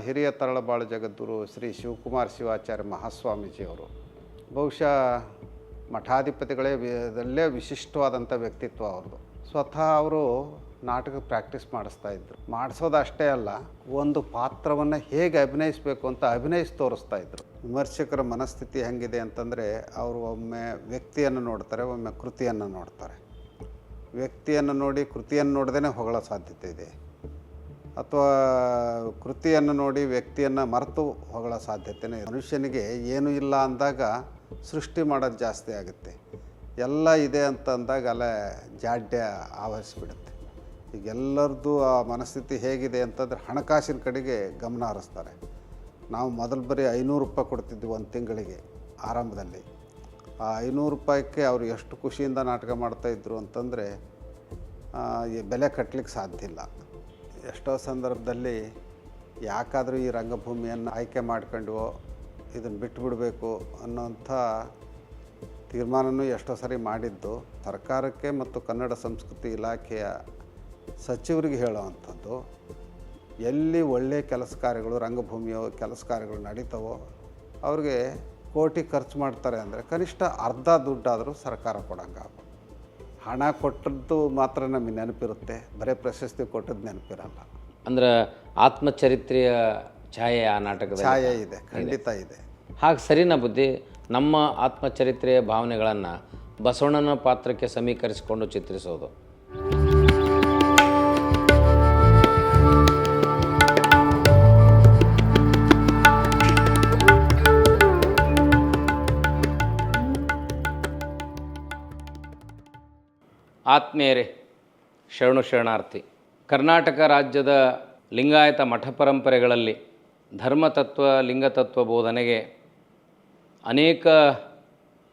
ಹಿರಿಯ ತರಳಬಾಳು ಜಗದ್ಗುರು ಶ್ರೀ ಶಿವಕುಮಾರ ಶಿವಾಚಾರ್ಯ ಮಹಾಸ್ವಾಮೀಜಿಯವರು ಬಹುಶಃ ಮಠಾಧಿಪತಿಗಳೇ ಅದರಲ್ಲೇ ವಿಶಿಷ್ಟವಾದಂಥ ವ್ಯಕ್ತಿತ್ವ ಅವ್ರದ್ದು. ಸ್ವತಃ ಅವರು ನಾಟಕ ಪ್ರಾಕ್ಟೀಸ್ ಮಾಡಿಸ್ತಾಯಿದ್ರು. ಮಾಡಿಸೋದಷ್ಟೇ ಅಲ್ಲ, ಒಂದು ಪಾತ್ರವನ್ನು ಹೇಗೆ ಅಭಿನಯಿಸಬೇಕು ಅಂತ ಅಭಿನಯಿಸಿ ತೋರಿಸ್ತಾಯಿದ್ರು. ವಿಮರ್ಶಕರ ಮನಸ್ಥಿತಿ ಹೆಂಗಿದೆ ಅಂತಂದರೆ, ಅವರು ಒಮ್ಮೆ ವ್ಯಕ್ತಿಯನ್ನು ನೋಡ್ತಾರೆ, ಒಮ್ಮೆ ಕೃತಿಯನ್ನು ನೋಡ್ತಾರೆ. ವ್ಯಕ್ತಿಯನ್ನು ನೋಡಿ ಕೃತಿಯನ್ನು ನೋಡದೇ ಹೊಗಳೋ ಸಾಧ್ಯತೆ ಇದೆ, ಅಥವಾ ಕೃತಿಯನ್ನು ನೋಡಿ ವ್ಯಕ್ತಿಯನ್ನು ಮರೆತು ಹೊಗಳೋ ಸಾಧ್ಯತೆಯೇ. ಮನುಷ್ಯನಿಗೆ ಏನೂ ಇಲ್ಲ ಅಂದಾಗ ಸೃಷ್ಟಿ ಮಾಡೋದು ಜಾಸ್ತಿ ಆಗುತ್ತೆ. ಎಲ್ಲ ಇದೆ ಅಂತ ಅಂದಾಗ ಅಲ್ಲೇ ಜಾಡ್ಯ ಆವರಿಸ್ಬಿಡುತ್ತೆ. ಈಗ ಎಲ್ಲರದ್ದು ಆ ಮನಸ್ಥಿತಿ ಹೇಗಿದೆ ಅಂತಂದರೆ ಹಣಕಾಸಿನ ಕಡೆಗೆ ಗಮನ ಹರಿಸ್ತಾರೆ. ನಾವು ಮೊದಲು ಬರೀ 500 ರೂಪಾಯಿ ಕೊಡ್ತಿದ್ವಿ ಒಂದು ತಿಂಗಳಿಗೆ ಆರಂಭದಲ್ಲಿ. ಆ 500 ರೂಪಾಯಿಗೆ ಅವರು ಎಷ್ಟು ಖುಷಿಯಿಂದ ನಾಟಕ ಮಾಡ್ತಾಯಿದ್ರು ಅಂತಂದರೆ ಬೆಲೆ ಕಟ್ಟಲಿಕ್ಕೆ ಸಾಧ್ಯ ಇಲ್ಲ. ಎಷ್ಟೋ ಸಂದರ್ಭದಲ್ಲಿ ಯಾಕಾದರೂ ಈ ರಂಗಭೂಮಿಯನ್ನು ಆಯ್ಕೆ ಮಾಡ್ಕೊಂಡ್ವೋ, ಇದನ್ನು ಬಿಟ್ಟುಬಿಡಬೇಕು ಅನ್ನೋಂಥ ತೀರ್ಮಾನವೂ ಎಷ್ಟೋ ಸರಿ ಮಾಡಿದ್ದು ಸರ್ಕಾರಕ್ಕೆ ಮತ್ತು ಕನ್ನಡ ಸಂಸ್ಕೃತಿ ಇಲಾಖೆಯ ಸಚಿವರಿಗೆ ಹೇಳೋವಂಥದ್ದು. ಎಲ್ಲಿ ಒಳ್ಳೆಯ ಕೆಲಸ ಕಾರ್ಯಗಳು, ರಂಗಭೂಮಿಯೋ ಕೆಲಸ ಕಾರ್ಯಗಳು ನಡೀತಾವೋ ಅವ್ರಿಗೆ ಕೋಟಿ ಖರ್ಚು ಮಾಡ್ತಾರೆ ಅಂದರೆ ಕನಿಷ್ಠ ಅರ್ಧ ದುಡ್ಡಾದರೂ ಸರ್ಕಾರ ಕೊಡೋಂಗಾಗು. ಹಣ ಕೊಟ್ಟದ್ದು ಮಾತ್ರ ನಮಗೆ ನೆನಪಿರುತ್ತೆ, ಬರೀ ಪ್ರಶಸ್ತಿ ಕೊಟ್ಟದ್ದು ನೆನಪಿರಲ್ಲ. ಅಂದ್ರೆ ಆತ್ಮಚರಿತ್ರೆಯ ಛಾಯೆ ಆ ನಾಟಕದ ಛಾಯೆ ಇದೆ, ಖಂಡಿತ ಇದೆ. ಹಾಗೆ ಸರಿನಾ ಬುದ್ಧಿ? ನಮ್ಮ ಆತ್ಮಚರಿತ್ರೆಯ ಭಾವನೆಗಳನ್ನು ಬಸವಣ್ಣನ ಪಾತ್ರಕ್ಕೆ ಸಮೀಕರಿಸಿಕೊಂಡು ಚಿತ್ರಿಸೋದು. ಆತ್ಮೀಯರೇ, ಶರಣಾರ್ಥಿ. ಕರ್ನಾಟಕ ರಾಜ್ಯದ ಲಿಂಗಾಯತ ಮಠ ಪರಂಪರೆಗಳಲ್ಲಿ ಧರ್ಮತತ್ವ, ಲಿಂಗತತ್ವ ಬೋಧನೆಗೆ ಅನೇಕ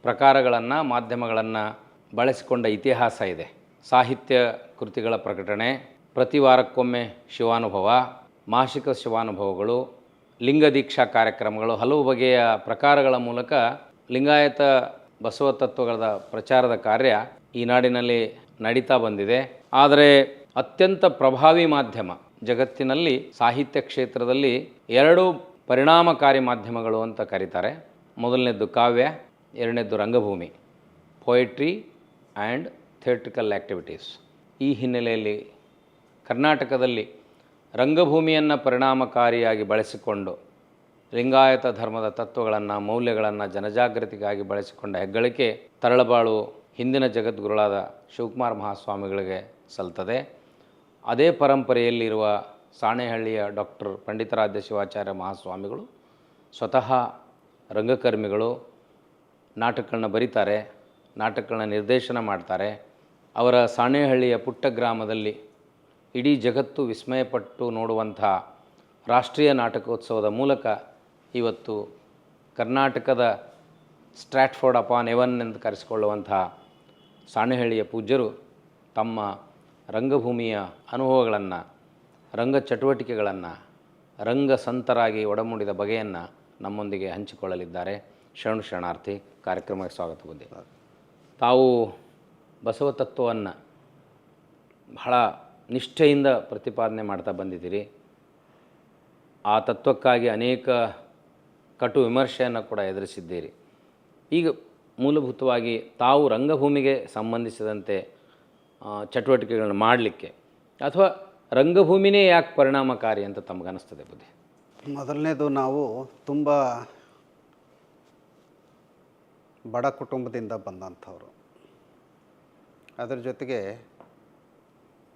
ಪ್ರಕಾರಗಳನ್ನು, ಮಾಧ್ಯಮಗಳನ್ನು ಬಳಸಿಕೊಂಡ ಇತಿಹಾಸ ಇದೆ. ಸಾಹಿತ್ಯ ಕೃತಿಗಳ ಪ್ರಕಟಣೆ, ಪ್ರತಿ ವಾರಕ್ಕೊಮ್ಮೆ ಶಿವಾನುಭವ, ಮಾಸಿಕ ಶಿವಾನುಭವಗಳು, ಲಿಂಗ ದೀಕ್ಷಾ ಕಾರ್ಯಕ್ರಮಗಳು, ಹಲವು ಬಗೆಯ ಪ್ರಕಾರಗಳ ಮೂಲಕ ಲಿಂಗಾಯತ ಬಸವ ತತ್ವಗಳ ಪ್ರಚಾರದ ಕಾರ್ಯ ಈ ನಾಡಿನಲ್ಲಿ ನಡೀತಾ ಬಂದಿದೆ. ಆದರೆ ಅತ್ಯಂತ ಪ್ರಭಾವಿ ಮಾಧ್ಯಮ ಜಗತ್ತಿನಲ್ಲಿ ಸಾಹಿತ್ಯ ಕ್ಷೇತ್ರದಲ್ಲಿ 2 ಪರಿಣಾಮಕಾರಿ ಮಾಧ್ಯಮಗಳು ಅಂತ ಕರೀತಾರೆ. ಮೊದಲನೇದ್ದು ಕಾವ್ಯ, ಎರಡನೇದ್ದು ರಂಗಭೂಮಿ, ಪೊಯಿಟ್ರಿ ಆ್ಯಂಡ್ ಥಿಯೇಟ್ರಿಕಲ್ ಆ್ಯಕ್ಟಿವಿಟೀಸ್. ಈ ಹಿನ್ನೆಲೆಯಲ್ಲಿ ಕರ್ನಾಟಕದಲ್ಲಿ ರಂಗಭೂಮಿಯನ್ನು ಪರಿಣಾಮಕಾರಿಯಾಗಿ ಬಳಸಿಕೊಂಡು ಲಿಂಗಾಯತ ಧರ್ಮದ ತತ್ವಗಳನ್ನು, ಮೌಲ್ಯಗಳನ್ನು ಜನಜಾಗೃತಿಗಾಗಿ ಬಳಸಿಕೊಂಡ ಹೆಗ್ಗಳಿಕೆ ತರಳಬಾಳು ಹಿಂದಿನ ಜಗದ್ಗುರುಳಾದ ಶಿವಕುಮಾರ ಮಹಾಸ್ವಾಮಿಗಳಿಗೆ ಸಲ್ತದೆ. ಅದೇ ಪರಂಪರೆಯಲ್ಲಿರುವ ಸಾಣೇಹಳ್ಳಿಯ ಡಾಕ್ಟರ್ ಪಂಡಿತಾರಾಧ್ಯ ಶಿವಾಚಾರ್ಯ ಮಹಾಸ್ವಾಮಿಗಳು ಸ್ವತಃ ರಂಗಕರ್ಮಿಗಳು. ನಾಟಕಗಳನ್ನ ಬರೀತಾರೆ, ನಾಟಕಗಳನ್ನ ನಿರ್ದೇಶನ ಮಾಡ್ತಾರೆ. ಅವರ ಸಾಣೇಹಳ್ಳಿಯ ಪುಟ್ಟ ಗ್ರಾಮದಲ್ಲಿ ಇಡೀ ಜಗತ್ತು ವಿಸ್ಮಯಪಟ್ಟು ನೋಡುವಂಥ ರಾಷ್ಟ್ರೀಯ ನಾಟಕೋತ್ಸವದ ಮೂಲಕ ಇವತ್ತು ಕರ್ನಾಟಕದ ಸ್ಟ್ರಾಟ್ಫೋರ್ಡ್ ಅಪಾನ್ ಎವನ್ ಎಂದು ಕರೆಸಿಕೊಳ್ಳುವಂಥ ಸಾಣೇಹಳ್ಳಿಯ ಪೂಜ್ಯರು ತಮ್ಮ ರಂಗಭೂಮಿಯ ಅನುಭವಗಳನ್ನು, ರಂಗ ಚಟುವಟಿಕೆಗಳನ್ನು, ರಂಗ ಸಂತರಾಗಿ ಒಡಮೂಡಿದ ಬಗೆಯನ್ನು ನಮ್ಮೊಂದಿಗೆ ಹಂಚಿಕೊಳ್ಳಲಿದ್ದಾರೆ. ಶರಣಾರ್ಥಿ. ಕಾರ್ಯಕ್ರಮಕ್ಕೆ ಸ್ವಾಗತ ಬುದ್ಧಿ. ತಾವು ಬಸವ ತತ್ವವನ್ನು ಬಹಳ ನಿಷ್ಠೆಯಿಂದ ಪ್ರತಿಪಾದನೆ ಮಾಡ್ತಾ ಬಂದಿದ್ದೀರಿ. ಆ ತತ್ವಕ್ಕಾಗಿ ಅನೇಕ ಕಟು ವಿಮರ್ಶೆಯನ್ನು ಕೂಡ ಎದುರಿಸಿದ್ದೀರಿ. ಈಗ ಮೂಲಭೂತವಾಗಿ ತಾವು ರಂಗಭೂಮಿಗೆ ಸಂಬಂಧಿಸಿದಂತೆ ಚಟುವಟಿಕೆಗಳನ್ನು ಮಾಡಲಿಕ್ಕೆ ಅಥವಾ ರಂಗಭೂಮಿನೇ ಯಾಕೆ ಪರಿಣಾಮಕಾರಿ ಅಂತ ತಮಗನ್ನಿಸ್ತದೆ ಬುದ್ಧಿ? ಮೊದಲನೇದು, ನಾವು ತುಂಬ ಬಡ ಕುಟುಂಬದಿಂದ ಬಂದಂಥವ್ರು. ಅದರ ಜೊತೆಗೆ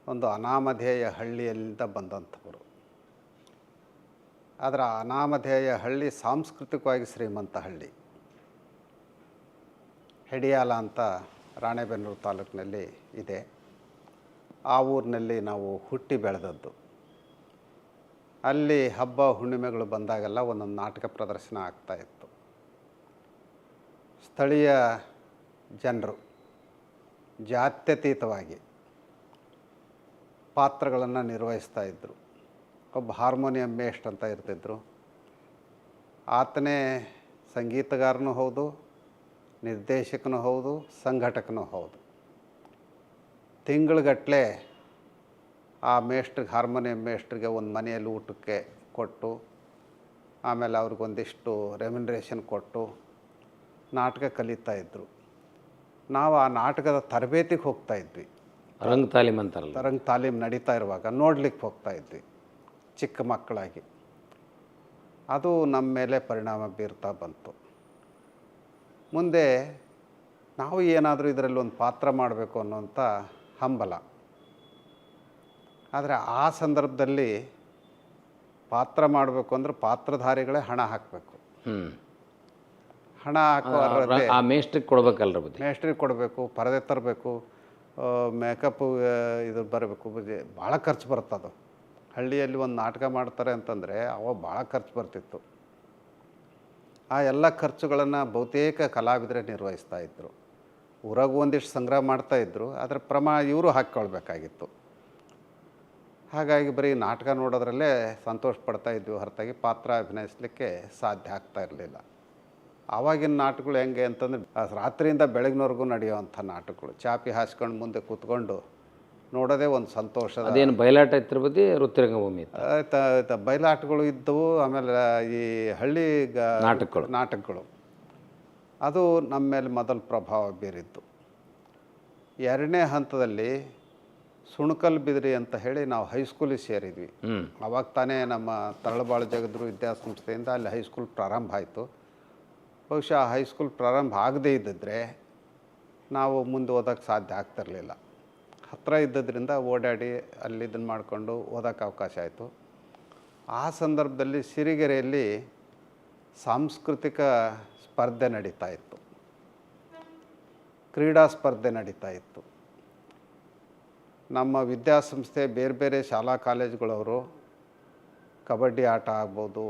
ಒಂದು ಅನಾಮಧೇಯ ಹಳ್ಳಿಯಿಂದ ಬಂದಂಥವರು. ಅದರ ಅನಾಮಧೇಯ ಹಳ್ಳಿ ಸಾಂಸ್ಕೃತಿಕವಾಗಿ ಶ್ರೀಮಂತ ಹಳ್ಳಿ. ಹೆಡಿಯಾಲ ಅಂತ ರಾಣೆಬೆನ್ನೂರು ತಾಲೂಕಿನಲ್ಲಿ ಇದೆ. ಆ ಊರಿನಲ್ಲಿ ನಾವು ಹುಟ್ಟಿ ಬೆಳೆದದ್ದು. ಅಲ್ಲಿ ಹಬ್ಬ ಹುಣ್ಣಿಮೆಗಳು ಬಂದಾಗೆಲ್ಲ ಒಂದೊಂದು ನಾಟಕ ಪ್ರದರ್ಶನ ಆಗ್ತಾಯಿತ್ತು. ಸ್ಥಳೀಯ ಜನರು ಜಾತ್ಯತೀತವಾಗಿ ಪಾತ್ರಗಳನ್ನು ನಿರ್ವಹಿಸ್ತಾ ಇದ್ದರು. ಒಬ್ಬ ಹಾರ್ಮೋನಿಯಂ ಮೇಷ್ಟ್ ಅಂತ ಇರ್ತಿದ್ರು. ಆತನೇ ಸಂಗೀತಗಾರನೂ ಹೌದು, ನಿರ್ದೇಶಕನೂ ಹೌದು, ಸಂಘಟಕನೂ ಹೌದು. ತಿಂಗಳುಗಟ್ಟಲೆ ಆ ಮೇಷ್ಟ್ರಿಗೆ, ಹಾರ್ಮೋನಿಯಂ ಮೇಷ್ಟ್ರಿಗೆ ಒಂದು ಮನೆಯಲ್ಲಿ ಊಟಕ್ಕೆ ಕೊಟ್ಟು ಆಮೇಲೆ ಅವ್ರಿಗೊಂದಿಷ್ಟು ರೆಮ್ಯುನರೇಷನ್ ಕೊಟ್ಟು ನಾಟಕ ಕಲಿತಾಯಿದ್ರು. ನಾವು ಆ ನಾಟಕದ ತರಬೇತಿಗೆ ಹೋಗ್ತಾಯಿದ್ವಿ. ರಂಗ ತಾಲೀಮ್ ಅಂತಾರಲ್ಲ, ರಂಗ ತಾಲೀಮ್ ನಡೀತಾ ಇರುವಾಗ ನೋಡ್ಲಿಕ್ಕೆ ಹೋಗ್ತಾಯಿದ್ವಿ ಚಿಕ್ಕ ಮಕ್ಕಳಾಗಿ. ಅದು ನಮ್ಮ ಮೇಲೆ ಪರಿಣಾಮ ಬೀರ್ತಾ ಬಂತು. ಮುಂದೆ ನಾವು ಏನಾದರೂ ಇದರಲ್ಲಿ ಒಂದು ಪಾತ್ರ ಮಾಡಬೇಕು ಅನ್ನೋಂಥ ಹಂಬಲ. ಆದರೆ ಆ ಸಂದರ್ಭದಲ್ಲಿ ಪಾತ್ರ ಮಾಡಬೇಕು ಅಂದರೆ ಪಾತ್ರಧಾರಿಗಳೇ ಹಣ ಹಾಕಬೇಕು. ಹಣ ಹಾಕೋರೇ ಆ ಮೇಸ್ಟ್ರಿಗೆ ಕೊಡ್ಬೇಕಲ್ರ ಬುದ್ಧಿ, ಮೇಸ್ಟ್ರಿಗೆ ಕೊಡಬೇಕು, ಪರದೆ ತರಬೇಕು, ಮೇಕಪ್ಪು ಇದು ಬರಬೇಕು, ಭಾಳ ಖರ್ಚು ಬರ್ತದು. ಹಳ್ಳಿಯಲ್ಲಿ ಒಂದು ನಾಟಕ ಮಾಡ್ತಾರೆ ಅಂತಂದರೆ ಅವ ಭಾಳ ಖರ್ಚು ಬರ್ತಿತ್ತು. ಆ ಎಲ್ಲ ಖರ್ಚುಗಳನ್ನು ಬಹುತೇಕ ಕಲಾವಿದರೇ ನಿರ್ವಹಿಸ್ತಾಯಿದ್ರು. ಊರಾಗ ಒಂದಿಷ್ಟು ಸಂಗ್ರಹ ಮಾಡ್ತಾಯಿದ್ರು, ಅದರ ಇವರು ಹಾಕ್ಕೊಳ್ಬೇಕಾಗಿತ್ತು. ಹಾಗಾಗಿ ಬರೀ ನಾಟಕ ನೋಡೋದ್ರಲ್ಲೇ ಸಂತೋಷ ಪಡ್ತಾಯಿದ್ವಿ ಹೊರತಾಗಿ ಪಾತ್ರ ಅಭಿನಯಿಸಲಿಕ್ಕೆ ಸಾಧ್ಯ ಆಗ್ತಾ ಇರಲಿಲ್ಲ. ಆವಾಗಿನ ನಾಟಕಗಳು ಹೆಂಗೆ ಅಂತಂದರೆ ರಾತ್ರಿಯಿಂದ ಬೆಳಗಿನವರೆಗೂ ನಡೆಯುವಂಥ ನಾಟಕಗಳು. ಚಾಪಿ ಹಾಸ್ಕೊಂಡು ಮುಂದೆ ಕೂತ್ಕೊಂಡು ನೋಡೋದೇ ಒಂದು ಸಂತೋಷದ. ಅದೇನು ಬಯಲಾಟ ಇತ್ತು ಬುದ್ಧಿ, ವೃತ್ತಿರಂಗಭೂಮಿ ಇತ್ತು? ಬಯಲಾಟಗಳು ಇದ್ದವು. ಆಮೇಲೆ ಈ ಹಳ್ಳಿ ನಾಟಕಗಳು ಅದು ನಮ್ಮ ಮೇಲೆ ಮೊದಲು ಪ್ರಭಾವ ಬೀರಿತ್ತು. ಎರಡನೇ ಹಂತದಲ್ಲಿ ಸುಣಕಲ್ ಬಿದ್ರಿ ಅಂತ ಹೇಳಿ ನಾವು ಹೈಸ್ಕೂಲಿಗೆ ಸೇರಿದ್ವಿ. ಆವಾಗ ತಾನೇ ನಮ್ಮ ತರಳಬಾಳು ಜಗದ್ಗುರು ವಿದ್ಯಾಸಂಸ್ಥೆಯಿಂದ ಅಲ್ಲಿ ಹೈಸ್ಕೂಲ್ ಪ್ರಾರಂಭ ಆಯಿತು. ಬಹುಶಃ ಆ ಹೈಸ್ಕೂಲ್ ಪ್ರಾರಂಭ ಆಗದೇ ಇದ್ದಿದ್ರೆ ನಾವು ಮುಂದೆ ಓದೋಕ್ಕೆ ಸಾಧ್ಯ ಆಗ್ತಿರಲಿಲ್ಲ. ಹತ್ತಿರ ಇದ್ದದ್ರಿಂದ ಓಡಾಡಿ ಅಲ್ಲಿ ಇದನ್ನು ಮಾಡಿಕೊಂಡು ಓದೋಕ್ಕೆ ಅವಕಾಶ ಆಯಿತು. ಆ ಸಂದರ್ಭದಲ್ಲಿ ಸಿರಿಗೆರೆಯಲ್ಲಿ ಸಾಂಸ್ಕೃತಿಕ ಸ್ಪರ್ಧೆ ನಡೀತಾ ಇತ್ತು, ಕ್ರೀಡಾ ಸ್ಪರ್ಧೆ ನಡೀತಾ ಇತ್ತು. ನಮ್ಮ ವಿದ್ಯಾಸಂಸ್ಥೆ ಬೇರೆ ಬೇರೆ ಶಾಲಾ ಕಾಲೇಜುಗಳವರು ಕಬಡ್ಡಿ ಆಟ ಆಗ್ಬೋದು,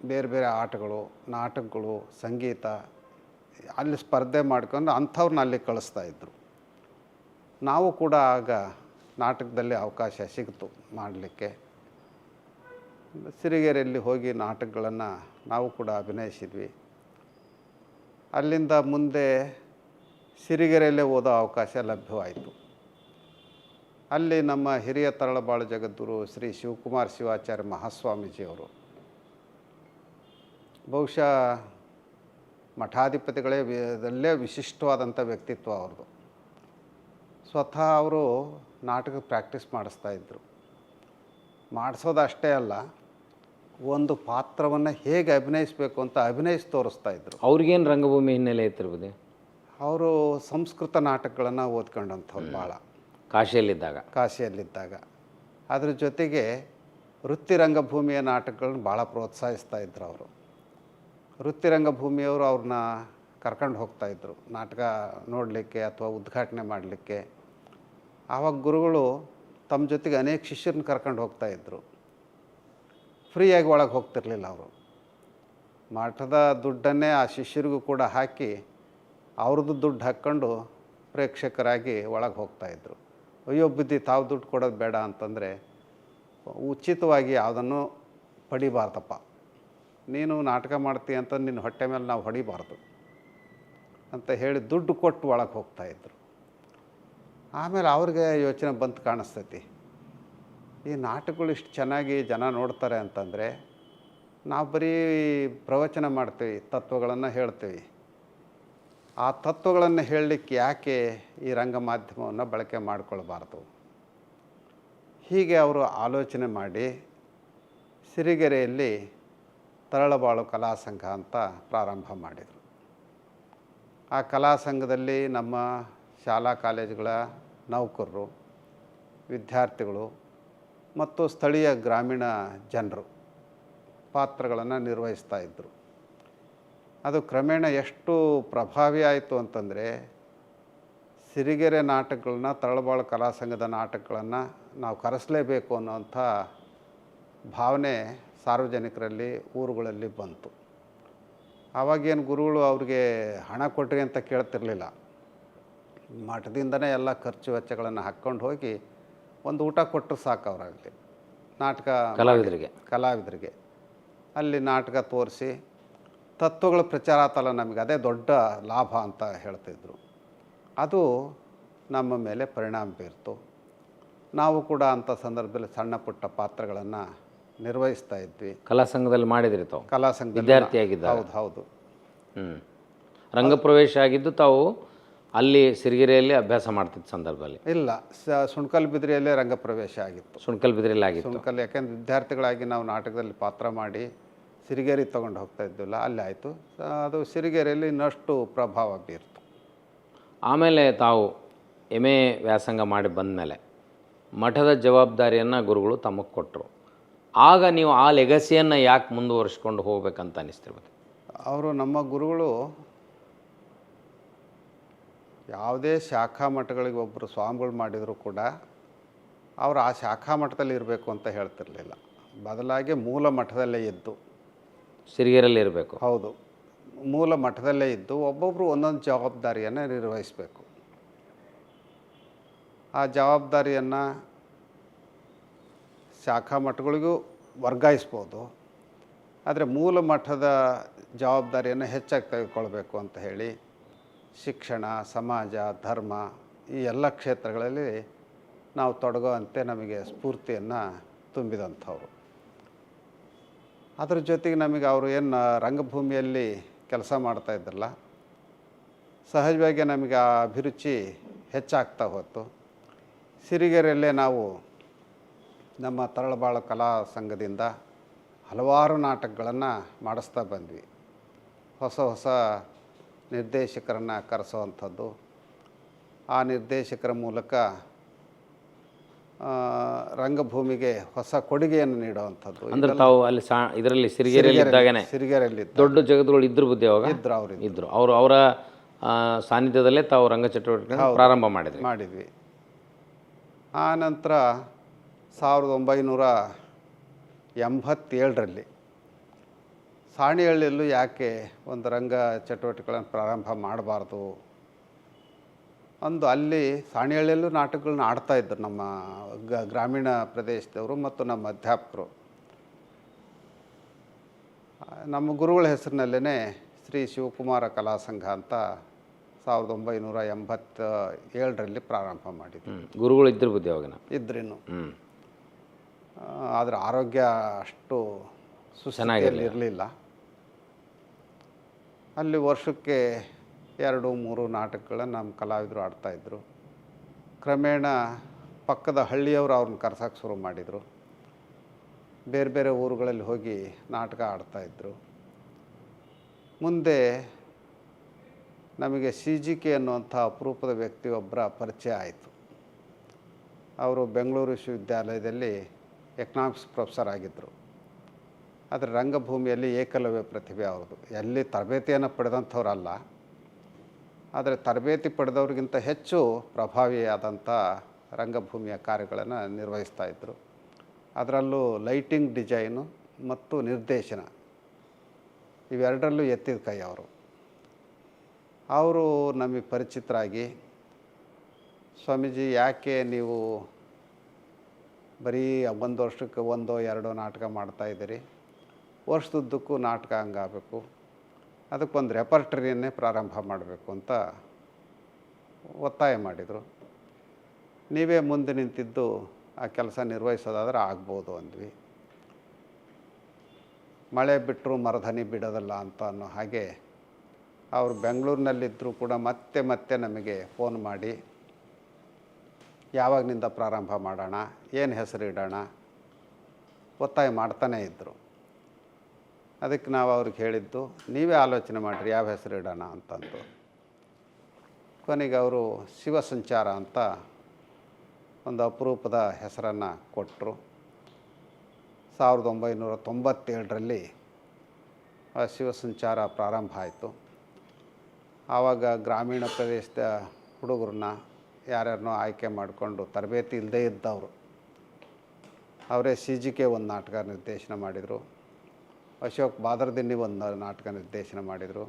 ಬೇರೆ ಬೇರೆ ಆಟಗಳು, ನಾಟಕಗಳು, ಸಂಗೀತ ಅಲ್ಲಿ ಸ್ಪರ್ಧೆ ಮಾಡ್ಕೊಂಡು ಅಂಥವ್ರನ್ನ ಅಲ್ಲಿ ಕಳಿಸ್ತಾಯಿದ್ರು. ನಾವು ಕೂಡ ಆಗ ನಾಟಕದಲ್ಲಿ ಅವಕಾಶ ಸಿಕ್ತು ಮಾಡಲಿಕ್ಕೆ. ಸಿರಿಗೆರೆಯಲ್ಲಿ ಹೋಗಿ ನಾಟಕಗಳನ್ನು ನಾವು ಕೂಡ ಅಭಿನಯಿಸಿದ್ವಿ. ಅಲ್ಲಿಂದ ಮುಂದೆ ಸಿರಿಗೆರೆಯಲ್ಲೇ ಓದೋ ಅವಕಾಶ ಲಭ್ಯವಾಯಿತು. ಅಲ್ಲಿ ನಮ್ಮ ಹಿರಿಯ ತರಳಬಾಳು ಜಗದ್ಗುರು ಶ್ರೀ ಶಿವಕುಮಾರ ಶಿವಾಚಾರ್ಯ ಮಹಾಸ್ವಾಮೀಜಿಯವರು, ಬಹುಶಃ ಮಠಾಧಿಪತಿಗಳೇ ವಿಶಿಷ್ಟವಾದಂಥ ವ್ಯಕ್ತಿತ್ವ ಅವ್ರದ್ದು. ಸ್ವತಃ ಅವರು ನಾಟಕ ಪ್ರಾಕ್ಟೀಸ್ ಮಾಡಿಸ್ತಾಯಿದ್ರು. ಮಾಡಿಸೋದಷ್ಟೇ ಅಲ್ಲ, ಒಂದು ಪಾತ್ರವನ್ನು ಹೇಗೆ ಅಭಿನಯಿಸಬೇಕು ಅಂತ ಅಭಿನಯಿಸಿ ತೋರಿಸ್ತಾಯಿದ್ರು. ಅವ್ರಿಗೇನು ರಂಗಭೂಮಿ ಹಿನ್ನೆಲೆ ಇತ್ತಿರ್ಬೋದು? ಅವರು ಸಂಸ್ಕೃತ ನಾಟಕಗಳನ್ನು ಓದ್ಕೊಂಡಂಥವ್ರು ಭಾಳ ಕಾಶಿಯಲ್ಲಿದ್ದಾಗ. ಅದ್ರ ಜೊತೆಗೆ ವೃತ್ತಿ ರಂಗಭೂಮಿಯ ನಾಟಕಗಳನ್ನ ಭಾಳ ಪ್ರೋತ್ಸಾಹಿಸ್ತಾಯಿದ್ರು ಅವರು. ವೃತ್ತಿ ರಂಗಭೂಮಿಯವರು ಅವ್ರನ್ನ ಕರ್ಕೊಂಡು ಹೋಗ್ತಾಯಿದ್ರು ನಾಟಕ ನೋಡಲಿಕ್ಕೆ ಅಥವಾ ಉದ್ಘಾಟನೆ ಮಾಡಲಿಕ್ಕೆ. ಆವಾಗ ಗುರುಗಳು ತಮ್ಮ ಜೊತೆಗೆ ಅನೇಕ ಶಿಷ್ಯರನ್ನ ಕರ್ಕೊಂಡು ಹೋಗ್ತಾಯಿದ್ರು. ಫ್ರೀಯಾಗಿ ಒಳಗೆ ಹೋಗ್ತಿರ್ಲಿಲ್ಲ ಅವರು. ಮಠದ ದುಡ್ಡನ್ನೇ ಆ ಶಿಷ್ಯರಿಗೂ ಕೂಡ ಹಾಕಿ ಅವ್ರದ್ದು ದುಡ್ಡು ಹಾಕ್ಕೊಂಡು ಪ್ರೇಕ್ಷಕರಾಗಿ ಒಳಗೆ ಹೋಗ್ತಾಯಿದ್ರು. ಅಯ್ಯೋ ಬುದ್ಧಿ, ತಾವು ದುಡ್ಡು ಕೊಡೋದು ಬೇಡ ಅಂತಂದರೆ, ಉಚಿತವಾಗಿ ಯಾವುದನ್ನು ಪಡಿಬಾರ್ದಪ್ಪ, ನೀನು ನಾಟಕ ಮಾಡ್ತೀಯ ಅಂತ ನಿನ್ನ ಹೊಟ್ಟೆ ಮೇಲೆ ನಾವು ಹೊಡಿಬಾರ್ದು ಅಂತ ಹೇಳಿ ದುಡ್ಡು ಕೊಟ್ಟು ಒಳಗೆ ಹೋಗ್ತಾಯಿದ್ರು. ಆಮೇಲೆ ಅವ್ರಿಗೆ ಯೋಚನೆ ಬಂತು ಕಾಣಿಸ್ತೈತಿ, ಈ ನಾಟಕಗಳು ಇಷ್ಟು ಚೆನ್ನಾಗಿ ಜನ ನೋಡ್ತಾರೆ ಅಂತಂದರೆ ನಾವು ಬರೀ ಪ್ರವಚನ ಮಾಡ್ತೀವಿ, ತತ್ವಗಳನ್ನು ಹೇಳ್ತೀವಿ. ಆ ತತ್ವಗಳನ್ನು ಹೇಳಲಿಕ್ಕೆ ಯಾಕೆ ಈ ರಂಗ ಮಾಧ್ಯಮವನ್ನು ಬಳಕೆ ಮಾಡಿಕೊಳ್ಬಾರ್ದು? ಹೀಗೆ ಅವರು ಆಲೋಚನೆ ಮಾಡಿ ಸಿರಿಗೆರೆಯಲ್ಲಿ ತರಳಬಾಳು ಕಲಾ ಸಂಘ ಅಂತ ಪ್ರಾರಂಭ ಮಾಡಿದರು. ಆ ಕಲಾ ಸಂಘದಲ್ಲಿ ನಮ್ಮ ಶಾಲಾ ಕಾಲೇಜುಗಳ ನೌಕರರು, ವಿದ್ಯಾರ್ಥಿಗಳು ಮತ್ತು ಸ್ಥಳೀಯ ಗ್ರಾಮೀಣ ಜನರು ಪಾತ್ರಗಳನ್ನು ನಿರ್ವಹಿಸ್ತಾಯಿದ್ರು. ಅದು ಕ್ರಮೇಣ ಎಷ್ಟು ಪ್ರಭಾವಿ ಆಯಿತು ಅಂತಂದರೆ, ಸಿರಿಗೆರೆ ನಾಟಕಗಳನ್ನ, ತರಳಬಾಳು ಕಲಾ ಸಂಘದ ನಾಟಕಗಳನ್ನು ನಾವು ಕರೆಸಲೇಬೇಕು ಅನ್ನೋಂಥ ಭಾವನೆ ಸಾರ್ವಜನಿಕರಲ್ಲಿ, ಊರುಗಳಲ್ಲಿ ಬಂತು. ಆವಾಗೇನು ಗುರುಗಳು ಅವ್ರಿಗೆ ಹಣ ಕೊಟ್ರಿ ಅಂತ ಕೇಳ್ತಿರ್ಲಿಲ್ಲ. ಮಠದಿಂದನೇ ಎಲ್ಲ ಖರ್ಚು ವೆಚ್ಚಗಳನ್ನು ಹಾಕ್ಕೊಂಡು ಹೋಗಿ ಒಂದು ಊಟ ಕೊಟ್ಟರು ಸಾಕು ಅವರಲ್ಲಿ. ನಾಟಕ ಕಲಾವಿದರಿಗೆ ಅಲ್ಲಿ ನಾಟಕ ತೋರಿಸಿ ತತ್ವಗಳ ಪ್ರಚಾರ ಆತಲ್ಲ, ನಮಗೆ ಅದೇ ದೊಡ್ಡ ಲಾಭ ಅಂತ ಹೇಳ್ತಿದ್ರು. ಅದು ನಮ್ಮ ಮೇಲೆ ಪರಿಣಾಮ ಬೀರ್ತು. ನಾವು ಕೂಡ ಅಂಥ ಸಂದರ್ಭದಲ್ಲಿ ಸಣ್ಣ ಪುಟ್ಟ ಪಾತ್ರಗಳನ್ನು ನಿರ್ವಹಿಸ್ತಾ ಇದ್ವಿ. ಕಲಾ ಸಂಘದಲ್ಲಿ ಮಾಡಿದ್ರಿ ತಾವು? ಕಲಾ ಸಂಘದಲ್ಲಿ ವಿದ್ಯಾರ್ಥಿಯಾಗಿದ್ದಾಗ? ಹೌದು ಹೌದು. ರಂಗಪ್ರವೇಶ ಆಗಿದ್ದು ತಾವು ಅಲ್ಲಿ ಸಿರಿಗೆರೆಯಲ್ಲಿ ಅಭ್ಯಾಸ ಮಾಡ್ತಿದ್ದ ಸಂದರ್ಭದಲ್ಲಿ? ಇಲ್ಲ, ಸುಣ್ಕಲ್ ಬಿದ್ರಿಯಲ್ಲೇ ರಂಗಪ್ರವೇಶ ಆಗಿತ್ತು. ಸುಣ್ಕಲ್ ಬಿದ್ರೆಯಲ್ಲಿ ಆಗಿತ್ತು? ಸುಣ್ಕಲ್, ಯಾಕೆಂದ್ರೆ ವಿದ್ಯಾರ್ಥಿಗಳಾಗಿ ನಾವು ನಾಟಕದಲ್ಲಿ ಪಾತ್ರ ಮಾಡಿ ಸಿರಿಗೆರೆ ತೊಗೊಂಡು ಹೋಗ್ತಾ ಇದ್ದಿಲ್ಲ, ಅಲ್ಲಿ ಆಯಿತು. ಅದು ಸಿರಿಗೆರೆಯಲ್ಲಿ ಇನ್ನಷ್ಟು ಪ್ರಭಾವ ಬೀರ್ತು. ಆಮೇಲೆ ತಾವು MA ವ್ಯಾಸಂಗ ಮಾಡಿ ಬಂದಮೇಲೆ ಮಠದ ಜವಾಬ್ದಾರಿಯನ್ನು ಗುರುಗಳು ತಮಗೆ ಕೊಟ್ಟರು. ಆಗ ನೀವು ಆ ಲೆಗಸಿಯನ್ನು ಯಾಕೆ ಮುಂದುವರಿಸ್ಕೊಂಡು ಹೋಗ್ಬೇಕಂತ ಅನ್ನಿಸ್ತಿರ್ಬೋದು? ಅವರು ನಮ್ಮ ಗುರುಗಳು ಯಾವುದೇ ಶಾಖಾ ಮಠಗಳಿಗೆ ಒಬ್ಬರು ಸ್ವಾಮಿಗಳು ಮಾಡಿದರೂ ಕೂಡ ಅವರು ಆ ಶಾಖಾ ಮಠದಲ್ಲಿ ಇರಬೇಕು ಅಂತ ಹೇಳ್ತಿರ್ಲಿಲ್ಲ. ಬದಲಾಗಿ ಮೂಲ ಮಠದಲ್ಲೇ ಇದ್ದು, ಸಿರಿಗೆರೆಯಲ್ಲಿ ಇರಬೇಕು. ಹೌದು, ಮೂಲ ಮಠದಲ್ಲೇ ಇದ್ದು ಒಬ್ಬೊಬ್ಬರು ಒಂದೊಂದು ಜವಾಬ್ದಾರಿಯನ್ನು ನಿರ್ವಹಿಸಬೇಕು. ಆ ಜವಾಬ್ದಾರಿಯನ್ನು ಶಾಖಾ ಮಠಗಳಿಗೂ ವರ್ಗಾಯಿಸ್ಬೋದು, ಆದರೆ ಮೂಲ ಮಠದ ಜವಾಬ್ದಾರಿಯನ್ನು ಹೆಚ್ಚಾಗಿ ತೆಗೆದುಕೊಳ್ಬೇಕು ಅಂತ ಹೇಳಿ ಶಿಕ್ಷಣ, ಸಮಾಜ, ಧರ್ಮ ಈ ಎಲ್ಲ ಕ್ಷೇತ್ರಗಳಲ್ಲಿ ನಾವು ತೊಡಗುವಂತೆ ನಮಗೆ ಸ್ಫೂರ್ತಿಯನ್ನು ತುಂಬಿದಂಥವ್ರು. ಅದ್ರ ಜೊತೆಗೆ ನಮಗೆ ಅವರು ಏನು ರಂಗಭೂಮಿಯಲ್ಲಿ ಕೆಲಸ ಮಾಡ್ತಾಯಿದ್ರಲ್ಲ, ಸಹಜವಾಗಿ ನಮಗೆ ಆ ಅಭಿರುಚಿ ಹೆಚ್ಚಾಗ್ತಾ ಹೋಯ್ತು. ಸಿರಿಗೆರೆಯಲ್ಲೇ ನಾವು ನಮ್ಮ ತರಳಬಾಳು ಕಲಾ ಸಂಘದಿಂದ ಹಲವಾರು ನಾಟಕಗಳನ್ನು ಮಾಡಿಸ್ತಾ ಬಂದ್ವಿ. ಹೊಸ ಹೊಸ ನಿರ್ದೇಶಕರನ್ನು ಕರೆಸುವಂಥದ್ದು, ಆ ನಿರ್ದೇಶಕರ ಮೂಲಕ ರಂಗಭೂಮಿಗೆ ಹೊಸ ಕೊಡುಗೆಯನ್ನು ನೀಡುವಂಥದ್ದು. ಅಂದ್ರೆ ತಾವು ಅಲ್ಲಿ ಇದರಲ್ಲಿ ಸಿರಿಗೆರೆಯಲ್ಲಿದ್ದಾಗನೇ ಸಿರಿಗೆರೆಯಲ್ಲಿ ದೊಡ್ಡ ಜಗತ್ತುಗಳು ಇದ್ರ ಬುದ್ಧಿ ಅವಾಗ ಇದ್ರು, ಅವರು ಇದ್ದರು. ಅವರ ಸಾನ್ನಿಧ್ಯದಲ್ಲೇ ತಾವು ರಂಗ ಚಟುವಟಿಕೆ ಪ್ರಾರಂಭ ಮಾಡಿದ್ವಿ. ಆ ನಂತರ 1987ರಲ್ಲಿ ಸಾಣಿಹಳ್ಳಿಯಲ್ಲೂ ಯಾಕೆ ಒಂದು ರಂಗ ಚಟುವಟಿಕೆಗಳನ್ನು ಪ್ರಾರಂಭ ಮಾಡಬಾರ್ದು ಅಂದು ಅಲ್ಲಿ ಸಾಣಿಹಳ್ಳಿಯಲ್ಲೂ ನಾಟಕಗಳನ್ನ ಆಡ್ತಾಯಿದ್ರು ನಮ್ಮ ಗ್ರಾಮೀಣ ಪ್ರದೇಶದವರು ಮತ್ತು ನಮ್ಮ ಅಧ್ಯಾಪಕರು. ನಮ್ಮ ಗುರುಗಳ ಹೆಸರಿನಲ್ಲೇ ಶ್ರೀ ಶಿವಕುಮಾರ ಕಲಾ ಸಂಘ ಅಂತ 1987ರಲ್ಲಿ ಪ್ರಾರಂಭ ಮಾಡಿದ್ವಿ. ಗುರುಗಳು ಇದ್ರ ಬುದ್ಧಿ ಅವಾಗಿನ ಇದ್ರೇನು, ಆದರೆ ಆರೋಗ್ಯ ಅಷ್ಟು ಸುಸ್ಥಿತಿಯಲ್ಲಿ ಇರಲಿಲ್ಲ. ಅಲ್ಲಿ ವರ್ಷಕ್ಕೆ 2-3 ನಾಟಕಗಳನ್ನು ನಮ್ಮ ಕಲಾವಿದರು ಆಡ್ತಾಯಿದ್ರು. ಕ್ರಮೇಣ ಪಕ್ಕದ ಹಳ್ಳಿಯವರು ಅವ್ರನ್ನ ಕರ್ಸೋಕ್ಕೆ ಶುರು ಮಾಡಿದರು. ಬೇರೆ ಬೇರೆ ಊರುಗಳಲ್ಲಿ ಹೋಗಿ ನಾಟಕ ಆಡ್ತಾಯಿದ್ರು. ಮುಂದೆ ನಮಗೆ CGK ಅನ್ನುವಂಥ ಅಪರೂಪದ ವ್ಯಕ್ತಿಯೊಬ್ಬರ ಪರಿಚಯ ಆಯಿತು. ಅವರು ಬೆಂಗಳೂರು ವಿಶ್ವವಿದ್ಯಾಲಯದಲ್ಲಿ ಎಕನಾಮಿಕ್ಸ್ ಪ್ರೊಫೆಸರ್ ಆಗಿದ್ದರು. ಆದರೆ ರಂಗಭೂಮಿಯಲ್ಲಿ ಏಕಲವ್ಯ ಪ್ರತಿಭೆ ಅವ್ರದ್ದು. ಎಲ್ಲಿ ತರಬೇತಿಯನ್ನು ಪಡೆದಂಥವ್ರಲ್ಲ, ಆದರೆ ತರಬೇತಿ ಪಡೆದವ್ರಿಗಿಂತ ಹೆಚ್ಚು ಪ್ರಭಾವಿಯಾದಂಥ ರಂಗಭೂಮಿಯ ಕಾರ್ಯಗಳನ್ನು ನಿರ್ವಹಿಸ್ತಾಯಿದ್ರು. ಅದರಲ್ಲೂ ಲೈಟಿಂಗ್ ಡಿಸೈನು ಮತ್ತು ನಿರ್ದೇಶನ ಇವೆರಡರಲ್ಲೂ ಎತ್ತಿದ ಕೈ ಅವರು. ಅವರು ನಮಗೆ ಪರಿಚಿತರಾಗಿ, ಸ್ವಾಮೀಜಿ ಯಾಕೆ ನೀವು ಬರೀ ಒಂದು ವರ್ಷಕ್ಕೆ 1-2 ನಾಟಕ ಮಾಡ್ತಾಯಿದ್ದೀರಿ, ವರ್ಷದುದ್ದಕ್ಕೂ ನಾಟಕ ಹಂಗಾಗಬೇಕು, ಅದಕ್ಕೊಂದು ರೆಪರ್ಟರಿಯನ್ನೇ ಪ್ರಾರಂಭ ಮಾಡಬೇಕು ಅಂತ ಒತ್ತಾಯ ಮಾಡಿದರು. ನೀವೇ ಮುಂದೆ ನಿಂತಿದ್ದು ಆ ಕೆಲಸ ನಿರ್ವಹಿಸೋದಾದ್ರೆ ಆಗ್ಬೋದು ಅಂದ್ವಿ. ಮಳೆ ಬಿಟ್ಟರು ಮರಧನಿ ಬಿಡೋದಲ್ಲ ಅಂತ ಅನ್ನೋ ಹಾಗೆ ಅವರು ಬೆಂಗಳೂರಿನಲ್ಲಿದ್ದರೂ ಕೂಡ ಮತ್ತೆ ಮತ್ತೆ ನಮಗೆ ಫೋನ್ ಮಾಡಿ ಯಾವಾಗಿನಿಂದ ಪ್ರಾರಂಭ ಮಾಡೋಣ, ಏನು ಹೆಸರು ಇಡೋಣ ಒತ್ತಾಯ ಮಾಡ್ತಾನೇ ಇದ್ದರು. ಅದಕ್ಕೆ ನಾವು ಅವ್ರಿಗೆ ಹೇಳಿದ್ದು, ನೀವೇ ಆಲೋಚನೆ ಮಾಡಿರಿ ಯಾವ ಹೆಸರು ಇಡೋಣ ಅಂತಂದು. ಕೊನೆಗೆ ಅವರು ಶಿವಸಂಚಾರ ಅಂತ ಒಂದು ಅಪರೂಪದ ಹೆಸರನ್ನು ಕೊಟ್ಟರು. 1997ರಲ್ಲಿ ಆ ಶಿವಸಂಚಾರ ಪ್ರಾರಂಭ ಆಯಿತು. ಆವಾಗ ಗ್ರಾಮೀಣ ಪ್ರದೇಶದ ಹುಡುಗರನ್ನ ಯಾರ್ಯಾರನ್ನೋ ಆಯ್ಕೆ ಮಾಡಿಕೊಂಡು, ತರಬೇತಿ ಇಲ್ಲದೇ ಇದ್ದವರು ಅವರೇ CGK ಒಂದು ನಾಟಕ ನಿರ್ದೇಶನ ಮಾಡಿದರು, ಅಶೋಕ್ ಬಾದರ್ದಿನ್ನಿ ಒಂದು ನಾಟಕ ನಿರ್ದೇಶನ ಮಾಡಿದರು,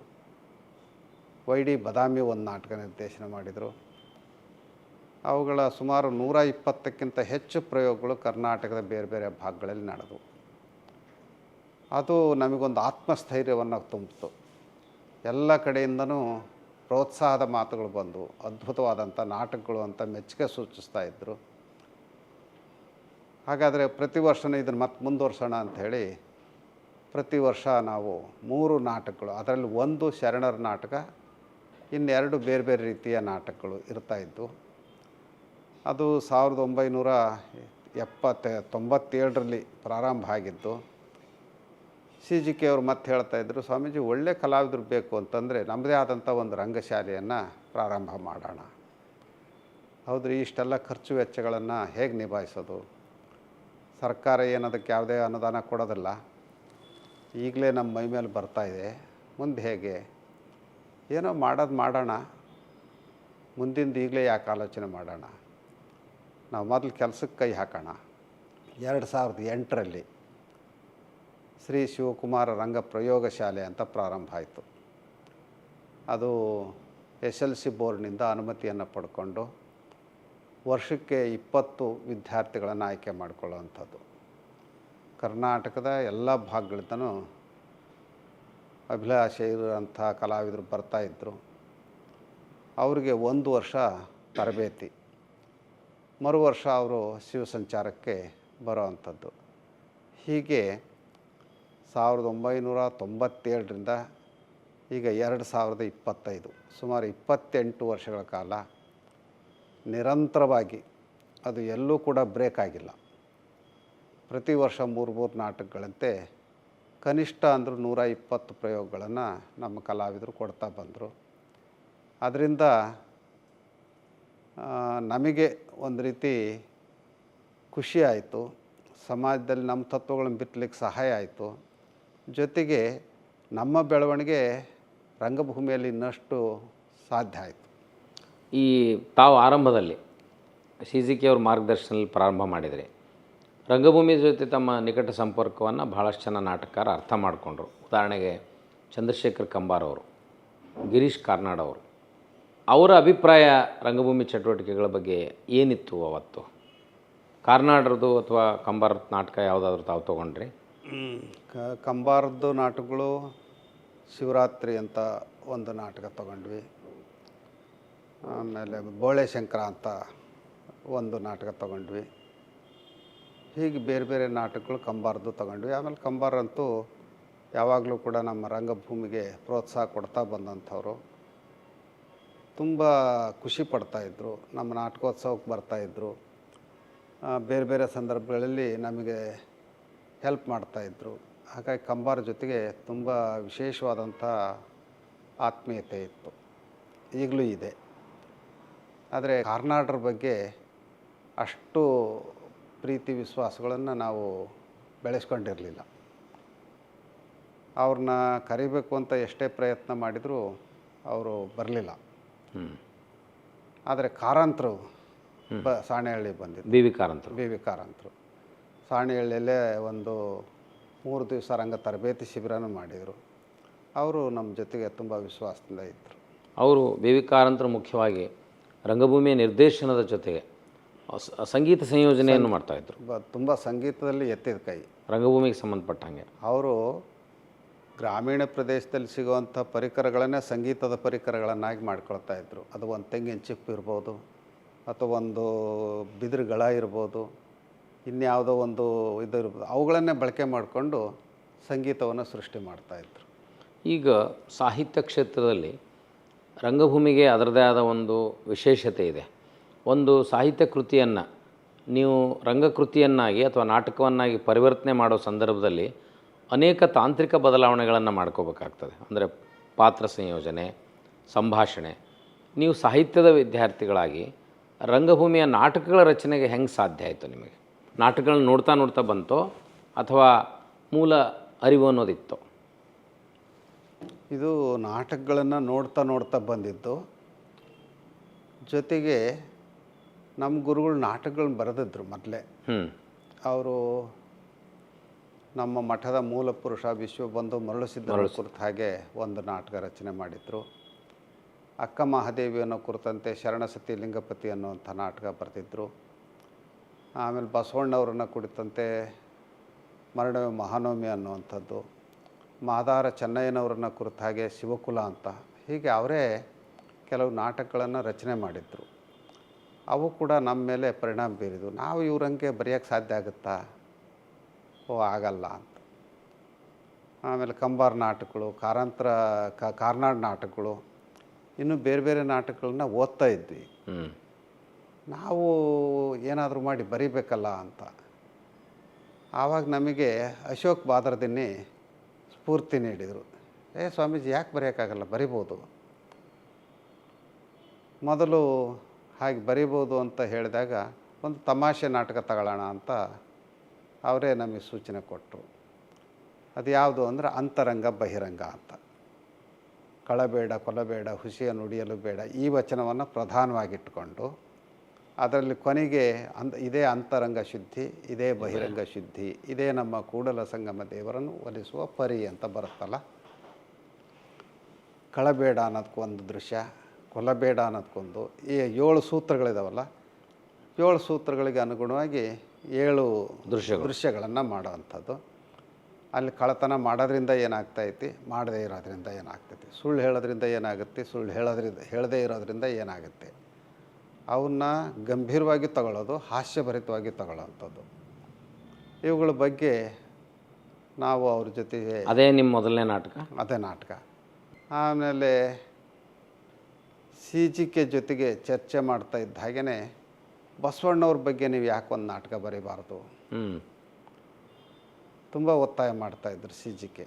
YD ಬದಾಮಿ ಒಂದು ನಾಟಕ ನಿರ್ದೇಶನ ಮಾಡಿದರು. ಅವುಗಳ ಸುಮಾರು 120ಕ್ಕಿಂತ ಹೆಚ್ಚು ಪ್ರಯೋಗಗಳು ಕರ್ನಾಟಕದ ಬೇರೆ ಬೇರೆ ಭಾಗಗಳಲ್ಲಿ ನಡೆದವು. ಅದು ನಮಗೊಂದು ಆತ್ಮಸ್ಥೈರ್ಯವನ್ನು ತುಂಬಿತು. ಎಲ್ಲ ಕಡೆಯಿಂದನೂ ಪ್ರೋತ್ಸಾಹದ ಮಾತುಗಳು ಬಂದವು. ಅದ್ಭುತವಾದಂಥ ನಾಟಕಗಳು ಅಂತ ಮೆಚ್ಚುಗೆ ಸೂಚಿಸ್ತಾ ಇದ್ದರು. ಹಾಗಾದರೆ ಪ್ರತಿ ವರ್ಷವೂ ಇದನ್ನು ಮತ್ತೆ ಮುಂದುವರ್ಸೋಣ ಅಂಥೇಳಿ ಪ್ರತಿ ವರ್ಷ ನಾವು 3 ನಾಟಕಗಳು, ಅದರಲ್ಲಿ ಒಂದು ಶರಣರ ನಾಟಕ, ಇನ್ನೆರಡು ಬೇರೆ ಬೇರೆ ರೀತಿಯ ನಾಟಕಗಳು ಇರ್ತಾಯಿದ್ದು. ಅದು 1997ರಲ್ಲಿ ಪ್ರಾರಂಭ ಆಗಿದ್ದು. CGK ಅವರು ಮತ್ತೆ ಹೇಳ್ತಾಯಿದ್ರು, ಸ್ವಾಮೀಜಿ ಒಳ್ಳೆ ಕಲಾವಿದರು ಬೇಕು ಅಂತಂದರೆ ನಮ್ಮದೇ ಆದಂಥ ಒಂದು ರಂಗಶಾಲೆಯನ್ನು ಪ್ರಾರಂಭ ಮಾಡೋಣ. ಹೌದ್ರಿ, ಇಷ್ಟೆಲ್ಲ ಖರ್ಚು ವೆಚ್ಚಗಳನ್ನು ಹೇಗೆ ನಿಭಾಯಿಸೋದು? ಸರ್ಕಾರ ಏನದಕ್ಕೆ ಯಾವುದೇ ಅನುದಾನ ಕೊಡೋದಿಲ್ಲ, ಈಗಲೇ ನಮ್ಮ ಮೈ ಮೇಲೆ ಬರ್ತಾಯಿದೆ, ಮುಂದೆ ಹೇಗೆ? ಏನೋ ಮಾಡೋದು ಮಾಡೋಣ, ಮುಂದಿಂದು ಈಗಲೇ ಯಾಕೆ ಆಲೋಚನೆ ಮಾಡೋಣ, ನಾವು ಮೊದಲು ಕೆಲಸಕ್ಕೆ ಕೈ ಹಾಕೋಣ. 2008ರಲ್ಲಿ ಶ್ರೀ ಶಿವಕುಮಾರ ರಂಗ ಪ್ರಯೋಗ ಶಾಲೆ ಅಂತ ಪ್ರಾರಂಭ ಆಯಿತು. ಅದು SLC ಬೋರ್ಡ್ನಿಂದ ಅನುಮತಿಯನ್ನು ಪಡ್ಕೊಂಡು ವರ್ಷಕ್ಕೆ 20 ವಿದ್ಯಾರ್ಥಿಗಳನ್ನು ಆಯ್ಕೆ ಮಾಡಿಕೊಳ್ಳುವಂಥದ್ದು. ಕರ್ನಾಟಕದ ಎಲ್ಲ ಭಾಗಗಳಿಂದನೂ ಅಭಿಲಾಷೆ ಇರುವಂಥ ಕಲಾವಿದರು ಬರ್ತಾಯಿದ್ರು. ಅವರಿಗೆ 1 ವರ್ಷ ತರಬೇತಿ, ಮರು ವರ್ಷ ಅವರು ಶಿವಸಂಚಾರಕ್ಕೆ ಬರೋವಂಥದ್ದು. ಹೀಗೆ 1997ರಿಂದ ಈಗ 2025 ಸುಮಾರು 28 ವರ್ಷಗಳ ಕಾಲ ನಿರಂತರವಾಗಿ, ಅದು ಎಲ್ಲೂ ಕೂಡ ಬ್ರೇಕ್ ಆಗಿಲ್ಲ. ಪ್ರತಿ ವರ್ಷ 3 ನಾಟಕಗಳಂತೆ ಕನಿಷ್ಠ ಅಂದರೂ 120 ಪ್ರಯೋಗಗಳನ್ನು ನಮ್ಮ ಕಲಾವಿದರು ಕೊಡ್ತಾ ಬಂದರು. ಅದರಿಂದ ನಮಗೆ ಒಂದು ರೀತಿ ಖುಷಿ ಆಯಿತು, ಸಮಾಜದಲ್ಲಿ ನಮ್ಮ ತತ್ವಗಳನ್ನು ಬಿತ್ತಲಿಕ್ಕೆ ಸಹಾಯ ಆಯಿತು. ಜೊತೆಗೆ ನಮ್ಮ ಬೆಳವಣಿಗೆ ರಂಗಭೂಮಿಯಲ್ಲಿ ಇನ್ನಷ್ಟು ಸಾಧ್ಯ ಆಯಿತು. ಈ ತಾವು ಆರಂಭದಲ್ಲಿ CGK ಅವ್ರ ಮಾರ್ಗದರ್ಶನದಲ್ಲಿ ಪ್ರಾರಂಭ ಮಾಡಿದರೆ ರಂಗಭೂಮಿ ಜೊತೆ ತಮ್ಮ ನಿಕಟ ಸಂಪರ್ಕವನ್ನು ಭಾಳಷ್ಟು ಜನ ನಾಟಕಕಾರ ಅರ್ಥ ಮಾಡಿಕೊಂಡ್ರು. ಉದಾಹರಣೆಗೆ ಚಂದ್ರಶೇಖರ್ ಕಂಬಾರ್ ಅವರು, ಗಿರೀಶ್ ಕಾರ್ನಾಡ್ ಅವರು, ಅವರ ಅಭಿಪ್ರಾಯ ರಂಗಭೂಮಿ ಚಟುವಟಿಕೆಗಳ ಬಗ್ಗೆ ಏನಿತ್ತು ಅವತ್ತು? ಕಾರ್ನಾಡ್ರದ್ದು ಅಥವಾ ಕಂಬಾರ್ ನಾಟಕ ಯಾವುದಾದ್ರೂ ತಾವು ತೊಗೊಂಡ್ರಿ? ಕಂಬಾರದ್ದು ನಾಟಕಗಳು ಶಿವರಾತ್ರಿ ಅಂತ ಒಂದು ನಾಟಕ ತೊಗೊಂಡ್ವಿ. ಆಮೇಲೆ ಬೋಳೆ ಶಂಕರ ಅಂತ ಒಂದು ನಾಟಕ ತೊಗೊಂಡ್ವಿ. ಹೀಗೆ ಬೇರೆ ಬೇರೆ ನಾಟಕಗಳು ಕಂಬಾರದ್ದು ತೊಗೊಂಡ್ವಿ. ಆಮೇಲೆ ಕಂಬಾರಂತೂ ಯಾವಾಗಲೂ ಕೂಡ ನಮ್ಮ ರಂಗಭೂಮಿಗೆ ಪ್ರೋತ್ಸಾಹ ಕೊಡ್ತಾ ಬಂದಂಥವ್ರು. ತುಂಬ ಖುಷಿ ಪಡ್ತಾಯಿದ್ರು, ನಮ್ಮ ನಾಟಕೋತ್ಸವಕ್ಕೆ ಬರ್ತಾಯಿದ್ರು, ಬೇರೆ ಬೇರೆ ಸಂದರ್ಭಗಳಲ್ಲಿ ನಮಗೆ ಹೆಲ್ಪ್ ಮಾಡ್ತಾಯಿದ್ರು. ಹಾಗಾಗಿ ಕಂಬಾರ ಜೊತೆಗೆ ತುಂಬ ವಿಶೇಷವಾದಂಥ ಆತ್ಮೀಯತೆ ಇತ್ತು, ಈಗಲೂ ಇದೆ. ಆದರೆ ಕಾರ್ನಾಡ್ರ ಬಗ್ಗೆ ಅಷ್ಟು ಪ್ರೀತಿ ವಿಶ್ವಾಸಗಳನ್ನು ನಾವು ಬೆಳೆಸ್ಕೊಂಡಿರಲಿಲ್ಲ. ಅವ್ರನ್ನ ಕರಿಬೇಕು ಅಂತ ಎಷ್ಟೇ ಪ್ರಯತ್ನ ಮಾಡಿದರೂ ಅವರು ಬರಲಿಲ್ಲ. ಆದರೆ ಕಾರಂತರು ಸಾಣೆಹಳ್ಳಿ ಬಂದಿದ್ದು, ಬಿ ವಿ ಕಾರಂತರು ಸಾಣೆಹಳ್ಳಿಯಲ್ಲೇ ಒಂದು 3 ದಿವಸ ರಂಗ ತರಬೇತಿ ಶಿಬಿರನೂ ಮಾಡಿದರು. ಅವರು ನಮ್ಮ ಜೊತೆಗೆ ತುಂಬ ವಿಶ್ವಾಸದಿಂದ ಇದ್ದರು. ಅವರು ಬಿ ವಿ ಕಾರಂತರು ಮುಖ್ಯವಾಗಿ ರಂಗಭೂಮಿಯ ನಿರ್ದೇಶನದ ಜೊತೆಗೆ ಸಂಗೀತ ಸಂಯೋಜನೆಯನ್ನು ಮಾಡ್ತಾಯಿದ್ರು. ತುಂಬ ಸಂಗೀತದಲ್ಲಿ ಎತ್ತಿದ ಕೈ, ರಂಗಭೂಮಿಗೆ ಸಂಬಂಧಪಟ್ಟಂಗೆ. ಅವರು ಗ್ರಾಮೀಣ ಪ್ರದೇಶದಲ್ಲಿ ಸಿಗುವಂಥ ಪರಿಕರಗಳನ್ನೇ ಸಂಗೀತದ ಪರಿಕರಗಳನ್ನಾಗಿ ಮಾಡ್ಕೊಳ್ತಾ ಇದ್ದರು. ಅದು ಒಂದು ತೆಂಗಿನ ಚಿಪ್ಪು ಇರ್ಬೋದು, ಅಥವಾ ಒಂದು ಬಿದಿರುಗಳ ಇರ್ಬೋದು, ಇನ್ಯಾವುದೋ ಒಂದು ಇದು ಇರ್ಬೋದು, ಅವುಗಳನ್ನೇ ಬಳಕೆ ಮಾಡಿಕೊಂಡು ಸಂಗೀತವನ್ನು ಸೃಷ್ಟಿ ಮಾಡ್ತಾಯಿದ್ರು. ಈಗ ಸಾಹಿತ್ಯ ಕ್ಷೇತ್ರದಲ್ಲಿ ರಂಗಭೂಮಿಗೆ ಅದರದೇ ಆದ ಒಂದು ವಿಶೇಷತೆ ಇದೆ. ಒಂದು ಸಾಹಿತ್ಯ ಕೃತಿಯನ್ನು ನೀವು ರಂಗಕೃತಿಯನ್ನಾಗಿ ಅಥವಾ ನಾಟಕವನ್ನಾಗಿ ಪರಿವರ್ತನೆ ಮಾಡೋ ಸಂದರ್ಭದಲ್ಲಿ ಅನೇಕ ತಾಂತ್ರಿಕ ಬದಲಾವಣೆಗಳನ್ನು ಮಾಡ್ಕೋಬೇಕಾಗ್ತದೆ. ಅಂದರೆ ಪಾತ್ರ ಸಂಯೋಜನೆ, ಸಂಭಾಷಣೆ. ನೀವು ಸಾಹಿತ್ಯದ ವಿದ್ಯಾರ್ಥಿಗಳಾಗಿ ರಂಗಭೂಮಿಯ ನಾಟಕಗಳ ರಚನೆಗೆ ಹೆಂಗೆ ಸಾಧ್ಯ ಆಯಿತು ನಿಮಗೆ? ನಾಟಕಗಳನ್ನ ನೋಡ್ತಾ ನೋಡ್ತಾ ಬಂತೋ ಅಥವಾ ಮೂಲ ಅರಿವು ಅನ್ನೋದಿತ್ತು? ಇದು ನಾಟಕಗಳನ್ನು ನೋಡ್ತಾ ಬಂದಿದ್ದು. ಜೊತೆಗೆ ನಮ್ಮ ಗುರುಗಳು ನಾಟಕಗಳನ್ನ ಬರೆದಿದ್ರು ಮೊದಲೇ. ಅವರು ನಮ್ಮ ಮಠದ ಮೂಲ ಪುರುಷ ವಿಶ್ವಬಂಧು ಮರಳುಸಿದ್ದರ ಕುರಿತ ಹಾಗೆ ಒಂದು ನಾಟಕ ರಚನೆ ಮಾಡಿದರು. ಅಕ್ಕ ಮಹಾದೇವಿ ಅನ್ನೋ ಕುರಿತಂತೆ ಶರಣಸತಿ ಲಿಂಗಪತಿ ಅನ್ನುವಂಥ ನಾಟಕ ಬರೆದಿದ್ದರು. ಆಮೇಲೆ ಬಸವಣ್ಣವ್ರನ್ನ ಕುರಿತಂತೆ ಮರಣವೇ ಮಹಾನವಮಿ ಅನ್ನುವಂಥದ್ದು, ಮಾದಾರ ಚೆನ್ನಯ್ಯನವ್ರನ್ನ ಕುರಿತ ಹಾಗೆ ಶಿವಕುಲ ಅಂತ, ಹೀಗೆ ಅವರೇ ಕೆಲವು ನಾಟಕಗಳನ್ನು ರಚನೆ ಮಾಡಿದರು. ಅವು ಕೂಡ ನಮ್ಮ ಮೇಲೆ ಪರಿಣಾಮ ಬೀರಿದ್ವು. ನಾವು ಇವ್ರಂಗೆ ಬರೆಯೋಕ್ಕೆ ಸಾಧ್ಯ ಆಗುತ್ತಾ? ಓ ಆಗಲ್ಲ ಅಂತ. ಆಮೇಲೆ ಕಂಬಾರ ನಾಟಕಗಳು, ಕಾರಂತರ ಕಾರ್ನಾಡ್ ನಾಟಕಗಳು, ಇನ್ನೂ ಬೇರೆ ಬೇರೆ ನಾಟಕಗಳನ್ನ ಓದ್ತಾ ಇದ್ವಿ. ನಾವು ಏನಾದರೂ ಮಾಡಿ ಬರೀಬೇಕಲ್ಲ ಅಂತ. ಆವಾಗ ನಮಗೆ ಅಶೋಕ್ ಬಾದರ್ದಿನ್ನಿ ಸ್ಫೂರ್ತಿ ನೀಡಿದರು. ಸ್ವಾಮೀಜಿ ಯಾಕೆ ಬರೆಯೋಕ್ಕಾಗಲ್ಲ, ಬರಿಬೋದು. ಮೊದಲು ಹಾಗೆ ಬರಿಬೋದು ಅಂತ ಹೇಳಿದಾಗ ಒಂದು ತಮಾಷೆ ನಾಟಕ ತಗೊಳ್ಳೋಣ ಅಂತ ಅವರೇ ನಮಗೆ ಸೂಚನೆ ಕೊಟ್ಟರು. ಅದು ಯಾವುದು ಅಂದರೆ ಅಂತರಂಗ ಬಹಿರಂಗ ಅಂತ. ಕಳಬೇಡ ಕೊಲಬೇಡ ಹುಸಿಯ ನುಡಿಯಲು ಬೇಡ ಈ ವಚನವನ್ನು ಪ್ರಧಾನವಾಗಿಟ್ಟುಕೊಂಡು ಅದರಲ್ಲಿ ಕೊನೆಗೆ ಇದೇ ಅಂತರಂಗ ಶುದ್ಧಿ, ಇದೇ ಬಹಿರಂಗ ಶುದ್ಧಿ, ಇದೇ ನಮ್ಮ ಕೂಡಲ ಸಂಗಮ ದೇವರನ್ನು ಒಲಿಸುವ ಪರಿ ಅಂತ ಬರುತ್ತಲ್ಲ. ಕಳಬೇಡ ಅನ್ನೋದಕ್ಕೊಂದು ದೃಶ್ಯ, ಕೊಲಬೇಡ ಅನ್ನೋದಕ್ಕೊಂದು, ಈ 7 ಸೂತ್ರಗಳಿದಾವಲ್ಲ, 7 ಸೂತ್ರಗಳಿಗೆ ಅನುಗುಣವಾಗಿ 7 ದೃಶ್ಯಗಳನ್ನು ಮಾಡೋವಂಥದ್ದು. ಅಲ್ಲಿ ಕಳ್ಳತನ ಮಾಡೋದ್ರಿಂದ ಏನಾಗ್ತೈತಿ, ಮಾಡದೇ ಇರೋದ್ರಿಂದ ಏನಾಗ್ತೈತಿ, ಸುಳ್ಳು ಹೇಳೋದ್ರಿಂದ ಏನಾಗುತ್ತೆ, ಸುಳ್ಳು ಹೇಳದೇ ಇರೋದ್ರಿಂದ ಏನಾಗುತ್ತೆ, ಅವನ್ನ ಗಂಭೀರವಾಗಿ ತಗೊಳ್ಳೋದು, ಹಾಸ್ಯಭರಿತವಾಗಿ ತಗೊಳ್ಳೋವಂಥದ್ದು. ಇವುಗಳ ಬಗ್ಗೆ ನಾವು ಅವ್ರ ಜೊತೆಗೆ, ಅದೇ ನಿಮ್ಮ ಮೊದಲನೇ ನಾಟಕ? ಅದೇ ನಾಟಕ. ಆಮೇಲೆ CGK ಜೊತೆಗೆ ಚರ್ಚೆ ಮಾಡ್ತಾ ಇದ್ದ ಹಾಗೆಯೇ ಬಸವಣ್ಣವ್ರ ಬಗ್ಗೆ ನೀವು ಯಾಕೆ ಒಂದು ನಾಟಕ ಬರೀಬಾರ್ದು, ತುಂಬ ಒತ್ತಾಯ ಮಾಡ್ತಾಯಿದ್ರು CGK.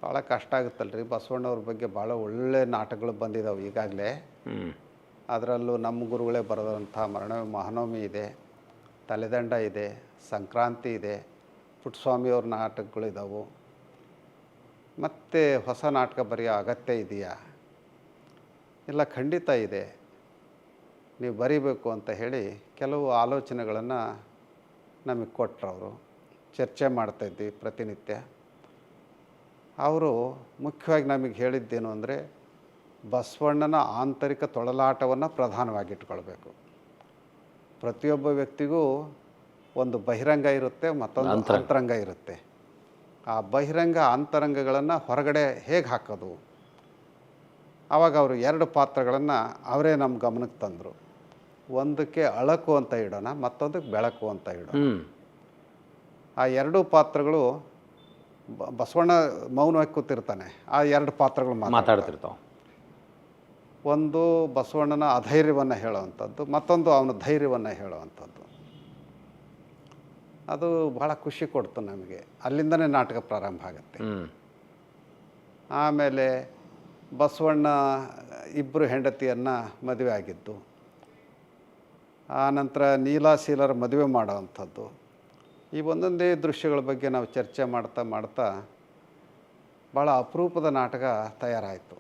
ಭಾಳ ಕಷ್ಟ ಆಗುತ್ತಲ್ರಿ, ಬಸವಣ್ಣವ್ರ ಬಗ್ಗೆ ಭಾಳ ಒಳ್ಳೆ ನಾಟಕಗಳು ಬಂದಿದ್ದಾವೆ ಈಗಾಗಲೇ. ಅದರಲ್ಲೂ ನಮ್ಮ ಗುರುಗಳೇ ಬರೆದಂಥ ಮಹಾನವಮಿ ಇದೆ, ತಲೆದಂಡ ಇದೆ, ಸಂಕ್ರಾಂತಿ ಇದೆ, ಪುಟ್ಟಸ್ವಾಮಿಯವ್ರ ನಾಟಕಗಳಿದ್ದಾವೆ. ಮತ್ತು ಹೊಸ ನಾಟಕ ಬರೆಯೋ ಅಗತ್ಯ ಇದೆಯಾ? ಇಲ್ಲ, ಖಂಡಿತ ಇದೆ, ನೀವು ಬರೀಬೇಕು ಅಂತ ಹೇಳಿ ಕೆಲವು ಆಲೋಚನೆಗಳನ್ನು ನಮಗೆ ಕೊಟ್ಟರು. ಅವರು ಚರ್ಚೆ ಮಾಡ್ತಾಯಿದ್ವಿ ಪ್ರತಿನಿತ್ಯ. ಅವರು ಮುಖ್ಯವಾಗಿ ನಮಗೆ ಹೇಳಿದ್ದೇನು ಅಂದರೆ, ಬಸವಣ್ಣನ ಆಂತರಿಕ ತೊಳಲಾಟವನ್ನು ಪ್ರಧಾನವಾಗಿಟ್ಕೊಳ್ಬೇಕು. ಪ್ರತಿಯೊಬ್ಬ ವ್ಯಕ್ತಿಗೂ ಒಂದು ಬಹಿರಂಗ ಇರುತ್ತೆ, ಮತ್ತೊಂದು ಅಂತರಂಗ ಇರುತ್ತೆ. ಆ ಬಹಿರಂಗ ಅಂತರಂಗಗಳನ್ನು ಹೊರಗಡೆ ಹೇಗೆ ಹಾಕೋದು? ಆವಾಗ ಅವರು 2 ಪಾತ್ರಗಳನ್ನು ಅವರೇ ನಮ್ಮ ಗಮನಕ್ಕೆ ತಂದರು. ಒಂದಕ್ಕೆ ಅಳಕು ಅಂತ ಇಡೋಣ, ಮತ್ತೊಂದಕ್ಕೆ ಬೆಳಕು ಅಂತ ಇಡೋಣ. ಆ 2 ಪಾತ್ರಗಳು, ಬಸವಣ್ಣ ಮೌನವಾಗಿ ಕೂತಿರ್ತಾನೆ, ಆ 2 ಪಾತ್ರಗಳು ಮಾತಾಡ್ತಿರ್ತಾವೆ. ಒಂದು ಬಸವಣ್ಣನ ಅಧೈರ್ಯವನ್ನು ಹೇಳುವಂಥದ್ದು, ಮತ್ತೊಂದು ಅವನ ಧೈರ್ಯವನ್ನು ಹೇಳುವಂಥದ್ದು. ಅದು ಭಾಳ ಖುಷಿ ಕೊಡ್ತು ನಮಗೆ. ಅಲ್ಲಿಂದನೇ ನಾಟಕ ಪ್ರಾರಂಭ ಆಗುತ್ತೆ. ಆಮೇಲೆ ಬಸವಣ್ಣ 2 ಹೆಂಡತಿಯನ್ನು ಮದುವೆ ಆಗಿದ್ದು, ಆನಂತರ ನೀಲಾಶೀಲರ ಮದುವೆ ಮಾಡೋವಂಥದ್ದು. ಈ ಒಂದೊಂದೇ ದೃಶ್ಯಗಳ ಬಗ್ಗೆ ನಾವು ಚರ್ಚೆ ಮಾಡ್ತಾ ಮಾಡ್ತಾ ಭಾಳ ಅಪರೂಪದ ನಾಟಕ ತಯಾರಾಯಿತು.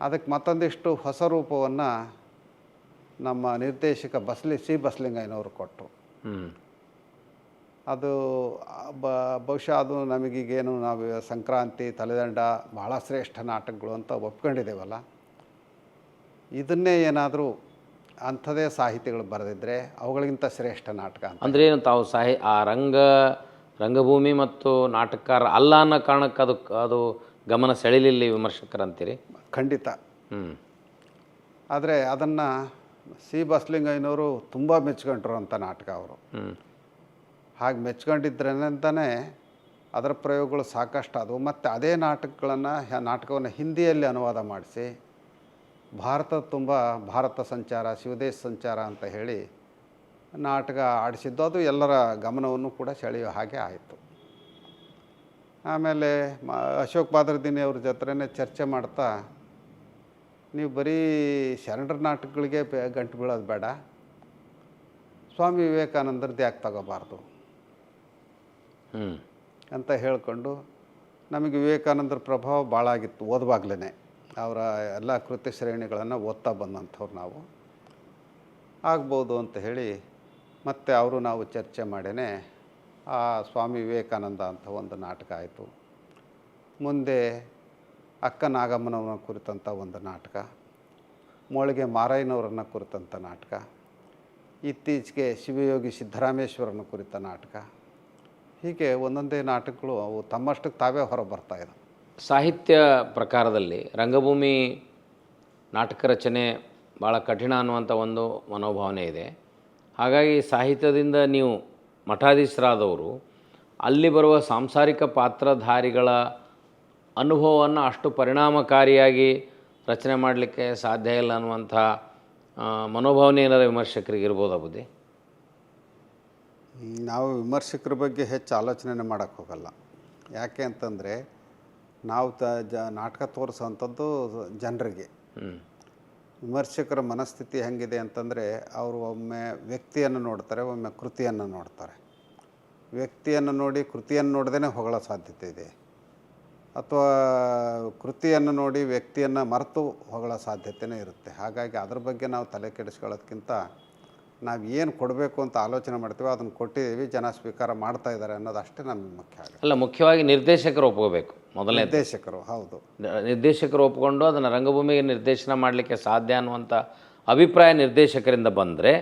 ಅದಕ್ಕೆ ಮತ್ತೊಂದಿಷ್ಟು ಹೊಸ ರೂಪವನ್ನು ನಮ್ಮ ನಿರ್ದೇಶಕ ಸಿ ಬಸಲಿಂಗಯ್ಯನವರು ಕೊಟ್ಟರು. ಅದು ಬಹುಶಃ ಅದು ನಮಗೀಗೇನು ನಾವು ಸಂಕ್ರಾಂತಿ, ತಲೆದಂಡ ಭಾಳ ಶ್ರೇಷ್ಠ ನಾಟಕಗಳು ಅಂತ ಒಪ್ಕೊಂಡಿದ್ದೇವಲ್ಲ, ಇದನ್ನೇ ಏನಾದರೂ ಅಂಥದೇ ಸಾಹಿತಿಗಳು ಬರೆದಿದ್ದರೆ ಅವುಗಳಿಗಿಂತ ಶ್ರೇಷ್ಠ ನಾಟಕ ಅಂತ. ಅಂದರೆ ಏನು, ತಾವು ಆ ರಂಗಭೂಮಿ ಮತ್ತು ನಾಟಕಕಾರ ಅಲ್ಲ ಅನ್ನೋ ಕಾರಣಕ್ಕೆ ಅದು ಗಮನ ಸೆಳೆಲಿಲ್ಲ ವಿಮರ್ಶಕರಂತೀರಿ? ಖಂಡಿತ. ಆದರೆ ಅದನ್ನು ಸಿ ಬಸಲಿಂಗಯ್ಯನವರು ತುಂಬ ಮೆಚ್ಕೊಂಡ್ರು ಅಂಥ ನಾಟಕ. ಅವರು ಹಾಗೆ ಮೆಚ್ಕೊಂಡಿದ್ರೇನಂತಲೇ ಅದರ ಪ್ರಯೋಗಗಳು ಸಾಕಷ್ಟು ಆದವು. ಮತ್ತು ಅದೇ ನಾಟಕವನ್ನು ಹಿಂದಿಯಲ್ಲಿ ಅನುವಾದ ಮಾಡಿಸಿ ಭಾರತದ ತುಂಬ ಭಾರತ ಸಂಚಾರ, ಶಿವದೇಶ ಸಂಚಾರ ಅಂತ ಹೇಳಿ ನಾಟಕ ಆಡಿಸಿದ್ದು. ಅದು ಎಲ್ಲರ ಗಮನವನ್ನು ಕೂಡ ಸೆಳೆಯೋ ಹಾಗೆ ಆಯಿತು. ಆಮೇಲೆ ಅಶೋಕ್ ಬಾದರ್ದಿನ್ನಿ ಅವ್ರ ಜೊತೆನೇ ಚರ್ಚೆ ಮಾಡ್ತಾ, ನೀವು ಬರೀ ಶರಣರ ನಾಟಕಗಳಿಗೆ ಗಂಟು ಬೀಳೋದು ಬೇಡ, ಸ್ವಾಮಿ ವಿವೇಕಾನಂದರದ್ದು ಯಾಕೆ ತಗೋಬಾರ್ದು ಅಂತ ಹೇಳಿಕೊಂಡು, ನಮಗೆ ವಿವೇಕಾನಂದರ ಪ್ರಭಾವ ಭಾಳ ಆಗಿತ್ತು ಓದುವಾಗಲೇ. ಅವರ ಎಲ್ಲ ಕೃತ್ಯ ಶ್ರೇಣಿಗಳನ್ನು ಓದ್ತಾ ಬಂದಂಥವ್ರು ನಾವು. ಆಗ್ಬೋದು ಅಂತ ಹೇಳಿ ಮತ್ತು ಅವರು ನಾವು ಚರ್ಚೆ ಮಾಡೇ ಆ ಸ್ವಾಮಿ ವಿವೇಕಾನಂದ ಅಂತ ಒಂದು ನಾಟಕ ಆಯಿತು. ಮುಂದೆ ಅಕ್ಕ ನಾಗಮ್ಮನವರ ಕುರಿತಂಥ ಒಂದು ನಾಟಕ, ಮೋಳಿಗೆ ಮಾರಯ್ಯನವರನ್ನು ಕುರಿತಂಥ ನಾಟಕ, ಇತ್ತೀಚೆಗೆ ಶಿವಯೋಗಿ ಸಿದ್ದರಾಮೇಶ್ವರನ ಕುರಿತ ನಾಟಕ. ಹೀಗೆ ಒಂದೊಂದೇ ನಾಟಕಗಳು ಅವು ತಮ್ಮಷ್ಟಕ್ಕೆ ತಾವೇ ಹೊರಬರ್ತಾಯಿದೆ. ಸಾಹಿತ್ಯ ಪ್ರಕಾರದಲ್ಲಿ ರಂಗಭೂಮಿ ನಾಟಕ ರಚನೆ ಭಾಳ ಕಠಿಣ ಅನ್ನುವಂಥ ಒಂದು ಮನೋಭಾವನೆ ಇದೆ. ಹಾಗಾಗಿ ಸಾಹಿತ್ಯದಿಂದ ನೀವು ಮಠಾಧೀಶರಾದವರು ಅಲ್ಲಿ ಬರುವ ಸಾಂಸಾರಿಕ ಪಾತ್ರಧಾರಿಗಳ ಅನುಭವವನ್ನು ಅಷ್ಟು ಪರಿಣಾಮಕಾರಿಯಾಗಿ ರಚನೆ ಮಾಡಲಿಕ್ಕೆ ಸಾಧ್ಯ ಇಲ್ಲ ಅನ್ನುವಂಥ ಮನೋಭಾವನೆ ಏನಾರ ವಿಮರ್ಶಕರಿಗೆ ಇರ್ಬೋದಾ ಬುದ್ಧಿ? ನಾವು ವಿಮರ್ಶಕರ ಬಗ್ಗೆ ಹೆಚ್ಚು ಆಲೋಚನೆ ಮಾಡೋಕ್ಕೆ ಹೋಗಲ್ಲ. ಯಾಕೆ ಅಂತಂದರೆ ನಾವು ನಾಟಕ ತೋರಿಸೋವಂಥದ್ದು ಜನರಿಗೆ. ವಿಮರ್ಶಕರ ಮನಸ್ಥಿತಿ ಹೆಂಗಿದೆ ಅಂತಂದರೆ ಅವರು ಒಮ್ಮೆ ವ್ಯಕ್ತಿಯನ್ನು ನೋಡ್ತಾರೆ, ಒಮ್ಮೆ ಕೃತಿಯನ್ನು ನೋಡ್ತಾರೆ. ವ್ಯಕ್ತಿಯನ್ನು ನೋಡಿ ಕೃತಿಯನ್ನು ನೋಡದೇ ಹೊಗಳೋ ಸಾಧ್ಯತೆ ಇದೆ, ಅಥವಾ ಕೃತಿಯನ್ನು ನೋಡಿ ವ್ಯಕ್ತಿಯನ್ನು ಮರೆತು ಹೊಗಳೋ ಸಾಧ್ಯತೆಯೇ ಇರುತ್ತೆ. ಹಾಗಾಗಿ ಅದ್ರ ಬಗ್ಗೆ ನಾವು ತಲೆ ಕೆಡಿಸ್ಕೊಳ್ಳೋದಕ್ಕಿಂತ ನಾವು ಏನು ಕೊಡಬೇಕು ಅಂತ ಆಲೋಚನೆ ಮಾಡ್ತೀವಿ ಅದನ್ನು ಕೊಟ್ಟಿದ್ದೀವಿ, ಜನ ಸ್ವೀಕಾರ ಮಾಡ್ತಾ ಇದ್ದಾರೆ ಅನ್ನೋದು ಅಷ್ಟೇ ನಮಗೆ ಮುಖ್ಯ ಆಗುತ್ತೆ. ಅಲ್ಲ, ಮುಖ್ಯವಾಗಿ ನಿರ್ದೇಶಕರು ಒಪ್ಕೋಬೇಕು. ಮೊದಲನೇ ನಿರ್ದೇಶಕರು, ಹೌದು, ನಿರ್ದೇಶಕರು ಒಪ್ಕೊಂಡು ಅದನ್ನು ರಂಗಭೂಮಿಗೆ ನಿರ್ದೇಶನ ಮಾಡಲಿಕ್ಕೆ ಸಾಧ್ಯ ಅನ್ನುವಂಥ ಅಭಿಪ್ರಾಯ ನಿರ್ದೇಶಕರಿಂದ ಬಂದರೆ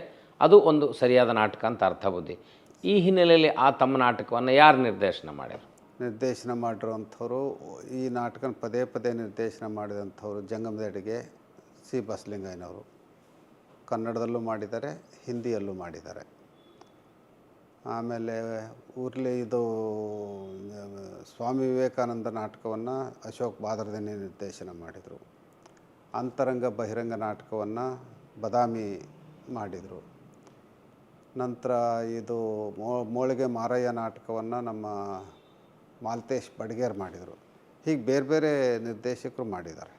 ಅದು ಒಂದು ಸರಿಯಾದ ನಾಟಕ ಅಂತ ಅರ್ಥ ಬುದ್ಧಿ. ಈ ಹಿನ್ನೆಲೆಯಲ್ಲಿ ಆ ತಮ್ಮ ನಾಟಕವನ್ನು ಯಾರು ನಿರ್ದೇಶನ ಮಾಡ್ಯಾರ? ನಿರ್ದೇಶನ ಮಾಡಿರೋವಂಥವ್ರು, ಈ ನಾಟಕನ ಪದೇ ಪದೇ ನಿರ್ದೇಶನ ಮಾಡಿದಂಥವ್ರು ಜಂಗಮದಡಿಗೆ ಸಿ ಬಸಲಿಂಗಯ್ಯನವರು. ಕನ್ನಡದಲ್ಲೂ ಮಾಡಿದ್ದಾರೆ, ಹಿಂದಿಯಲ್ಲೂ ಮಾಡಿದ್ದಾರೆ. ಆಮೇಲೆ ಇದು ಸ್ವಾಮಿ ವಿವೇಕಾನಂದ ನಾಟಕವನ್ನು ಅಶೋಕ್ ಬಾದರದೇನೆ ನಿರ್ದೇಶನ ಮಾಡಿದರು. ಅಂತರಂಗ ಬಹಿರಂಗ ನಾಟಕವನ್ನು ಬದಾಮಿ ಮಾಡಿದರು. ನಂತರ ಇದು ಮೋಳಿಗೆ ಮಾರಯ್ಯ ನಾಟಕವನ್ನು ನಮ್ಮ ಮಾಲ್ತೇಶ್ ಬಡ್ಗೇರ್ ಮಾಡಿದರು. ಹೀಗೆ ಬೇರೆ ಬೇರೆ ನಿರ್ದೇಶಕರು ಮಾಡಿದ್ದಾರೆ.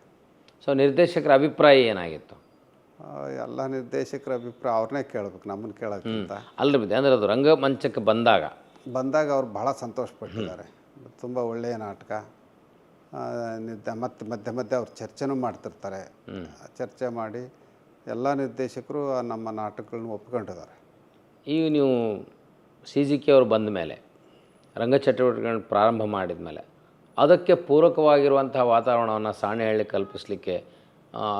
ಸೊ ನಿರ್ದೇಶಕರ ಅಭಿಪ್ರಾಯ ಏನಾಗಿತ್ತು? ಎಲ್ಲ ನಿರ್ದೇಶಕರ ಅಭಿಪ್ರಾಯ ಅವ್ರನ್ನೇ ಕೇಳಬೇಕು, ನಮ್ಮನ್ನು ಕೇಳೋಕ್ಕಿಂತ. ಅಲ್ಲರಿ ಬಿದ್ದೆ ಅಂದರೆ ಅದು ರಂಗಮಂಚಕ್ಕೆ ಬಂದಾಗ ಅವ್ರು ಭಾಳ ಸಂತೋಷಪಟ್ಟಿದ್ದಾರೆ. ತುಂಬ ಒಳ್ಳೆಯ ನಾಟಕ. ಮತ್ತು ಮಧ್ಯೆ ಮಧ್ಯೆ ಅವ್ರು ಚರ್ಚೆನೂ ಮಾಡ್ತಿರ್ತಾರೆ. ಚರ್ಚೆ ಮಾಡಿ ಎಲ್ಲ ನಿರ್ದೇಶಕರು ನಮ್ಮ ನಾಟಕಗಳನ್ನ ಒಪ್ಕೊಂಡಿದ್ದಾರೆ. ಈಗ ನೀವು CGK ಅವರು ಬಂದ ಮೇಲೆ ರಂಗ ಚಟುವಟಿಕೆಗಳನ್ನ ಪ್ರಾರಂಭ ಮಾಡಿದ ಮೇಲೆ ಅದಕ್ಕೆ ಪೂರಕವಾಗಿರುವಂತಹ ವಾತಾವರಣವನ್ನು ಸಾಣೆಹಳ್ಳಿ ಕಲ್ಪಿಸಲಿಕ್ಕೆ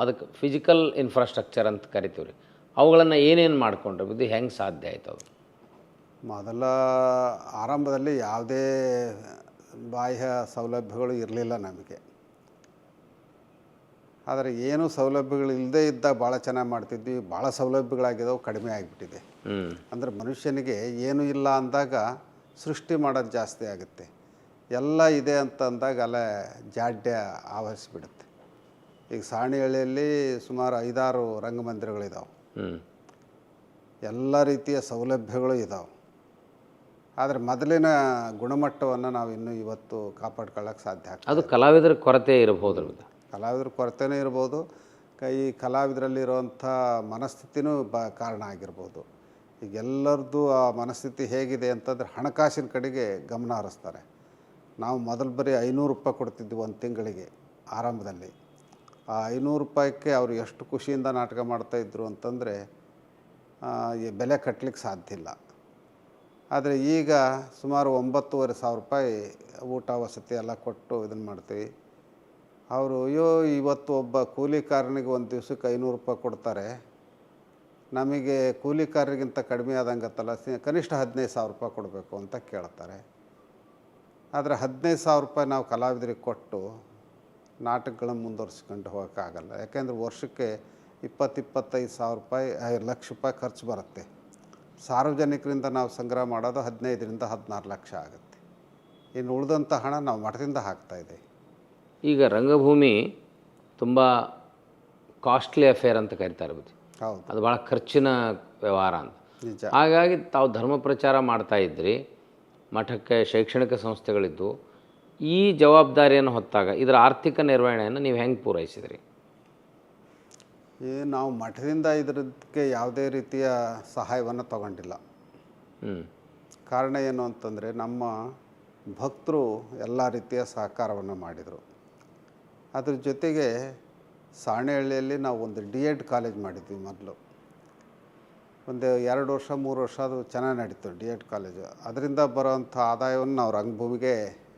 ಅದಕ್ಕೆ ಫಿಸಿಕಲ್ ಇನ್ಫ್ರಾಸ್ಟ್ರಕ್ಚರ್ ಅಂತ ಕರಿತೀವಿ ರೀ, ಅವುಗಳನ್ನು ಏನೇನು ಮಾಡಿಕೊಂಡ್ರೆ ಬುದ್ಧಿ ಹೆಂಗೆ ಸಾಧ್ಯ ಆಯ್ತು? ಅದು ಮೊದಲ ಆರಂಭದಲ್ಲಿ ಯಾವುದೇ ಬಾಹ್ಯ ಸೌಲಭ್ಯಗಳು ಇರಲಿಲ್ಲ ನಮಗೆ. ಆದರೆ ಏನೂ ಸೌಲಭ್ಯಗಳು ಇಲ್ಲದೇ ಇದ್ದಾಗ ಭಾಳ ಚೆನ್ನಾಗಿ ಮಾಡ್ತಿದ್ವಿ. ಭಾಳ ಸೌಲಭ್ಯಗಳಾಗಿದ್ದಾವೆ, ಕಡಿಮೆ ಆಗಿಬಿಟ್ಟಿದೆ. ಅಂದರೆ ಮನುಷ್ಯನಿಗೆ ಏನೂ ಇಲ್ಲ ಅಂದಾಗ ಸೃಷ್ಟಿ ಮಾಡೋದು ಜಾಸ್ತಿ ಆಗುತ್ತೆ. ಎಲ್ಲ ಇದೆ ಅಂತ ಅಂದಾಗ ಅಲ್ಲೇ ಜಾಡ್ಯ ಆವರಿಸಿಬಿಡುತ್ತೆ. ಈಗ ಸಾಣೆಹಳ್ಳಿಯಲ್ಲಿ ಸುಮಾರು 5-6 ರಂಗಮಂದಿರಗಳಿದ್ದಾವೆ, ಎಲ್ಲ ರೀತಿಯ ಸೌಲಭ್ಯಗಳು ಇದ್ದಾವೆ. ಆದರೆ ಮೊದಲಿನ ಗುಣಮಟ್ಟವನ್ನು ನಾವು ಇನ್ನೂ ಇವತ್ತು ಕಾಪಾಡ್ಕೊಳ್ಳೋಕೆ ಸಾಧ್ಯ ಆಗ್ತದೆ. ಅದು ಕಲಾವಿದರ ಕೊರತೆ ಇರಬಹುದು. ಕಲಾವಿದರ ಕೊರತೆಯೂ ಇರ್ಬೋದು, ಈ ಕಲಾವಿದರಲ್ಲಿರುವಂಥ ಮನಸ್ಥಿತಿನೂ ಕಾರಣ ಆಗಿರ್ಬೋದು. ಈಗ ಎಲ್ಲರದ್ದು ಆ ಮನಸ್ಥಿತಿ ಹೇಗಿದೆ ಅಂತಂದರೆ ಹಣಕಾಸಿನ ಕಡೆಗೆ ಗಮನ ಹರಿಸ್ತಾರೆ. ನಾವು ಮೊದಲು ಬರೀ 500 ರೂಪಾಯಿ ಕೊಡ್ತಿದ್ವಿ ಒಂದು ತಿಂಗಳಿಗೆ ಆರಂಭದಲ್ಲಿ. ಆ 500 ರೂಪಾಯಿಗೆ ಅವರು ಎಷ್ಟು ಖುಷಿಯಿಂದ ನಾಟಕ ಮಾಡ್ತಾಯಿದ್ರು ಅಂತಂದರೆ ಬೆಲೆ ಕಟ್ಟಲಿಕ್ಕೆ ಸಾಧ್ಯ ಇಲ್ಲ. ಆದರೆ ಈಗ ಸುಮಾರು 9,500 ರೂಪಾಯಿ ಊಟ ವಸತಿ ಎಲ್ಲ ಕೊಟ್ಟು ಇದನ್ನು ಮಾಡ್ತೀವಿ. ಅವರು ಇವತ್ತು ಒಬ್ಬ ಕೂಲಿಕಾರನಿಗೆ ಒಂದು ದಿವ್ಸಕ್ಕೆ 500 ರೂಪಾಯಿ ಕೊಡ್ತಾರೆ, ನಮಗೆ ಕೂಲಿಕಾರರಿಗಿಂತ ಕಡಿಮೆ ಆದಂಗತ್ತಲ್ಲ, ಕನಿಷ್ಠ 15,000 ರೂಪಾಯಿ ಕೊಡಬೇಕು ಅಂತ ಕೇಳ್ತಾರೆ. ಆದರೆ 15,000 ರೂಪಾಯಿ ನಾವು ಕಲಾವಿದರಿಗೆ ಕೊಟ್ಟು ನಾಟಕಗಳನ್ನು ಮುಂದುವರ್ಸ್ಕೊಂಡು ಹೋಗೋಕ್ಕಾಗಲ್ಲ. ಯಾಕೆಂದರೆ ವರ್ಷಕ್ಕೆ 20-25,000 ರೂಪಾಯಿ, 1 ಲಕ್ಷ ರೂಪಾಯಿ ಖರ್ಚು ಬರುತ್ತೆ. ಸಾರ್ವಜನಿಕರಿಂದ ನಾವು ಸಂಗ್ರಹ ಮಾಡೋದು 15-16 ಲಕ್ಷ ಆಗುತ್ತೆ. ಇನ್ನು ಉಳಿದಂಥ ಹಣ ನಾವು ಮಠದಿಂದ ಹಾಕ್ತಾಯಿದ್ದೀವಿ. ಈಗ ರಂಗಭೂಮಿ ತುಂಬ ಕಾಸ್ಟ್ಲಿ ಅಫೇರ್ ಅಂತ ಕರಿತಾರೆ ಬುದ್ಧಿ. ಹೌದು, ಅದು ಭಾಳ ಖರ್ಚಿನ ವ್ಯವಹಾರ ಅಂತ. ನಿಜ. ಹಾಗಾಗಿ ತಾವು ಧರ್ಮ ಪ್ರಚಾರ ಮಾಡ್ತಾಯಿದ್ರಿ, ಮಠಕ್ಕೆ ಶೈಕ್ಷಣಿಕ ಸಂಸ್ಥೆಗಳಿದ್ದು. ಈ ಜವಾಬ್ದಾರಿಯನ್ನು ಹೊತ್ತಾಗ ಇದರ ಆರ್ಥಿಕ ನಿರ್ವಹಣೆಯನ್ನು ನೀವು ಹೆಂಗೆ ಪೂರೈಸಿದ್ರಿ? ನಾವು ಮಠದಿಂದ ಇದಕ್ಕೆ ಯಾವುದೇ ರೀತಿಯ ಸಹಾಯವನ್ನು ತಗೊಂಡಿಲ್ಲ. ಕಾರಣ ಏನು ಅಂತಂದರೆ ನಮ್ಮ ಭಕ್ತರು ಎಲ್ಲ ರೀತಿಯ ಸಹಕಾರವನ್ನು ಮಾಡಿದರು. ಅದ್ರ ಜೊತೆಗೆ ಸಾಣೆಹಳ್ಳಿಯಲ್ಲಿ ನಾವು ಒಂದು D.Ed ಕಾಲೇಜ್ ಮಾಡಿದ್ವಿ. ಮೊದಲು ಒಂದು 2 ವರ್ಷ 3 ವರ್ಷ ಅದು ಚೆನ್ನಾಗಿ ನಡೀತು D.Ed ಕಾಲೇಜು. ಅದರಿಂದ ಬರೋವಂಥ ಆದಾಯವನ್ನು ನಾವು ರಂಗಭೂಮಿಗೆ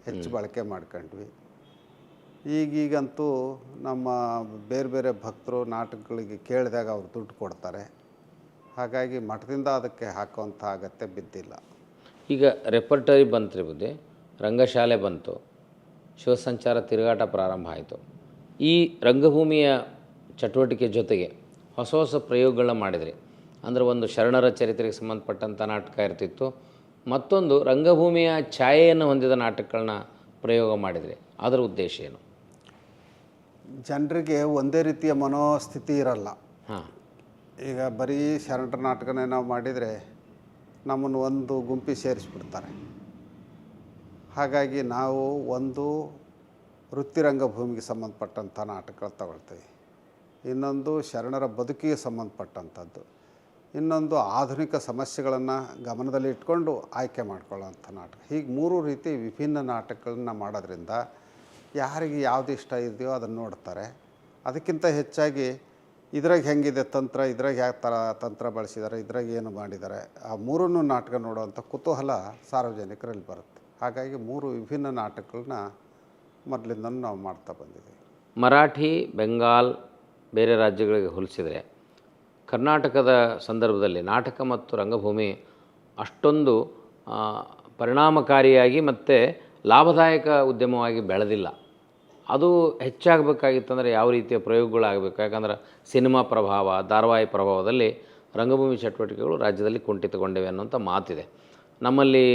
ಹೆಚ್ಚು ಬಳಕೆ ಮಾಡ್ಕೊಂಡ್ವಿ. ಈಗಂತೂ ನಮ್ಮ ಬೇರೆ ಬೇರೆ ಭಕ್ತರು ನಾಟಕಗಳಿಗೆ ಕೇಳಿದಾಗ ಅವರು ದುಡ್ಡು ಕೊಡ್ತಾರೆ. ಹಾಗಾಗಿ ಮಠದಿಂದ ಅದಕ್ಕೆ ಹಾಕುವಂಥ ಅಗತ್ಯ ಬಿದ್ದಿಲ್ಲ. ಈಗ ರೆಪರ್ಟರಿ ಬಂತು ಬುದ್ಧಿ, ರಂಗಶಾಲೆ ಬಂತು, ಶಿವಸಂಚಾರ ತಿರುಗಾಟ ಪ್ರಾರಂಭ ಆಯಿತು. ಈ ರಂಗಭೂಮಿಯ ಚಟುವಟಿಕೆ ಜೊತೆಗೆ ಹೊಸ ಹೊಸ ಪ್ರಯೋಗಗಳನ್ನ ಮಾಡಿದ್ರಿ. ಅಂದರೆ ಒಂದು ಶರಣರ ಚರಿತ್ರೆಗೆ ಸಂಬಂಧಪಟ್ಟಂಥ ನಾಟಕ ಇರ್ತಿತ್ತು, ಮತ್ತೊಂದು ರಂಗಭೂಮಿಯ ಛಾಯೆಯನ್ನು ಹೊಂದಿದ ನಾಟಕಗಳನ್ನ ಪ್ರಯೋಗ ಮಾಡಿದ್ರಿ. ಅದರ ಉದ್ದೇಶ ಏನು? ಜನರಿಗೆ ಒಂದೇ ರೀತಿಯ ಮನೋಸ್ಥಿತಿ ಇರಲ್ಲ. ಹಾಂ, ಈಗ ಬರೀ ಶರಣರ ನಾಟಕನೇ ನಾವು ಮಾಡಿದರೆ ನಮ್ಮನ್ನು ಒಂದು ಗುಂಪಿಗೆ ಸೇರಿಸ್ಬಿಡ್ತಾರೆ. ಹಾಗಾಗಿ ನಾವು ಒಂದು ವೃತ್ತಿ ರಂಗಭೂಮಿಗೆ ಸಂಬಂಧಪಟ್ಟಂಥ ನಾಟಕಗಳು ತಗೊಳ್ತೀವಿ, ಇನ್ನೊಂದು ಶರಣರ ಬದುಕಿಗೆ ಸಂಬಂಧಪಟ್ಟಂಥದ್ದು, ಇನ್ನೊಂದು ಆಧುನಿಕ ಸಮಸ್ಯೆಗಳನ್ನು ಗಮನದಲ್ಲಿ ಇಟ್ಕೊಂಡು ಆಯ್ಕೆ ಮಾಡ್ಕೊಳ್ಳೋಂಥ ನಾಟಕ. ಹೀಗೆ 3 ರೀತಿ ವಿಭಿನ್ನ ನಾಟಕಗಳನ್ನ ಮಾಡೋದ್ರಿಂದ ಯಾರಿಗೆ ಯಾವುದು ಇಷ್ಟ ಇದೆಯೋ ಅದನ್ನು ನೋಡ್ತಾರೆ. ಅದಕ್ಕಿಂತ ಹೆಚ್ಚಾಗಿ ಇದ್ರಾಗ ಹೆಂಗಿದೆ ತಂತ್ರ, ಇದ್ರಾಗ ಯಾವ ಥರ ತಂತ್ರ ಬಳಸಿದ್ದಾರೆ, ಇದ್ರಾಗ ಏನು ಮಾಡಿದ್ದಾರೆ, ಆ 3 ನಾಟಕ ನೋಡುವಂಥ ಕುತೂಹಲ ಸಾರ್ವಜನಿಕರಲ್ಲಿ ಬರುತ್ತೆ. ಹಾಗಾಗಿ 3 ವಿಭಿನ್ನ ನಾಟಕಗಳನ್ನ ಮೊದಲಿಂದ ನಾವು ಮಾಡ್ತಾ ಬಂದಿದ್ದೀವಿ. ಮರಾಠಿ, ಬೆಂಗಾಲ್, ಬೇರೆ ರಾಜ್ಯಗಳಿಗೆ ಹೋಲಿಸಿದರೆ ಕರ್ನಾಟಕದ ಸಂದರ್ಭದಲ್ಲಿ ನಾಟಕ ಮತ್ತು ರಂಗಭೂಮಿ ಅಷ್ಟೊಂದು ಪರಿಣಾಮಕಾರಿಯಾಗಿ ಮತ್ತು ಲಾಭದಾಯಕ ಉದ್ಯಮವಾಗಿ ಬೆಳೆದಿಲ್ಲ. ಅದು ಹೆಚ್ಚಾಗಬೇಕಾಗಿತ್ತಂದರೆ ಯಾವ ರೀತಿಯ ಪ್ರಯೋಗಗಳಾಗಬೇಕು? ಯಾಕಂದ್ರೆ ಸಿನಿಮಾ ಪ್ರಭಾವ, ಧಾರಾವಾಹಿ ಪ್ರಭಾವದಲ್ಲಿ ರಂಗಭೂಮಿ ಚಟುವಟಿಕೆಗಳು ರಾಜ್ಯದಲ್ಲಿ ಕುಂಠಿತಗೊಂಡಿವೆ ಅನ್ನೋಂಥ ಮಾತಿದೆ. ನಮ್ಮಲ್ಲಿ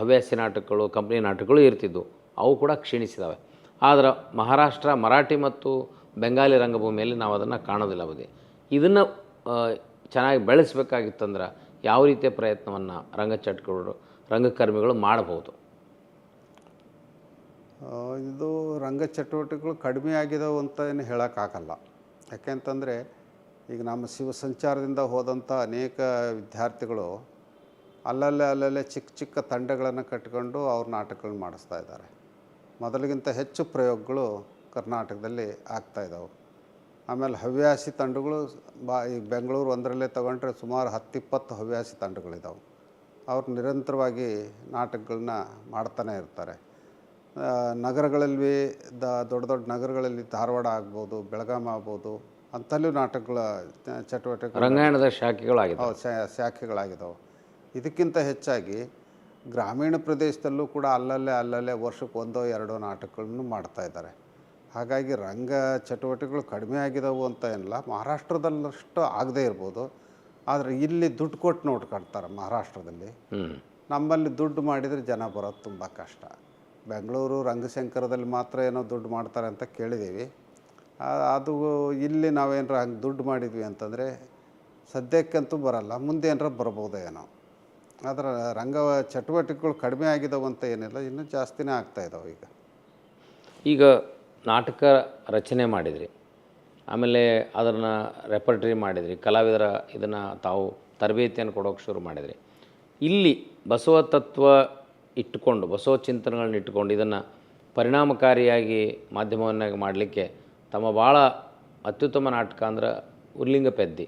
ಹವ್ಯಾಸಿ ನಾಟಕಗಳು, ಕಂಪ್ನಿ ನಾಟಕಗಳು ಇರ್ತಿದ್ವು, ಅವು ಕೂಡ ಕ್ಷೀಣಿಸಿದ್ದಾವೆ. ಆದರೆ ಮಹಾರಾಷ್ಟ್ರ, ಮರಾಠಿ ಮತ್ತು ಬೆಂಗಾಲಿ ರಂಗಭೂಮಿಯಲ್ಲಿ ನಾವು ಅದನ್ನು ಕಾಣೋದಿಲ್ಲ ಬುದ್ಧಿ. ಇದನ್ನು ಚೆನ್ನಾಗಿ ಬೆಳೆಸಬೇಕಾಗಿತ್ತಂದ್ರೆ ಯಾವ ರೀತಿಯ ಪ್ರಯತ್ನವನ್ನು ರಂಗಕರ್ಮಿಗಳು ಮಾಡಬಹುದು? ಇದು ರಂಗ ಚಟುವಟಿಕೆಗಳು ಕಡಿಮೆ ಆಗಿದಾವೆ ಅಂತ ಏನು ಹೇಳೋಕ್ಕಾಗಲ್ಲ. ಯಾಕೆಂತಂದರೆ ಈಗ ನಮ್ಮ ಶಿವ ಸಂಚಾರದಿಂದ ಹೋದಂಥ ಅನೇಕ ವಿದ್ಯಾರ್ಥಿಗಳು ಅಲ್ಲಲ್ಲೇ ಚಿಕ್ಕ ಚಿಕ್ಕ ತಂಡಗಳನ್ನು ಕಟ್ಕೊಂಡು ಅವ್ರ ನಾಟಕಗಳನ್ನ ಮಾಡಿಸ್ತಾ ಇದ್ದಾರೆ. ಮೊದಲಿಗಿಂತ ಹೆಚ್ಚು ಪ್ರಯೋಗಗಳು ಕರ್ನಾಟಕದಲ್ಲಿ ಆಗ್ತಾಯಿದ್ದಾವೆ. ಆಮೇಲೆ ಹವ್ಯಾಸಿ ತಂಡಗಳು ಈಗ ಬೆಂಗಳೂರು ಒಂದರಲ್ಲೇ ತೊಗೊಂಡ್ರೆ ಸುಮಾರು 10-20 ಹವ್ಯಾಸಿ ತಂಡಗಳಿದ್ದಾವೆ. ಅವ್ರು ನಿರಂತರವಾಗಿ ನಾಟಕಗಳನ್ನ ಮಾಡ್ತಾನೆ ಇರ್ತಾರೆ. ನಗರಗಳಲ್ಲಿ ದೊಡ್ಡ ದೊಡ್ಡ ನಗರಗಳಲ್ಲಿ ಧಾರವಾಡ ಆಗ್ಬೋದು, ಬೆಳಗಾವಿ ಆಗ್ಬೋದು, ಅಂತಲ್ಲೂ ನಾಟಕಗಳ ಚಟುವಟಿಕೆ ರಂಗಾಯಣದ ಶಾಖೆಗಳಾಗಿದ್ದಾವೆ, ಶಾಖೆಗಳಾಗಿದ್ದಾವೆ. ಇದಕ್ಕಿಂತ ಹೆಚ್ಚಾಗಿ ಗ್ರಾಮೀಣ ಪ್ರದೇಶದಲ್ಲೂ ಕೂಡ ಅಲ್ಲಲ್ಲೇ ವರ್ಷಕ್ಕೆ 1-2 ನಾಟಕಗಳನ್ನು ಮಾಡ್ತಾಯಿದ್ದಾರೆ. ಹಾಗಾಗಿ ರಂಗ ಚಟುವಟಿಕೆಗಳು ಕಡಿಮೆ ಆಗಿದಾವೆ ಅಂತ ಏನಿಲ್ಲ. ಮಹಾರಾಷ್ಟ್ರದಲ್ಲಷ್ಟು ಆಗದೇ ಇರ್ಬೋದು, ಆದರೆ ಇಲ್ಲಿ ದುಡ್ಡು ಕೊಟ್ಟು ನೋಡ್ಕೊಳ್ತಾರೆ ಮಹಾರಾಷ್ಟ್ರದಲ್ಲಿ. ನಮ್ಮಲ್ಲಿ ದುಡ್ಡು ಮಾಡಿದರೆ ಜನ ಬರೋದು ತುಂಬ ಕಷ್ಟ. ಬೆಂಗಳೂರು ರಂಗಶಂಕರದಲ್ಲಿ ಮಾತ್ರ ಏನೋ ದುಡ್ಡು ಮಾಡ್ತಾರೆ ಅಂತ ಕೇಳಿದ್ದೀವಿ. ಅದು ಇಲ್ಲಿ ನಾವೇನಾರ ಹಂಗೆ ದುಡ್ಡು ಮಾಡಿದ್ವಿ ಅಂತಂದರೆ ಸದ್ಯಕ್ಕಂತೂ ಬರಲ್ಲ, ಮುಂದೆ ಏನಾರ ಬರ್ಬೋದು ಏನೋ. ಆದರೆ ರಂಗ ಚಟುವಟಿಕೆಗಳು ಕಡಿಮೆ ಆಗಿದಾವೆ ಅಂತ ಏನಿಲ್ಲ, ಇನ್ನೂ ಜಾಸ್ತಿನೇ ಆಗ್ತಾಯಿದ್ದಾವೆ. ಈಗ ನಾಟಕ ರಚನೆ ಮಾಡಿದ್ರಿ, ಆಮೇಲೆ ಅದನ್ನು ರೆಪರ್ಟ್ರಿ ಮಾಡಿದ್ರಿ, ಕಲಾವಿದರ ಇದನ್ನು ತಾವು ತರಬೇತಿಯನ್ನು ಕೊಡೋಕ್ಕೆ ಶುರು ಮಾಡಿದ್ರಿ. ಇಲ್ಲಿ ಬಸವ ತತ್ವ ಇಟ್ಟುಕೊಂಡು, ಬಸವ ಚಿಂತನೆಗಳನ್ನ ಇಟ್ಟುಕೊಂಡು ಇದನ್ನು ಪರಿಣಾಮಕಾರಿಯಾಗಿ ಮಾಧ್ಯಮವನ್ನಾಗಿ ಮಾಡಲಿಕ್ಕೆ ತಮ್ಮ ಭಾಳ ಅತ್ಯುತ್ತಮ ನಾಟಕ ಅಂದ್ರೆ ಉರ್ಲಿಂಗ ಪೆದ್ದಿ.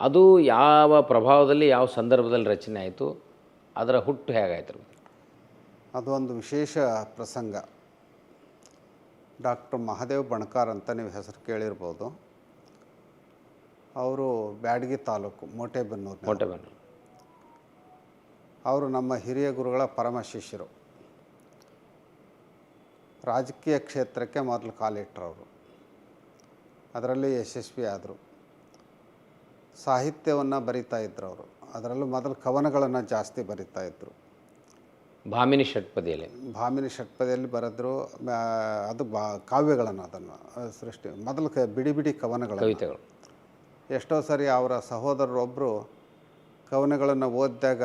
ಅದು ಯಾವ ಪ್ರಭಾವದಲ್ಲಿ, ಯಾವ ಸಂದರ್ಭದಲ್ಲಿ ರಚನೆ ಆಯಿತು? ಅದರ ಹುಟ್ಟು ಹೇಗಾಯ್ತು? ಅದು ಒಂದು ವಿಶೇಷ ಪ್ರಸಂಗ. ಡಾಕ್ಟರ್ ಮಹಾದೇವ್ ಬಣಕಾರ್ ಅಂತ ನೀವು ಹೆಸರು ಕೇಳಿರ್ಬೋದು. ಅವರು ಬ್ಯಾಡಗಿ ತಾಲೂಕು ಮೋಟೆಬೆನ್ನೂರು. ಅವರು ನಮ್ಮ ಹಿರಿಯ ಗುರುಗಳ ಪರಮ ಶಿಷ್ಯರು. ರಾಜಕೀಯ ಕ್ಷೇತ್ರಕ್ಕೆ ಮೊದಲು ಕಾಲಿಟ್ಟರು. ಅವರು ಅದರಲ್ಲಿ ಯಶಸ್ವಿ ಆದರು. ಸಾಹಿತ್ಯವನ್ನು ಬರಿತಾ ಇದ್ರು ಅವರು. ಅದರಲ್ಲೂ ಮೊದಲು ಕವನಗಳನ್ನು ಜಾಸ್ತಿ ಬರಿತಾ ಇದ್ದರು. ಭಾಮಿನಿ ಷಟ್ಪದಿಯಲ್ಲಿ ಬರೆದ್ರು. ಅದು ಕಾವ್ಯಗಳನ್ನು ಅದನ್ನು ಸೃಷ್ಟಿ ಮೊದಲು ಬಿಡಿ ಬಿಡಿ ಕವಿತೆಗಳು. ಎಷ್ಟೋ ಸರಿ ಅವರ ಸಹೋದರರೊಬ್ಬರು ಕವನಗಳನ್ನು ಓದಿದಾಗ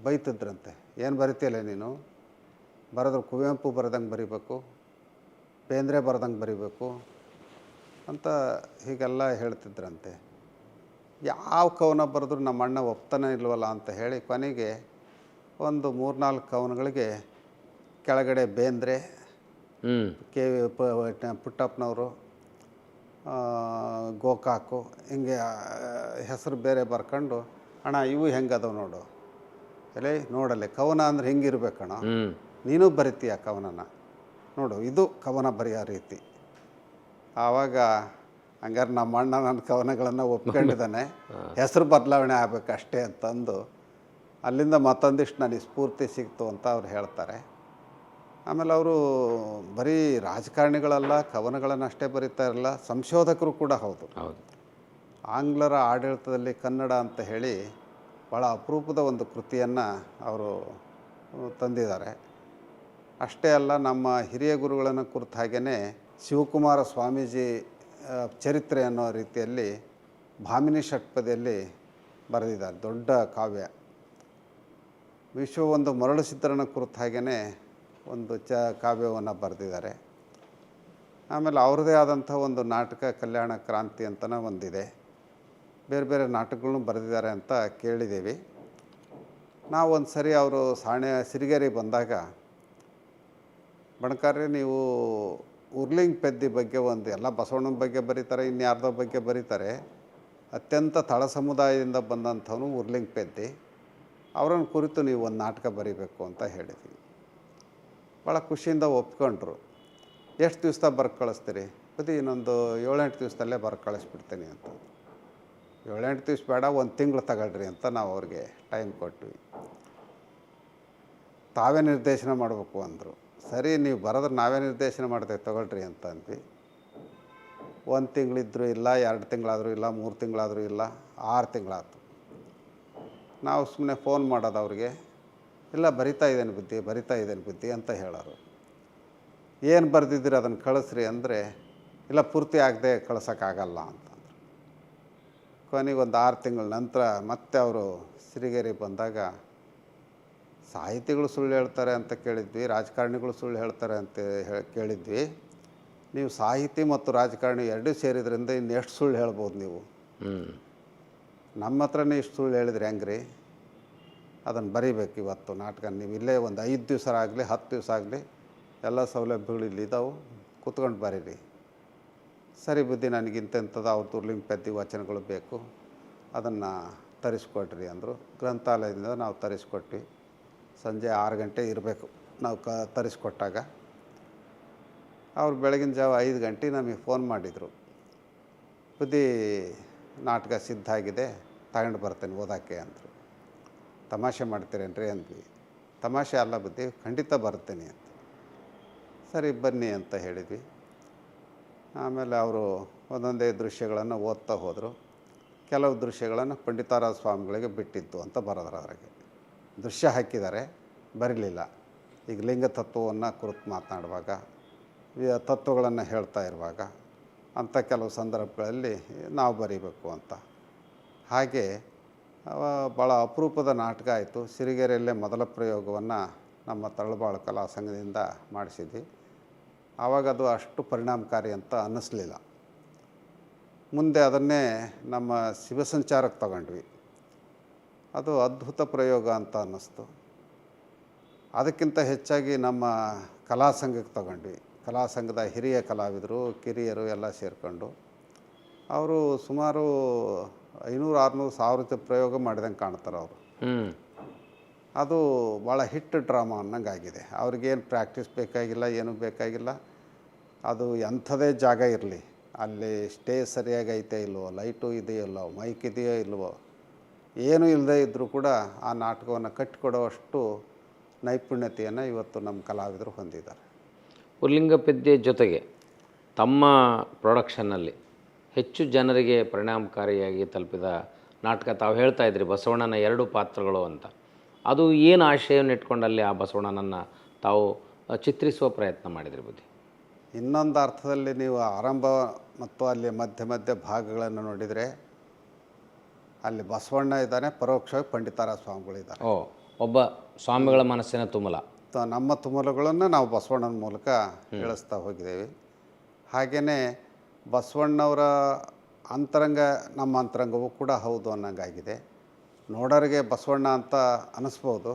ಬೈತಿದ್ರಂತೆ, ಏನು ಬರಿತೀಯಲ್ಲ ನೀನು, ಬರೆದ್ರು ಕುವೆಂಪು ಬರೆದಂಗೆ ಬರಿಬೇಕು, ಬೇಂದ್ರೆ ಬರೆದಂಗೆ ಬರಿಬೇಕು ಅಂತ ಹೀಗೆಲ್ಲ ಹೇಳ್ತಿದ್ರಂತೆ. ಯಾವ ಕವನ ಬರೆದ್ರು ನಮ್ಮ ಅಣ್ಣ ಒಪ್ತಾನೆ ಇಲ್ವಲ್ಲ ಅಂತ ಹೇಳಿ ಕೊನೆಗೆ ಒಂದು 3-4 ಕವನಗಳಿಗೆ ಕೆಳಗಡೆ ಬೇಂದ್ರೆ, ಪುಟ್ಟಪ್ಪನವರು, ಗೋಕಾಕು ಹಿಂಗೆ ಹೆಸರು ಬೇರೆ ಬರ್ಕೊಂಡು, ಅಣ್ಣ ಇವು ಹೆಂಗದವು ನೋಡು, ಎಲೆ ನೋಡಲೆ ಕವನ ಅಂದ್ರೆ ಹಿಂಗಿರ್ಬೇಕಣ್ಣ, ನೀನು ಬರಿತೀಯ ಕವನನ ನೋಡು, ಇದು ಕವನ ಬರೆಯೋ ರೀತಿ. ಆವಾಗ ಹಂಗಾರೆ ನಮ್ಮ ಅಣ್ಣ ನನ್ನ ಕವನಗಳನ್ನು ಒಪ್ಕೊಂಡಿದ್ದಾನೆ, ಹೆಸರು ಬದಲಾವಣೆ ಆಗಬೇಕಷ್ಟೇ ಅಂತಂದು ಅಲ್ಲಿಂದ ಮತ್ತೊಂದಿಷ್ಟು ನನಗೆ ಸ್ಫೂರ್ತಿ ಸಿಕ್ತು ಅಂತ ಅವ್ರು ಹೇಳ್ತಾರೆ. ಆಮೇಲೆ ಅವರು ಬರೀ ರಾಜಕಾರಣಿಗಳಲ್ಲ, ಕವನಗಳನ್ನು ಅಷ್ಟೇ ಬರೀತಾ ಇರಲ್ಲ, ಸಂಶೋಧಕರು ಕೂಡ ಹೌದು. ಆಂಗ್ಲರ ಆಡಳಿತದಲ್ಲಿ ಕನ್ನಡ ಅಂತ ಹೇಳಿ ಭಾಳ ಅಪರೂಪದ ಒಂದು ಕೃತಿಯನ್ನು ಅವರು ತಂದಿದ್ದಾರೆ. ಅಷ್ಟೇ ಅಲ್ಲ, ನಮ್ಮ ಹಿರಿಯ ಗುರುಗಳನ್ನು ಕುರಿತ ಹಾಗೆಯೇ ಶಿವಕುಮಾರ ಸ್ವಾಮೀಜಿ ಚರಿತ್ರೆ ಅನ್ನೋ ರೀತಿಯಲ್ಲಿ ಭಾಮಿನಿ ಷಟ್ಪದಿಯಲ್ಲಿ ಬರೆದಿದ್ದಾರೆ. ದೊಡ್ಡ ಕಾವ್ಯ. ವಿಶ್ವವೊಂದು ಮರಳು ಸಿದ್ಧರನ್ನ ಕುರಿತ ಹಾಗೆಯೇ ಒಂದು ಕಾವ್ಯವನ್ನು ಬರೆದಿದ್ದಾರೆ. ಆಮೇಲೆ ಅವ್ರದ್ದೇ ಆದಂಥ ಒಂದು ನಾಟಕ ಕಲ್ಯಾಣ ಕ್ರಾಂತಿ ಅಂತಲೇ ಒಂದಿದೆ. ಬೇರೆ ಬೇರೆ ನಾಟಕಗಳನ್ನು ಬರೆದಿದ್ದಾರೆ ಅಂತ ಕೇಳಿದ್ದೀವಿ. ನಾವು ಒಂದು ಸರಿ ಅವರು ಸಿರಿಗೆರೆ ಬಂದಾಗ, ಬಣಕಾರ್ರೆ ನೀವು ಉರ್ಲಿಂಗ್ ಪೆದ್ದಿ ಬಗ್ಗೆ ಒಂದು ಎಲ್ಲ ಬಸವಣ್ಣನ ಬಗ್ಗೆ ಬರೀತಾರೆ, ಇನ್ಯಾರ್ದೋ ಬಗ್ಗೆ ಬರೀತಾರೆ, ಅತ್ಯಂತ ತಳ ಸಮುದಾಯದಿಂದ ಬಂದಂಥವನು ಉರ್ಲಿಂಗ್ ಪೆದ್ದಿ, ಅವರನ್ನು ಕುರಿತು ನೀವು ಒಂದು ನಾಟಕ ಬರೀಬೇಕು ಅಂತ ಹೇಳಿದ್ವಿ. ಭಾಳ ಖುಷಿಯಿಂದ ಒಪ್ಕೊಂಡ್ರು. ಎಷ್ಟು ದಿವಸದಾಗ ಬರ್ದು ಕಳಿಸ್ತೀರಿ? ಬರೀ ಇನ್ನೊಂದು 7-8 ದಿವಸದಲ್ಲೇ ಬರ್ದು ಕಳಿಸ್ಬಿಡ್ತೀನಿ ಅಂತ. 7-8 ದಿವಸ ಬೇಡ, 1 ತಿಂಗಳು ತಗೊಳ್ರಿ ಅಂತ ನಾವು ಅವ್ರಿಗೆ ಟೈಮ್ ಕೊಟ್ವಿ. ತಾವೇ ನಿರ್ದೇಶನ ಮಾಡಬೇಕು ಅಂದರು. ಸರಿ, ನೀವು ಬರೋದ್ರೆ ನಾವೇ ನಿರ್ದೇಶನ ಮಾಡ್ತೇವೆ ತಗೊಳ್ರಿ ಅಂತ ಅಂದ್ವಿ. 1 ತಿಂಗಳಿದ್ರೂ ಇಲ್ಲ, 2 ತಿಂಗಳಾದರೂ ಇಲ್ಲ, 3 ತಿಂಗಳಾದರೂ ಇಲ್ಲ, 6 ತಿಂಗಳಾಯ್ತು. ನಾವು ಸುಮ್ಮನೆ ಫೋನ್ ಮಾಡೋದು ಅವ್ರಿಗೆ, ಇಲ್ಲ ಬರಿತಾ ಇದ್ದೇನೆ ಬುದ್ಧಿ ಅಂತ ಹೇಳೋರು. ಏನು ಬರೆದಿದ್ದೀರಿ ಅದನ್ನು ಕಳಿಸ್ರಿ ಅಂದರೆ, ಇಲ್ಲ ಪೂರ್ತಿ ಆಗದೆ ಕಳ್ಸೋಕ್ಕಾಗಲ್ಲ ಅಂತಂದರು. ಕೊನೆಗೆ ಒಂದು 6 ತಿಂಗಳ ನಂತರ ಮತ್ತೆ ಅವರು ಸಿರಿಗೆರೆ ಬಂದಾಗ, ಸಾಹಿತಿಗಳು ಸುಳ್ಳು ಹೇಳ್ತಾರೆ ಅಂತ ಕೇಳಿದ್ವಿ, ರಾಜಕಾರಣಿಗಳು ಸುಳ್ಳು ಹೇಳ್ತಾರೆ ಅಂತ ಕೇಳಿದ್ವಿ. ನೀವು ಸಾಹಿತಿ ಮತ್ತು ರಾಜಕಾರಣಿ ಎರಡೂ ಸೇರಿದ್ರಿಂದ ಇನ್ನೆಷ್ಟು ಸುಳ್ಳು ಹೇಳ್ಬೋದು ನೀವು? ನಮ್ಮ ಹತ್ರನೇ ಇಷ್ಟು ಸುಳ್ಳು ಹೇಳಿದ್ರಿ ಹೆಂಗ್ರಿ? ಅದನ್ನು ಬರೀಬೇಕು ಇವತ್ತು ನಾಟಕ. ನೀವು ಇಲ್ಲೇ ಒಂದು 5 ದಿವಸ ಆಗಲಿ 10 ದಿವಸ ಆಗಲಿ, ಎಲ್ಲ ಸೌಲಭ್ಯಗಳು ಇಲ್ಲಿದ್ದಾವೆ, ಕೂತ್ಕೊಂಡು ಬರೀರಿ. ಸರಿ ಬುದ್ಧಿ, ನನಗಿಂತೆಂಥದ್ದು ಅವ್ರದ್ದು ಉರ್ಲಿಂಗ್ ಪೆದ್ದಿ ವಚನಗಳು ಬೇಕು, ಅದನ್ನು ತರಿಸ್ಕೊಟ್ರಿ ಅಂದರು. ಗ್ರಂಥಾಲಯದಿಂದ ನಾವು ತರಿಸ್ಕೊಟ್ವಿ. ಸಂಜೆ 6 ಗಂಟೆ ಇರಬೇಕು ನಾವು ತರಿಸ್ಕೊಟ್ಟಾಗ. ಅವ್ರು ಬೆಳಗಿನ ಜಾವ 5 ಗಂಟೆ ನಮಗೆ ಫೋನ್ ಮಾಡಿದರು, ಬುದ್ಧಿ ನಾಟಕ ಸಿದ್ಧ ಆಗಿದೆ, ತಗೊಂಡು ಬರ್ತೇನೆ ಓದೋಕ್ಕೆ ಅಂದರು. ತಮಾಷೆ ಮಾಡ್ತೀರೇನ್ರಿ ಅಂದ್ವಿ. ತಮಾಷೆ ಅಲ್ಲ ಬುದ್ಧಿ, ಖಂಡಿತ ಬರ್ತೇನೆ ಅಂತ. ಸರಿ ಬನ್ನಿ ಅಂತ ಹೇಳಿದ್ವಿ. ಆಮೇಲೆ ಅವರು ಒಂದೊಂದೇ ದೃಶ್ಯಗಳನ್ನು ಓದ್ತಾ ಹೋದರು. ಕೆಲವು ದೃಶ್ಯಗಳನ್ನು ಪಂಡಿತಾರಾಯ ಸ್ವಾಮಿಗಳಿಗೆ ಬಿಟ್ಟಿದ್ದು ಅಂತ ಬರೋದ್ರ ಅದ್ರಾಗೆ. ದೃಶ್ಯ ಹಾಕಿದ್ದಾರೆ, ಬರಲಿಲ್ಲ. ಈಗ ಲಿಂಗ ತತ್ವವನ್ನು ಕುರಿತು ಮಾತನಾಡುವಾಗ, ತತ್ವಗಳನ್ನು ಹೇಳ್ತಾ ಇರುವಾಗ ಅಂಥ ಕೆಲವು ಸಂದರ್ಭಗಳಲ್ಲಿ ನಾವು ಬರೀಬೇಕು ಅಂತ. ಹಾಗೆ ಭಾಳ ಅಪರೂಪದ ನಾಟಕ ಆಯಿತು. ಸಿರಿಗೆರೆಯಲ್ಲೇ ಮೊದಲ ಪ್ರಯೋಗವನ್ನು ನಮ್ಮ ತರಳಬಾಳು ಕಲಾ ಸಂಘದಿಂದ ಮಾಡಿಸಿದ್ವಿ. ಆವಾಗ ಅದು ಅಷ್ಟು ಪರಿಣಾಮಕಾರಿ ಅಂತ ಅನ್ನಿಸ್ಲಿಲ್ಲ. ಮುಂದೆ ಅದನ್ನೇ ನಮ್ಮ ಶಿವಸಂಚಾರಕ್ಕೆ ತಗೊಂಡ್ವಿ. ಅದು ಅದ್ಭುತ ಪ್ರಯೋಗ ಅಂತ ಅನ್ನಿಸ್ತು. ಅದಕ್ಕಿಂತ ಹೆಚ್ಚಾಗಿ ನಮ್ಮ ಕಲಾ ಸಂಘಕ್ಕೆ ತಗೊಂಡ್ವಿ. ಕಲಾ ಸಂಘದ ಹಿರಿಯ ಕಲಾವಿದರು, ಕಿರಿಯರು ಎಲ್ಲ ಸೇರಿಕೊಂಡು ಅವರು ಸುಮಾರು 500-600 ಪ್ರಯೋಗ ಮಾಡಿದಂಗೆ ಕಾಣ್ತಾರೆ ಅವರು. ಅದು ಭಾಳ ಹಿಟ್ ಡ್ರಾಮಾ ಅನ್ನಂಗೆ ಆಗಿದೆ. ಅವ್ರಿಗೇನು ಪ್ರಾಕ್ಟೀಸ್ ಬೇಕಾಗಿಲ್ಲ, ಏನೂ ಬೇಕಾಗಿಲ್ಲ. ಅದು ಎಂಥದೇ ಜಾಗ ಇರಲಿ, ಅಲ್ಲಿ ಸ್ಟೇಜ್ ಸರಿಯಾಗಿ ಐತೆ ಇಲ್ವೋ, ಲೈಟು ಇದೆಯೋ ಇಲ್ಲವೋ, ಮೈಕ್ ಇದೆಯೋ ಇಲ್ವೋ, ಏನೂ ಇಲ್ಲದೇ ಇದ್ದರೂ ಕೂಡ ಆ ನಾಟಕವನ್ನು ಕಟ್ಟಿಕೊಡುವಷ್ಟು ನೈಪುಣ್ಯತೆಯನ್ನು ಇವತ್ತು ನಮ್ಮ ಕಲಾವಿದರು ಹೊಂದಿದ್ದಾರೆ. ಉರ್ಲಿಂಗ ಪೆದ್ದೆ ಜೊತೆಗೆ ತಮ್ಮ ಪ್ರೊಡಕ್ಷನ್ನಲ್ಲಿ ಹೆಚ್ಚು ಜನರಿಗೆ ಪರಿಣಾಮಕಾರಿಯಾಗಿ ತಲುಪಿದ ನಾಟಕ ತಾವು ಹೇಳ್ತಾ ಇದ್ರಿ, ಬಸವಣ್ಣನ 2 ಪಾತ್ರಗಳು ಅಂತ. ಅದು ಏನು ಆಶಯವನ್ನು ಇಟ್ಕೊಂಡಲ್ಲಿ ಆ ಬಸವಣ್ಣನನ್ನು ತಾವು ಚಿತ್ರಿಸುವ ಪ್ರಯತ್ನ ಮಾಡಿದ್ರಿ ಬುದ್ಧಿ? ಇನ್ನೊಂದು ಅರ್ಥದಲ್ಲಿ ನೀವು ಆರಂಭ ಮತ್ತು ಅಲ್ಲಿ ಮಧ್ಯ ಮಧ್ಯ ಭಾಗಗಳನ್ನು ನೋಡಿದರೆ ಅಲ್ಲಿ ಬಸವಣ್ಣ ಇದ್ದಾನೆ, ಪರೋಕ್ಷವಾಗಿ ಪಂಡಿತಾರಾಯ ಸ್ವಾಮಿಗಳಿದ್ದಾರೆ. ಒಬ್ಬ ಸ್ವಾಮಿಗಳ ಮನಸ್ಸಿನ ತುಮಲ. ನಮ್ಮ ತುಮಲಗಳನ್ನು ನಾವು ಬಸವಣ್ಣನ ಮೂಲಕ ಹೇಳಿಸ್ತಾ ಹೋಗಿದ್ದೇವೆ. ಹಾಗೆಯೇ ಬಸವಣ್ಣವರ ಅಂತರಂಗ ನಮ್ಮ ಅಂತರಂಗವೂ ಕೂಡ ಹೌದು ಅನ್ನಂಗಾಗಿದೆ. ನೋಡೋರಿಗೆ ಬಸವಣ್ಣ ಅಂತ ಅನ್ನಿಸ್ಬೋದು.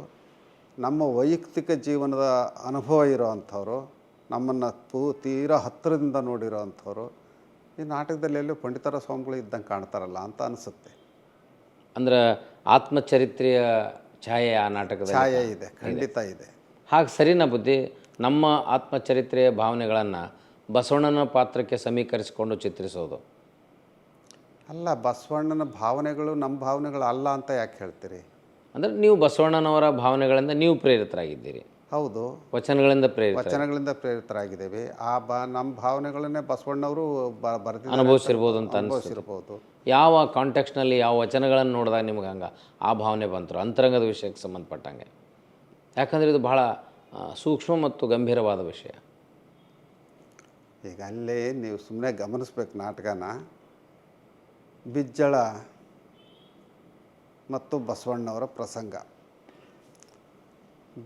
ನಮ್ಮ ವೈಯಕ್ತಿಕ ಜೀವನದ ಅನುಭವ ಇರೋವಂಥವ್ರು, ನಮ್ಮನ್ನು ತೀರಾ ಹತ್ತಿರದಿಂದ ನೋಡಿರೋ ಅಂಥವ್ರು ಈ ನಾಟಕದಲ್ಲಿ ಎಲ್ಲೂ ಪಂಡಿತಾರಾಯ ಸ್ವಾಮಿಗಳು ಇದ್ದಂಗೆ ಕಾಣ್ತಾರಲ್ಲ ಅಂತ ಅನಿಸುತ್ತೆ. ಅಂದ್ರೆ ಆತ್ಮಚರಿತ್ರೆಯ ಛಾಯೆ ಆ ನಾಟಕದ ಛಾಯೆ ಇದೆ, ಖಂಡಿತ ಇದೆ. ಹಾಗೆ ಸರಿನಾ ಬುದ್ಧಿ? ನಮ್ಮ ಆತ್ಮಚರಿತ್ರೆಯ ಭಾವನೆಗಳನ್ನು ಬಸವಣ್ಣನ ಪಾತ್ರಕ್ಕೆ ಸಮೀಕರಿಸಿಕೊಂಡು ಚಿತ್ರಿಸೋದು ಅಲ್ಲ. ಬಸವಣ್ಣನ ಭಾವನೆಗಳು ನಮ್ಮ ಭಾವನೆಗಳು ಅಲ್ಲ ಅಂತ ಯಾಕೆ ಹೇಳ್ತೀರಿ? ಅಂದರೆ ನೀವು ಬಸವಣ್ಣನವರ ಭಾವನೆಗಳಿಂದ ನೀವು ಪ್ರೇರಿತರಾಗಿದ್ದೀರಿ. ಹೌದು, ವಚನಗಳಿಂದ ಪ್ರೇರಿತ ವಚನಗಳಿಂದ ಪ್ರೇರಿತರಾಗಿದ್ದೇವೆ. ನಮ್ಮ ಭಾವನೆಗಳನ್ನೇ ಬಸವಣ್ಣವರು ಬರೆದಿದ್ದಾರೆ, ಅನುಭವಿಸಿರ್ಬೋದು ಅಂತ ಅನಿಸ್ತದೆ. ಅನುಭವಿಸಿರ್ಬೋದು. ಯಾವ ಕಾಂಟೆಕ್ಸ್ಟ್ನಲ್ಲಿ ಯಾವ ವಚನಗಳನ್ನು ನೋಡಿದಾಗ ನಿಮ್ಗೆ ಹಂಗೆ ಆ ಭಾವನೆ ಬಂತರು ಅಂತರಂಗದ ವಿಷಯಕ್ಕೆ ಸಂಬಂಧಪಟ್ಟಂಗೆ? ಯಾಕಂದರೆ ಇದು ಬಹಳ ಸೂಕ್ಷ್ಮ ಮತ್ತು ಗಂಭೀರವಾದ ವಿಷಯ. ಈಗ ಅಲ್ಲೇ ನೀವು ಸುಮ್ಮನೆ ಗಮನಿಸ್ಬೇಕು ನಾಟಕನ. ಬಿಜ್ಜಳ ಮತ್ತು ಬಸವಣ್ಣವರ ಪ್ರಸಂಗ.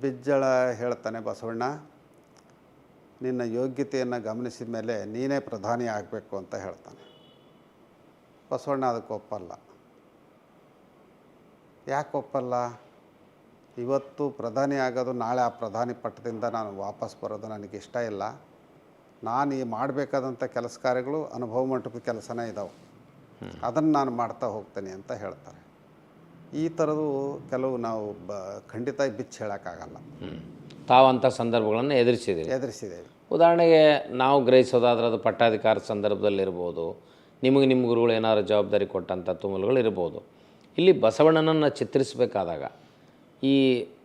ಬಿಜ್ಜಳ ಹೇಳ್ತಾನೆ, ಬಸವಣ್ಣ ನಿನ್ನ ಯೋಗ್ಯತೆಯನ್ನು ಗಮನಿಸಿದ ಮೇಲೆ ನೀನೇ ಪ್ರಧಾನಿ ಆಗಬೇಕು ಅಂತ ಹೇಳ್ತಾನೆ. ಬಸವಣ್ಣ ಅದಕ್ಕೆ ಒಪ್ಪಲ್ಲ. ಯಾಕೆ ಒಪ್ಪಲ್ಲ? ಇವತ್ತು ಪ್ರಧಾನಿ ಆಗೋದು, ನಾಳೆ ಆ ಪ್ರಧಾನಿ ಪಟ್ಟದಿಂದ ನಾನು ವಾಪಸ್ ಬರೋದು ನನಗೆ ಇಷ್ಟ ಇಲ್ಲ. ನಾನು ಈ ಮಾಡಬೇಕಾದಂಥ ಕೆಲಸ ಕಾರ್ಯಗಳು ಅನುಭವ ಮಟ್ಟದ ಕೆಲಸನೇ ಇದ್ದಾವೆ, ಅದನ್ನು ನಾನು ಮಾಡ್ತಾ ಹೋಗ್ತೇನೆ ಅಂತ ಹೇಳ್ತಾರೆ. ಈ ಥರದ್ದು ಕೆಲವು ನಾವು ಖಂಡಿತ ಬಿಚ್ಚಿ ಹೇಳೋಕ್ಕಾಗಲ್ಲ. ತಾವಂಥ ಸಂದರ್ಭಗಳನ್ನು ಎದುರಿಸಿದ್ದೇವೆ. ಉದಾಹರಣೆಗೆ ನಾವು ಗ್ರಹಿಸೋದಾದ್ರೆ ಅದು ಪಟ್ಟಾಧಿಕಾರ ಸಂದರ್ಭದಲ್ಲಿರ್ಬೋದು, ನಿಮಗೆ ನಿಮ್ಮ ಗುರುಗಳು ಏನಾದ್ರು ಜವಾಬ್ದಾರಿ ಕೊಟ್ಟಂಥ ತುಮುಲುಗಳು ಇರ್ಬೋದು. ಇಲ್ಲಿ ಬಸವಣ್ಣನನ್ನು ಚಿತ್ರಿಸಬೇಕಾದಾಗ, ಈ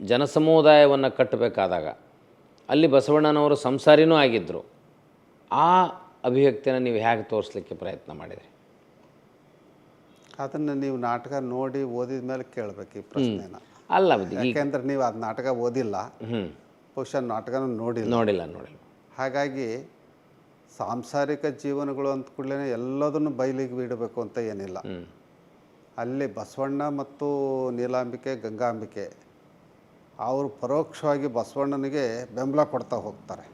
ಜನಸಮುದಾಯವನ್ನು ಕಟ್ಟಬೇಕಾದಾಗ ಅಲ್ಲಿ ಬಸವಣ್ಣನವರು ಸಂಸಾರಿನೂ ಆಗಿದ್ದರು. ಆ ಅಭಿವ್ಯಕ್ತಿಯನ್ನು ನೀವು ಹೇಗೆ ತೋರಿಸ್ಲಿಕ್ಕೆ ಪ್ರಯತ್ನ ಮಾಡಿದ್ರಿ? ಅದನ್ನು ನೀವು ನಾಟಕ ನೋಡಿ ಓದಿದ ಮೇಲೆ ಕೇಳಬೇಕು ಈ ಪ್ರಶ್ನೆನ. ಅಲ್ಲ, ಯಾಕೆಂದ್ರೆ ನೀವು ಅದು ನಾಟಕ ಓದಿಲ್ಲ, ಬಹುಶಃ ನಾಟಕನ ನೋಡಿಲ್ಲ. ಹಾಗಾಗಿ ಸಾಂಸಾರಿಕ ಜೀವನಗಳು ಅಂದ ಕೂಡಲೇ ಎಲ್ಲದನ್ನು ಬಯಲಿಗೆ ಬಿಡಬೇಕು ಅಂತ ಏನಿಲ್ಲ. ಅಲ್ಲಿ ಬಸವಣ್ಣ ಮತ್ತು ನೀಲಾಂಬಿಕೆ, ಗಂಗಾಂಬಿಕೆ ಅವರು ಪರೋಕ್ಷವಾಗಿ ಬಸವಣ್ಣನಿಗೆ ಬೆಂಬಲ ಕೊಡ್ತಾ ಹೋಗ್ತಾರೆ.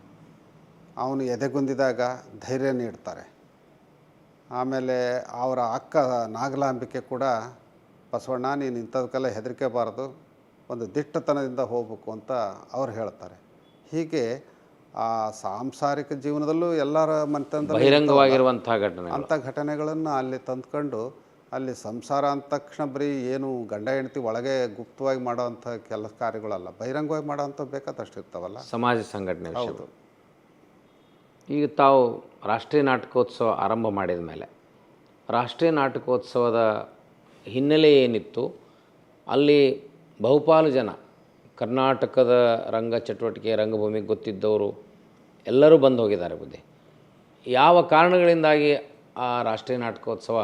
ಅವನು ಎದೆಗುಂದಿದಾಗ ಧೈರ್ಯ ನೀಡ್ತಾರೆ. ಆಮೇಲೆ ಅವರ ಅಕ್ಕ ನಾಗಲಾಂಬಿಕೆ ಕೂಡ, ಬಸವಣ್ಣ ನೀನು ಇಂಥದಕ್ಕೆಲ್ಲ ಹೆದರಿಕೆಬಾರದು, ಒಂದು ದಿಟ್ಟತನದಿಂದ ಹೋಗ್ಬೇಕು ಅಂತ ಅವ್ರು ಹೇಳ್ತಾರೆ. ಹೀಗೆ ಆ ಸಾಂಸಾರಿಕ ಜೀವನದಲ್ಲೂ ಎಲ್ಲರ ಮನೆತನದಲ್ಲಿ ಬಹಿರಂಗವಾಗಿರುವಂಥ ಘಟನೆಗಳನ್ನು ಅಲ್ಲಿ ತಂದ್ಕೊಂಡು, ಅಲ್ಲಿ ಸಂಸಾರ ಅಂದ ತಕ್ಷಣ ಬರೀ ಏನು ಗಂಡ ಹೆಂಡತಿ ಒಳಗೆ ಗುಪ್ತವಾಗಿ ಮಾಡೋವಂಥ ಕೆಲಸ ಕಾರ್ಯಗಳಲ್ಲ, ಬಹಿರಂಗವಾಗಿ ಮಾಡೋವಂಥ ಬೇಕಾದಷ್ಟು ಇರ್ತಾವಲ್ಲ ಸಮಾಜ ಸಂಘಟನೆ. ಹೌದು. ಈಗ ತಾವು ರಾಷ್ಟ್ರೀಯ ನಾಟಕೋತ್ಸವ ಆರಂಭ ಮಾಡಿದ ಮೇಲೆ ರಾಷ್ಟ್ರೀಯ ನಾಟಕೋತ್ಸವದ ಹಿನ್ನೆಲೆ ಏನಿತ್ತು, ಅಲ್ಲಿ ಬಹುಪಾಲು ಜನ ಕರ್ನಾಟಕದ ರಂಗ ಚಟುವಟಿಕೆ, ರಂಗಭೂಮಿಗೆ ಗೊತ್ತಿದ್ದವರು ಎಲ್ಲರೂ ಬಂದು ಹೋಗಿದ್ದಾರೆ ಬುದ್ಧಿ. ಯಾವ ಕಾರಣಗಳಿಂದಾಗಿ ಆ ರಾಷ್ಟ್ರೀಯ ನಾಟಕೋತ್ಸವ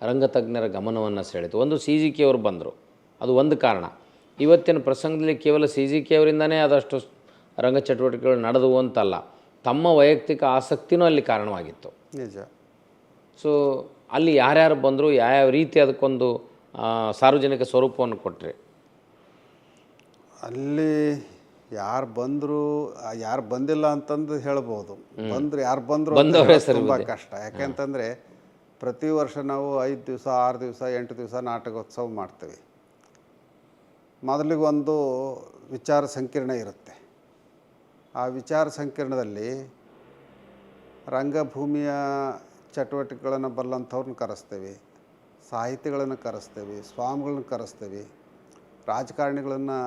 ರಂಗತಜ್ಞರ ಗಮನವನ್ನು ಸೆಳೆಯಿತು? ಒಂದು CGK ಅವರು ಬಂದರು, ಅದು ಒಂದು ಕಾರಣ. ಇವತ್ತಿನ ಪ್ರಸಂಗದಲ್ಲಿ ಕೇವಲ CGK ಅವರಿಂದನೇ ಅದಷ್ಟು ರಂಗ ಚಟುವಟಿಕೆಗಳು ನಡೆದವು ಅಂತಲ್ಲ, ತಮ್ಮ ವೈಯಕ್ತಿಕ ಆಸಕ್ತಿನೂ ಅಲ್ಲಿ ಕಾರಣವಾಗಿತ್ತು. ನಿಜ. ಸೊ ಅಲ್ಲಿ ಯಾರ್ಯಾರು ಬಂದರು, ಯಾವ್ಯಾವ ರೀತಿ ಅದಕ್ಕೊಂದು ಸಾರ್ವಜನಿಕ ಸ್ವರೂಪವನ್ನು ಕೊಟ್ಟರೆ? ಅಲ್ಲಿ ಯಾರು ಬಂದರು, ಯಾರು ಬಂದಿಲ್ಲ ಅಂತಂದು ಹೇಳ್ಬೋದು. ಬಂದರು, ಯಾರು ಬಂದರು ತುಂಬ ಕಷ್ಟ. ಯಾಕೆಂತಂದರೆ ಪ್ರತಿ ವರ್ಷ ನಾವು 5 ದಿವಸ, 6 ದಿವಸ, 8 ದಿವಸ ನಾಟಕೋತ್ಸವ ಮಾಡ್ತೀವಿ. ಮೊದಲಿಗೊಂದು ವಿಚಾರ ಸಂಕಿರಣ ಇರುತ್ತೆ. ಆ ವಿಚಾರ ಸಂಕಿರಣದಲ್ಲಿ ರಂಗಭೂಮಿಯ ಚಟುವಟಿಕೆಗಳನ್ನು ಬಲ್ಲಂಥವ್ರನ್ನ ಕರೆಸ್ತೇವೆ, ಸಾಹಿತಿಗಳನ್ನು ಕರೆಸ್ತೇವೆ, ಸ್ವಾಮಿಗಳನ್ನ ಕರೆಸ್ತೇವೆ, ರಾಜಕಾರಣಿಗಳನ್ನು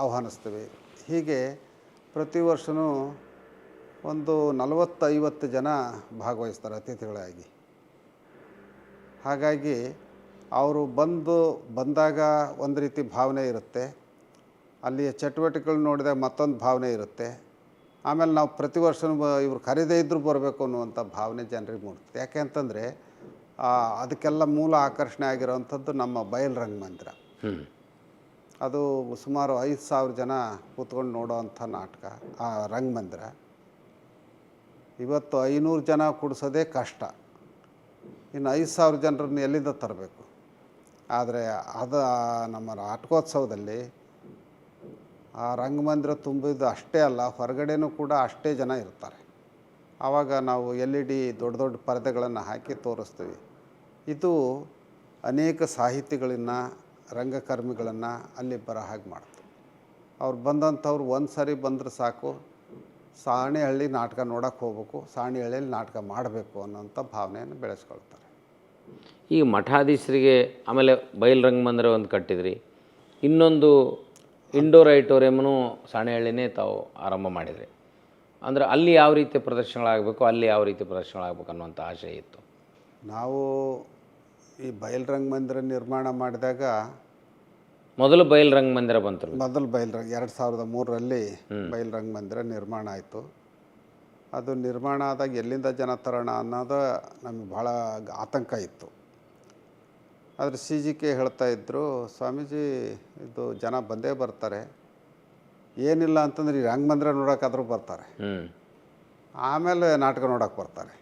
ಆಹ್ವಾನಿಸ್ತೇವೆ. ಹೀಗೆ ಪ್ರತಿ ವರ್ಷವೂ ಒಂದು 40-50 ಜನ ಭಾಗವಹಿಸ್ತಾರೆ ಅತಿಥಿಗಳಾಗಿ. ಹಾಗಾಗಿ ಅವರು ಬಂದಾಗ ಒಂದು ರೀತಿ ಭಾವನೆ ಇರುತ್ತೆ, ಅಲ್ಲಿಯ ಚಟುವಟಿಕೆಗಳು ನೋಡಿದಾಗ ಮತ್ತೊಂದು ಭಾವನೆ ಇರುತ್ತೆ. ಆಮೇಲೆ ನಾವು ಪ್ರತಿ ವರ್ಷ ಇವರು ಕರೀದೇ ಇದ್ದರೂ ಬರಬೇಕು ಅನ್ನುವಂಥ ಭಾವನೆ ಜನರಿಗೆ ಮೂಡುತ್ತೆ. ಯಾಕೆ ಅಂತಂದರೆ ಅದಕ್ಕೆಲ್ಲ ಮೂಲ ಆಕರ್ಷಣೆ ಆಗಿರೋವಂಥದ್ದು ನಮ್ಮ ಬಯಲು ರಂಗಮಂದಿರ. ಅದು ಸುಮಾರು 5,000 ಜನ ಕೂತ್ಕೊಂಡು ನೋಡೋವಂಥ ನಾಟಕ ಆ ರಂಗಮಂದಿರ. ಇವತ್ತು 500 ಜನ ಕೂಡಿಸೋದೇ ಕಷ್ಟ, ಇನ್ನು 5,000 ಜನರನ್ನು ಎಲ್ಲಿಂದ ತರಬೇಕು? ಆದರೆ ಅದು ನಮ್ಮ ನಾಟಕೋತ್ಸವದಲ್ಲಿ ಆ ರಂಗಮಂದಿರ ತುಂಬಿದ್ದು ಅಷ್ಟೇ ಅಲ್ಲ, ಹೊರಗಡೆನೂ ಕೂಡ ಅಷ್ಟೇ ಜನ ಇರ್ತಾರೆ. ಆವಾಗ ನಾವು LED ದೊಡ್ಡ ದೊಡ್ಡ ಪರದೆಗಳನ್ನು ಹಾಕಿ ತೋರಿಸ್ತೀವಿ. ಇದು ಅನೇಕ ಸಾಹಿತಿಗಳನ್ನು, ರಂಗಕರ್ಮಿಗಳನ್ನು ಅಲ್ಲಿ ಬರೋ ಹಾಗೆ ಮಾಡ್ತೀವಿ. ಅವ್ರು ಬಂದಂಥವ್ರು ಒಂದು ಸಾರಿ ಬಂದರೆ ಸಾಕು, ಸಾಣೆಹಳ್ಳಿ ನಾಟಕ ನೋಡೋಕ್ಕೆ ಹೋಗ್ಬೇಕು, ಸಾಣೆಹಳ್ಳಿಯಲ್ಲಿ ನಾಟಕ ಮಾಡಬೇಕು ಅನ್ನೋಂಥ ಭಾವನೆಯನ್ನು ಬೆಳೆಸ್ಕೊಳ್ತಾರೆ. ಈಗ ಮಠಾಧೀಶರಿಗೆ ಆಮೇಲೆ ಬಯಲು ರಂಗಮಂದಿರ ಒಂದು ಕಟ್ಟಿದ್ರಿ, ಇನ್ನೊಂದು ಇಂಡೋರ್ ಐಟೋರಿಯಮ್ನು ಸಾಣೆಹಳ್ಳಿನೇ ತಾವು ಆರಂಭ ಮಾಡಿದ್ರಿ. ಅಂದರೆ ಅಲ್ಲಿ ಯಾವ ರೀತಿ ಪ್ರದರ್ಶನಗಳಾಗಬೇಕು, ಅಲ್ಲಿ ಯಾವ ರೀತಿ ಪ್ರದರ್ಶನಗಳಾಗಬೇಕು ಅನ್ನುವಂಥ ಆಶೆ ಇತ್ತು. ನಾವು ಈ ಬಯಲು ರಂಗಮಂದಿರ ನಿರ್ಮಾಣ ಮಾಡಿದಾಗ ಮೊದಲು ಬಯಲು ರಂಗಮಂದಿರ ಬಂತು. ಮೊದಲು 2003ರಲ್ಲಿ ಬಯಲು ರಂಗಮಂದಿರ ನಿರ್ಮಾಣ ಆಯಿತು. ಅದು ನಿರ್ಮಾಣ ಆದಾಗ ಎಲ್ಲಿಂದ ಜನ ತರೋಣ ಅನ್ನೋದು ನಮಗೆ ಭಾಳ ಆತಂಕ ಇತ್ತು. ಆದರೆ CGK ಹೇಳ್ತಾ ಇದ್ದರು, ಸ್ವಾಮೀಜಿ ಇದು ಜನ ಬಂದೇ ಬರ್ತಾರೆ, ಏನಿಲ್ಲ ಅಂತಂದ್ರೆ ಈ ರಂಗಮಂದಿರ ನೋಡೋಕ್ಕಾದ್ರೂ ಬರ್ತಾರೆ, ಆಮೇಲೆ ನಾಟಕ ನೋಡೋಕೆ ಬರ್ತಾರೆ.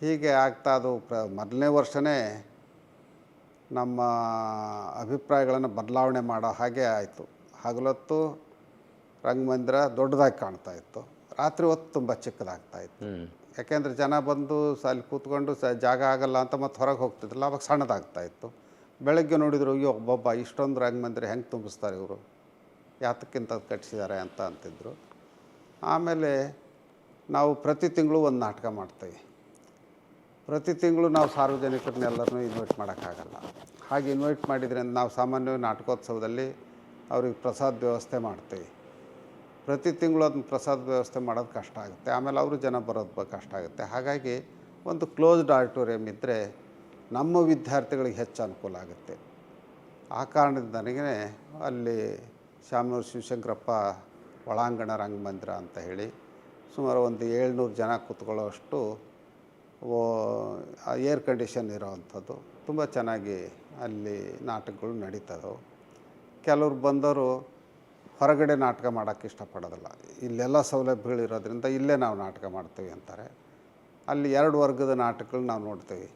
ಹೀಗೆ ಆಗ್ತಾ ಅದು ಮೊದಲನೇ ವರ್ಷವೇ ನಮ್ಮ ಅಭಿಪ್ರಾಯಗಳನ್ನು ಬದಲಾವಣೆ ಮಾಡೋ ಹಾಗೆ ಆಯಿತು. ಹಗಲೊತ್ತು ರಂಗಮಂದಿರ ದೊಡ್ಡದಾಗಿ ಕಾಣ್ತಾ ಇತ್ತು, ರಾತ್ರಿ ಹೊತ್ತು ತುಂಬ ಚಿಕ್ಕದಾಗ್ತಾಯಿತ್ತು. ಯಾಕೆಂದರೆ ಜನ ಬಂದು ಅಲ್ಲಿ ಕೂತ್ಕೊಂಡು ಜಾಗ ಆಗಲ್ಲ ಅಂತ ಮತ್ತೆ ಹೊರಗೆ ಹೋಗ್ತಿದ್ರಲ್ಲ, ಅವಾಗ ಸಣ್ಣದಾಗ್ತಾಯಿತ್ತು. ಬೆಳಗ್ಗೆ ನೋಡಿದ್ರು, ಅಯ್ಯೋ ಒಬ್ಬೊಬ್ಬ ಇಷ್ಟೊಂದು ರಂಗಮಂದಿರ ಹೆಂಗೆ ತುಂಬಿಸ್ತಾರೆ ಇವರು, ಯಾತಕ್ಕಿಂತ ಕಟ್ಟಿಸಿದ್ದಾರೆ ಅಂತ ಅಂತಿದ್ರು. ಆಮೇಲೆ ನಾವು ಪ್ರತಿ ತಿಂಗಳು ಒಂದು ನಾಟಕ ಮಾಡ್ತೀವಿ. ಪ್ರತಿ ತಿಂಗಳು ನಾವು ಸಾರ್ವಜನಿಕರನ್ನೆಲ್ಲರನ್ನೂ ಇನ್ವೈಟ್ ಮಾಡೋಕ್ಕಾಗಲ್ಲ. ಹಾಗೆ ಇನ್ವೈಟ್ ಮಾಡಿದರೆ ನಾವು ಸಾಮಾನ್ಯವಾಗಿ ನಾಟಕೋತ್ಸವದಲ್ಲಿ ಅವ್ರಿಗೆ ಪ್ರಸಾದ ವ್ಯವಸ್ಥೆ ಮಾಡ್ತೀವಿ. ಪ್ರತಿ ತಿಂಗಳು ಅದನ್ನ ಪ್ರಸಾದ ವ್ಯವಸ್ಥೆ ಮಾಡೋದು ಕಷ್ಟ ಆಗುತ್ತೆ, ಆಮೇಲೆ ಅವರು ಜನ ಬರೋದು ಕಷ್ಟ ಆಗುತ್ತೆ. ಹಾಗಾಗಿ ಒಂದು ಕ್ಲೋಸ್ಡ್ ಆಡಿಟೋರಿಯಂ ಇದ್ದರೆ ನಮ್ಮ ವಿದ್ಯಾರ್ಥಿಗಳಿಗೆ ಹೆಚ್ಚು ಅನುಕೂಲ ಆಗುತ್ತೆ. ಆ ಕಾರಣದಿಂದ ನನಗೆ ಅಲ್ಲಿ ಶಾಮನೂರು ಶಿವಶಂಕರಪ್ಪ ಒಳಾಂಗಣ ರಂಗಮಂದಿರ ಅಂತ ಹೇಳಿ ಸುಮಾರು ಒಂದು 700 ಜನ ಕೂತ್ಕೊಳ್ಳೋಷ್ಟು ಏರ್ ಕಂಡೀಷನ್ ಇರೋವಂಥದ್ದು ತುಂಬ ಚೆನ್ನಾಗಿ ಅಲ್ಲಿ ನಾಟಕಗಳು ನಡೀತದವು. ಕೆಲವ್ರು ಬಂದವರು ಹೊರಗಡೆ ನಾಟಕ ಮಾಡೋಕ್ಕೆ ಇಷ್ಟಪಡೋದಿಲ್ಲ, ಇಲ್ಲೆಲ್ಲ ಸೌಲಭ್ಯಗಳಿರೋದ್ರಿಂದ ಇಲ್ಲೇ ನಾವು ನಾಟಕ ಮಾಡ್ತೀವಿ ಅಂತಾರೆ. ಅಲ್ಲಿ 2 ವರ್ಗದ ನಾಟಕಗಳು ನಾವು ನೋಡ್ತೀವಿ.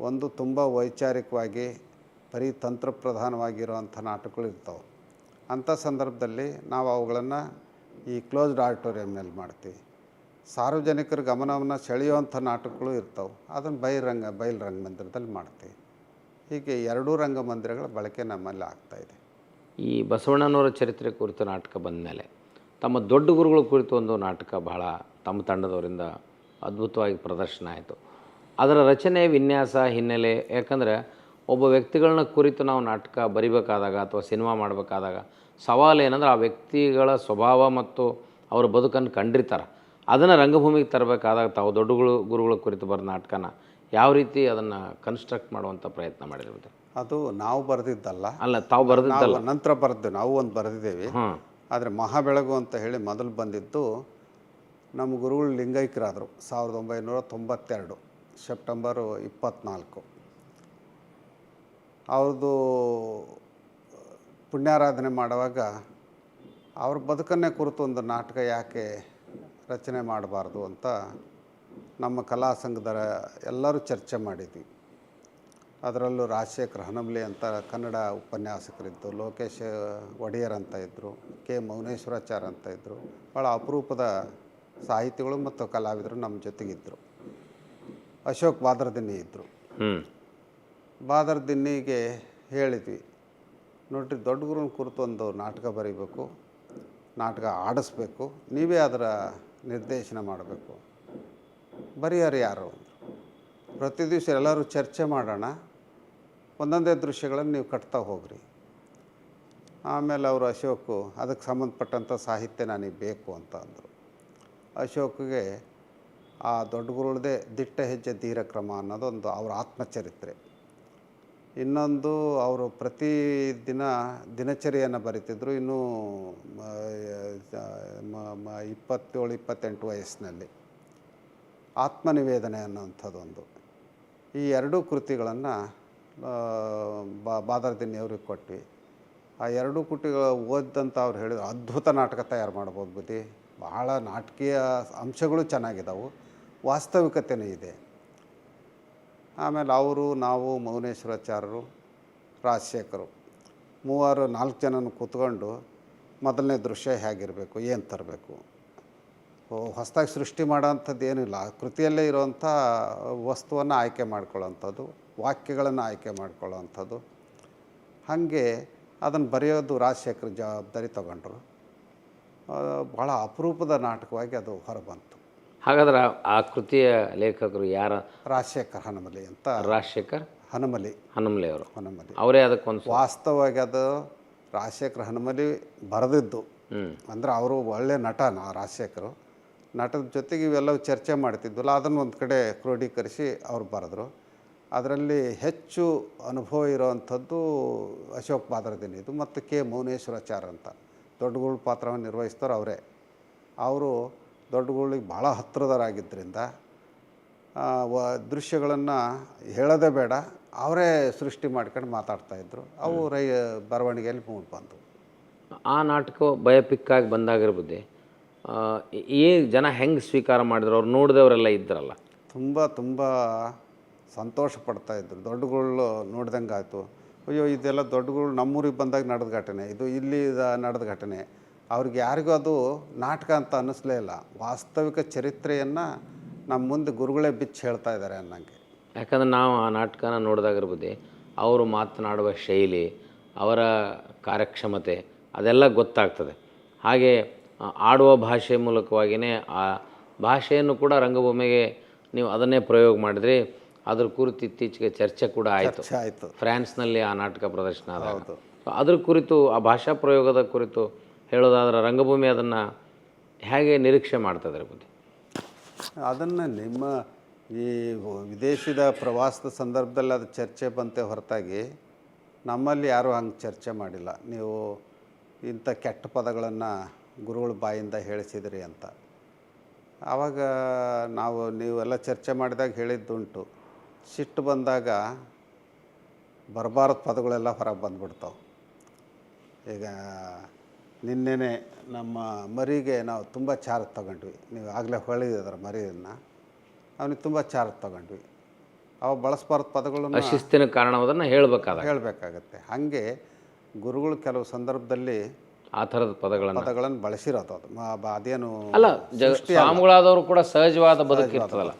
ಒಂದು ತುಂಬ ವೈಚಾರಿಕವಾಗಿ ಬರೀ ತಂತ್ರಪ್ರಧಾನವಾಗಿರೋವಂಥ ನಾಟಕಗಳು ಇರ್ತವೆ. ಅಂಥ ಸಂದರ್ಭದಲ್ಲಿ ನಾವು ಅವುಗಳನ್ನು ಈ ಕ್ಲೋಸ್ಡ್ ಆಡಿಟೋರಿಯಂನಲ್ಲಿ ಮಾಡ್ತೀವಿ. ಸಾರ್ವಜನಿಕರ ಗಮನವನ್ನು ಸೆಳೆಯುವಂಥ ನಾಟಕಗಳು ಇರ್ತವೆ, ಅದನ್ನು ಬಯಲು ರಂಗಮಂದಿರದಲ್ಲಿ ಮಾಡ್ತೀವಿ. ಹೀಗೆ 2 ರಂಗಮಂದಿರಗಳ ಬಳಕೆ ನಮ್ಮಲ್ಲಿ ಆಗ್ತಾಯಿದೆ. ಈ ಬಸವಣ್ಣನವರ ಚರಿತ್ರೆ ಕುರಿತು ನಾಟಕ ಬಂದ ಮೇಲೆ ತಮ್ಮ ದೊಡ್ಡ ಗುರುಗಳ ಕುರಿತು ಒಂದು ನಾಟಕ ಬಹಳ ತಮ್ಮ ತಂಡದವರಿಂದ ಅದ್ಭುತವಾಗಿ ಪ್ರದರ್ಶನ ಆಯಿತು. ಅದರ ರಚನೆ, ವಿನ್ಯಾಸ, ಹಿನ್ನೆಲೆ, ಯಾಕಂದರೆ ಒಬ್ಬ ವ್ಯಕ್ತಿಗಳನ್ನ ಕುರಿತು ನಾವು ನಾಟಕ ಬರಿಬೇಕಾದಾಗ ಅಥವಾ ಸಿನಿಮಾ ಮಾಡಬೇಕಾದಾಗ ಸವಾಲು ಏನಂದ್ರೆ ಆ ವ್ಯಕ್ತಿಗಳ ಸ್ವಭಾವ ಮತ್ತು ಅವರ ಬದುಕನ್ನು ಕಂಡಿರ್ತಾರೆ. ಅದನ್ನು ರಂಗಭೂಮಿಗೆ ತರಬೇಕಾದಾಗ ತಾವು ದೊಡ್ಡ ಗುರುಗಳ ಕುರಿತು ಬರೋ ನಾಟಕನ ಯಾವ ರೀತಿ ಅದನ್ನು ಕನ್ಸ್ಟ್ರಕ್ಟ್ ಮಾಡುವಂಥ ಪ್ರಯತ್ನ ಮಾಡಿರ್ಬೋದು? ಅದು ನಾವು ಬರೆದಿದ್ದಲ್ಲ, ಅಲ್ಲ ತಾವು ಬರೆದಿದ್ದಲ್ಲ, ನಂತರ ಬರೆದಿದ್ದು. ನಾವು ಒಂದು ಬರೆದಿದ್ದೇವೆ. ಆದರೆ ಮಹಾಬೆಳಗು ಅಂತ ಹೇಳಿ ಮೊದಲು ಬಂದಿದ್ದು ನಮ್ಮ ಗುರುಗಳು ಲಿಂಗೈಕ್ಯರಾದರು 1992 ಸೆಪ್ಟೆಂಬರ್ 24. ಅವ್ರದ್ದು ಪುಣ್ಯಾರಾಧನೆ ಮಾಡುವಾಗ ಅವ್ರ ಬದುಕನ್ನೇ ಕುರಿತು ಒಂದು ನಾಟಕ ಯಾಕೆ ರಚನೆ ಮಾಡಬಾರ್ದು ಅಂತ ನಮ್ಮ ಕಲಾ ಸಂಘದ ಎಲ್ಲರೂ ಚರ್ಚೆ ಮಾಡಿದ್ವಿ. ಅದರಲ್ಲೂ ರಾಜಶೇಖರ್ ಹನಮಲಿ ಅಂತ ಕನ್ನಡ ಉಪನ್ಯಾಸಕರಿದ್ದು, ಲೋಕೇಶ್ ಒಡೆಯರ್ ಅಂತ ಇದ್ದರು, ಕೆ ಮೌನೇಶ್ವರಾಚಾರ್ಯ ಅಂತ ಇದ್ದರು. ಭಾಳ ಅಪರೂಪದ ಸಾಹಿತಿಗಳು ಮತ್ತು ಕಲಾವಿದರು ನಮ್ಮ ಜೊತೆಗಿದ್ದರು. ಅಶೋಕ್ ಬಾದರ್ದಿನ್ನಿ ಇದ್ದರು. ಬಾದರ್ದಿನ್ನಿಗೆ ಹೇಳಿದ್ವಿ, ನೋಡ್ರಿ ದೊಡ್ಡ ಗುರುನ ಕುರಿತು ಒಂದು ನಾಟಕ ಬರೀಬೇಕು, ನಾಟಕ ಆಡಿಸ್ಬೇಕು, ನೀವೇ ಅದರ ನಿರ್ದೇಶನ ಮಾಡಬೇಕು, ಬರೆಯೋರು ಯಾರು ಅಂದರು. ಪ್ರತಿ ದಿವಸ ಎಲ್ಲರೂ ಚರ್ಚೆ ಮಾಡೋಣ, ಒಂದೊಂದೇ ದೃಶ್ಯಗಳನ್ನು ನೀವು ಕಟ್ತಾ ಹೋಗ್ರಿ. ಆಮೇಲೆ ಅವರು ಅಶೋಕು ಅದಕ್ಕೆ ಸಂಬಂಧಪಟ್ಟಂಥ ಸಾಹಿತ್ಯ ನನಗೆ ಬೇಕು ಅಂತ ಅಂದರು. ಅಶೋಕ್ಗೆ ಆ ದೊಡ್ಡ ಗುರುಳದೇ ದಿಟ್ಟ ಹೆಜ್ಜೆ ಧೀರ ಕ್ರಮ ಅನ್ನೋದೊಂದು ಅವರ ಆತ್ಮಚರಿತ್ರೆ. ಇನ್ನೊಂದು ಅವರು ಪ್ರತಿದಿನ ದಿನಚರಿಯನ್ನು ಬರೀತಿದ್ರು, ಇನ್ನೂ 27-28 ವಯಸ್ಸಿನಲ್ಲಿ. ಆತ್ಮನಿವೇದನೆ ಅನ್ನೋಂಥದ್ದೊಂದು. ಈ 2 ಕೃತಿಗಳನ್ನು ಬಾದರ್ದಿನ್ನಿಯವ್ರಿಗೆ ಕೊಟ್ವಿ. ಆ 2 ಕೃತಿಗಳು ಓದಿದಂಥ ಅವ್ರು ಹೇಳಿದ್ರು, ಅದ್ಭುತ ನಾಟಕ ತಯಾರು ಮಾಡ್ಬೋದು ಬುದ್ಧಿ, ಭಾಳ ನಾಟಕೀಯ ಅಂಶಗಳು ಚೆನ್ನಾಗಿದ್ದಾವೆ, ವಾಸ್ತವಿಕತೆಯೂ ಇದೆ. ಆಮೇಲೆ ಅವರು, ನಾವು, ಮೌನೇಶ್ವರಾಚಾರ್ಯರು, ರಾಜಶೇಖರು 4 ಜನನ ಕೂತ್ಕೊಂಡು ಮೊದಲನೇ ದೃಶ್ಯ ಹೇಗಿರಬೇಕು, ಏನು ತರಬೇಕು, ಹೊಸದಾಗಿ ಸೃಷ್ಟಿ ಮಾಡೋವಂಥದ್ದು ಏನಿಲ್ಲ, ಕೃತಿಯಲ್ಲೇ ಇರೋವಂಥ ವಸ್ತುವನ್ನು ಆಯ್ಕೆ ಮಾಡ್ಕೊಳ್ಳೋವಂಥದ್ದು, ವಾಕ್ಯಗಳನ್ನು ಆಯ್ಕೆ ಮಾಡ್ಕೊಳ್ಳೋವಂಥದ್ದು. ಹಾಗೆ ಅದನ್ನು ಬರೆಯೋದು ರಾಜಶೇಖರ್ ಜವಾಬ್ದಾರಿ ತಗೊಂಡ್ರು. ಭಾಳ ಅಪರೂಪದ ನಾಟಕವಾಗಿ ಅದು ಹೊರಬಂತು. ಹಾಗಾದ್ರೆ ಆ ಕೃತಿಯ ಲೇಖಕರು ಯಾರ? ರಾಜಶೇಖರ್ ಹನಮಲಿ ಅಂತ. ರಾಜಶೇಖರ್ ಹನಮಲಿ ಅವರು. ಅವರೇ ಅದಕ್ಕೊಂದು ವಾಸ್ತವವಾಗಿ ಅದು ರಾಜಶೇಖರ್ ಹನಮಲಿ ಬರೆದಿದ್ದು. ಅಂದರೆ ಅವರು ಒಳ್ಳೆ ನಟ ರಾಜಶೇಖರು. ನಟದ ಜೊತೆಗೆ ಇವೆಲ್ಲವೂ ಚರ್ಚೆ ಮಾಡ್ತಿದ್ವಲ್ಲ, ಅದನ್ನು ಒಂದು ಕಡೆ ಕ್ರೋಢೀಕರಿಸಿ ಅವ್ರು ಬರೆದ್ರು. ಅದರಲ್ಲಿ ಹೆಚ್ಚು ಅನುಭವ ಇರೋವಂಥದ್ದು ಅಶೋಕ್ ಬಾದರದಿನಿದು ಮತ್ತು ಕೆ ಮೌನೇಶ್ವರಾಚಾರ್ ಅಂತ ದೊಡ್ಡಗೂಳು ಪಾತ್ರವನ್ನು ನಿರ್ವಹಿಸ್ತಾರೆ ಅವರೇ. ಅವರು ದೊಡ್ಡಗೂಳಿಗೆ ಭಾಳ ಹತ್ತಿರದರಾಗಿದ್ದರಿಂದ ದೃಶ್ಯಗಳನ್ನು ಹೇಳೋದೇ ಬೇಡ, ಅವರೇ ಸೃಷ್ಟಿ ಮಾಡ್ಕೊಂಡು ಮಾತಾಡ್ತಾಯಿದ್ರು. ಅವು ಬರವಣಿಗೆಯಲ್ಲಿ ಮೂಡಿ ಬಂದು. ಆ ನಾಟಕ ಬಯೋಪಿಕ್ಕಾಗಿ ಬಂದಾಗಿರ್ಬೋದು, ಈ ಜನ ಹೆಂಗೆ ಸ್ವೀಕಾರ ಮಾಡಿದ್ರು? ಅವ್ರು ನೋಡಿದವರೆಲ್ಲ ಇದ್ರಲ್ಲ, ತುಂಬ ಸಂತೋಷ ಪಡ್ತಾಯಿದ್ರು. ದೊಡ್ಡಗೂಳು ನೋಡ್ದಂಗೆ ಆಯಿತು. ಅಯ್ಯೋ ಇದೆಲ್ಲ ದೊಡ್ಡಗೂಳು ನಮ್ಮೂರಿಗೆ ಬಂದಾಗ ನಡೆದ ಘಟನೆ, ಇದು ಇಲ್ಲಿ ನಡೆದ ಘಟನೆ. ಅವ್ರಿಗೆ ಯಾರಿಗೂ ಅದು ನಾಟಕ ಅಂತ ಅನ್ನಿಸ್ಲೇ ಇಲ್ಲ. ವಾಸ್ತವಿಕ ಚರಿತ್ರೆಯನ್ನು ನಮ್ಮ ಮುಂದೆ ಗುರುಗಳೇ ಬಿಚ್ಚಿ ಹೇಳ್ತಾ ಇದ್ದಾರೆ ಅನ್ನಂಗೆ. ಯಾಕಂದ್ರೆ ನಾವು ಆ ನಾಟಕನ ನೋಡಿದಾಗಿರ್ಬೋದು, ಅವರು ಮಾತನಾಡುವ ಶೈಲಿ, ಅವರ ಕಾರ್ಯಕ್ಷಮತೆ ಅದೆಲ್ಲ ಗೊತ್ತಾಗ್ತದೆ. ಹಾಗೆ ಆಡುವ ಭಾಷೆ ಮೂಲಕವಾಗಿಯೇ ಆ ಭಾಷೆಯನ್ನು ಕೂಡ ರಂಗಭೂಮಿಗೆ ನೀವು ಅದನ್ನೇ ಪ್ರಯೋಗ ಮಾಡಿದ್ರಿ. ಅದ್ರ ಕುರಿತು ಇತ್ತೀಚೆಗೆ ಚರ್ಚೆ ಕೂಡ ಆಯಿತು. ಫ್ರಾನ್ಸ್ನಲ್ಲಿ ಆ ನಾಟಕ ಪ್ರದರ್ಶನ ಆದ. ಅದ್ರ ಕುರಿತು, ಆ ಭಾಷಾ ಪ್ರಯೋಗದ ಕುರಿತು ಹೇಳೋದಾದ್ರೆ ರಂಗಭೂಮಿ ಅದನ್ನು ಹೇಗೆ ನಿರೀಕ್ಷೆ ಮಾಡ್ತದೆ ಬುದ್ಧಿ? ಅದನ್ನು ನಿಮ್ಮ ಈ ವಿದೇಶದ ಪ್ರವಾಸದ ಸಂದರ್ಭದಲ್ಲಿ ಅದು ಚರ್ಚೆ ಬಂತೆ ಹೊರತಾಗಿ ನಮ್ಮಲ್ಲಿ ಯಾರೂ ಹಂಗೆ ಚರ್ಚೆ ಮಾಡಿಲ್ಲ. ನೀವು ಇಂಥ ಕೆಟ್ಟ ಪದಗಳನ್ನು ಗುರುಗಳ ಬಾಯಿಂದ ಹೇಳಿಸಿದ್ರಿ ಅಂತ. ಆವಾಗ ನೀವೆಲ್ಲ ಚರ್ಚೆ ಮಾಡಿದಾಗ ಹೇಳಿದ್ದುಂಟು, ಸಿಟ್ಟು ಬಂದಾಗ ಬರಬಾರದ ಪದಗಳೆಲ್ಲ ಹೊರಗೆ ಬಂದುಬಿಡ್ತಾವೆ. ಈಗ ನಿನ್ನೆನೆ ನಮ್ಮ ಮರಿಗೆ ನಾವು ತುಂಬ ಚಾರ್ಜ್ ತೊಗೊಂಡ್ವಿ. ನೀವು ಆಗಲೇ ಹೊಳಿದ್ರ ಮರಿಯನ್ನು, ಅವನಿಗೆ ತುಂಬ ಚಾರ್ಜ್ ತೊಗೊಂಡ್ವಿ. ಅವು ಬಳಸಬಾರ್ದ ಪದಗಳನ್ನು ಶಿಸ್ತಿನ ಕಾರಣವನ್ನು ಹೇಳಬೇಕಾಗತ್ತೆ. ಹಾಗೆ ಗುರುಗಳು ಕೆಲವು ಸಂದರ್ಭದಲ್ಲಿ ಆ ಥರದ ಪದಗಳನ್ನು ಬಳಸಿರೋದು. ಅದು ಅದೇನು ಅಲ್ಲ, ಸ್ವಾಮಿಗಳಾದವರು ಕೂಡ ಸಹಜವಾದ ಬದುಕಿರ್ತದಲ್ಲ,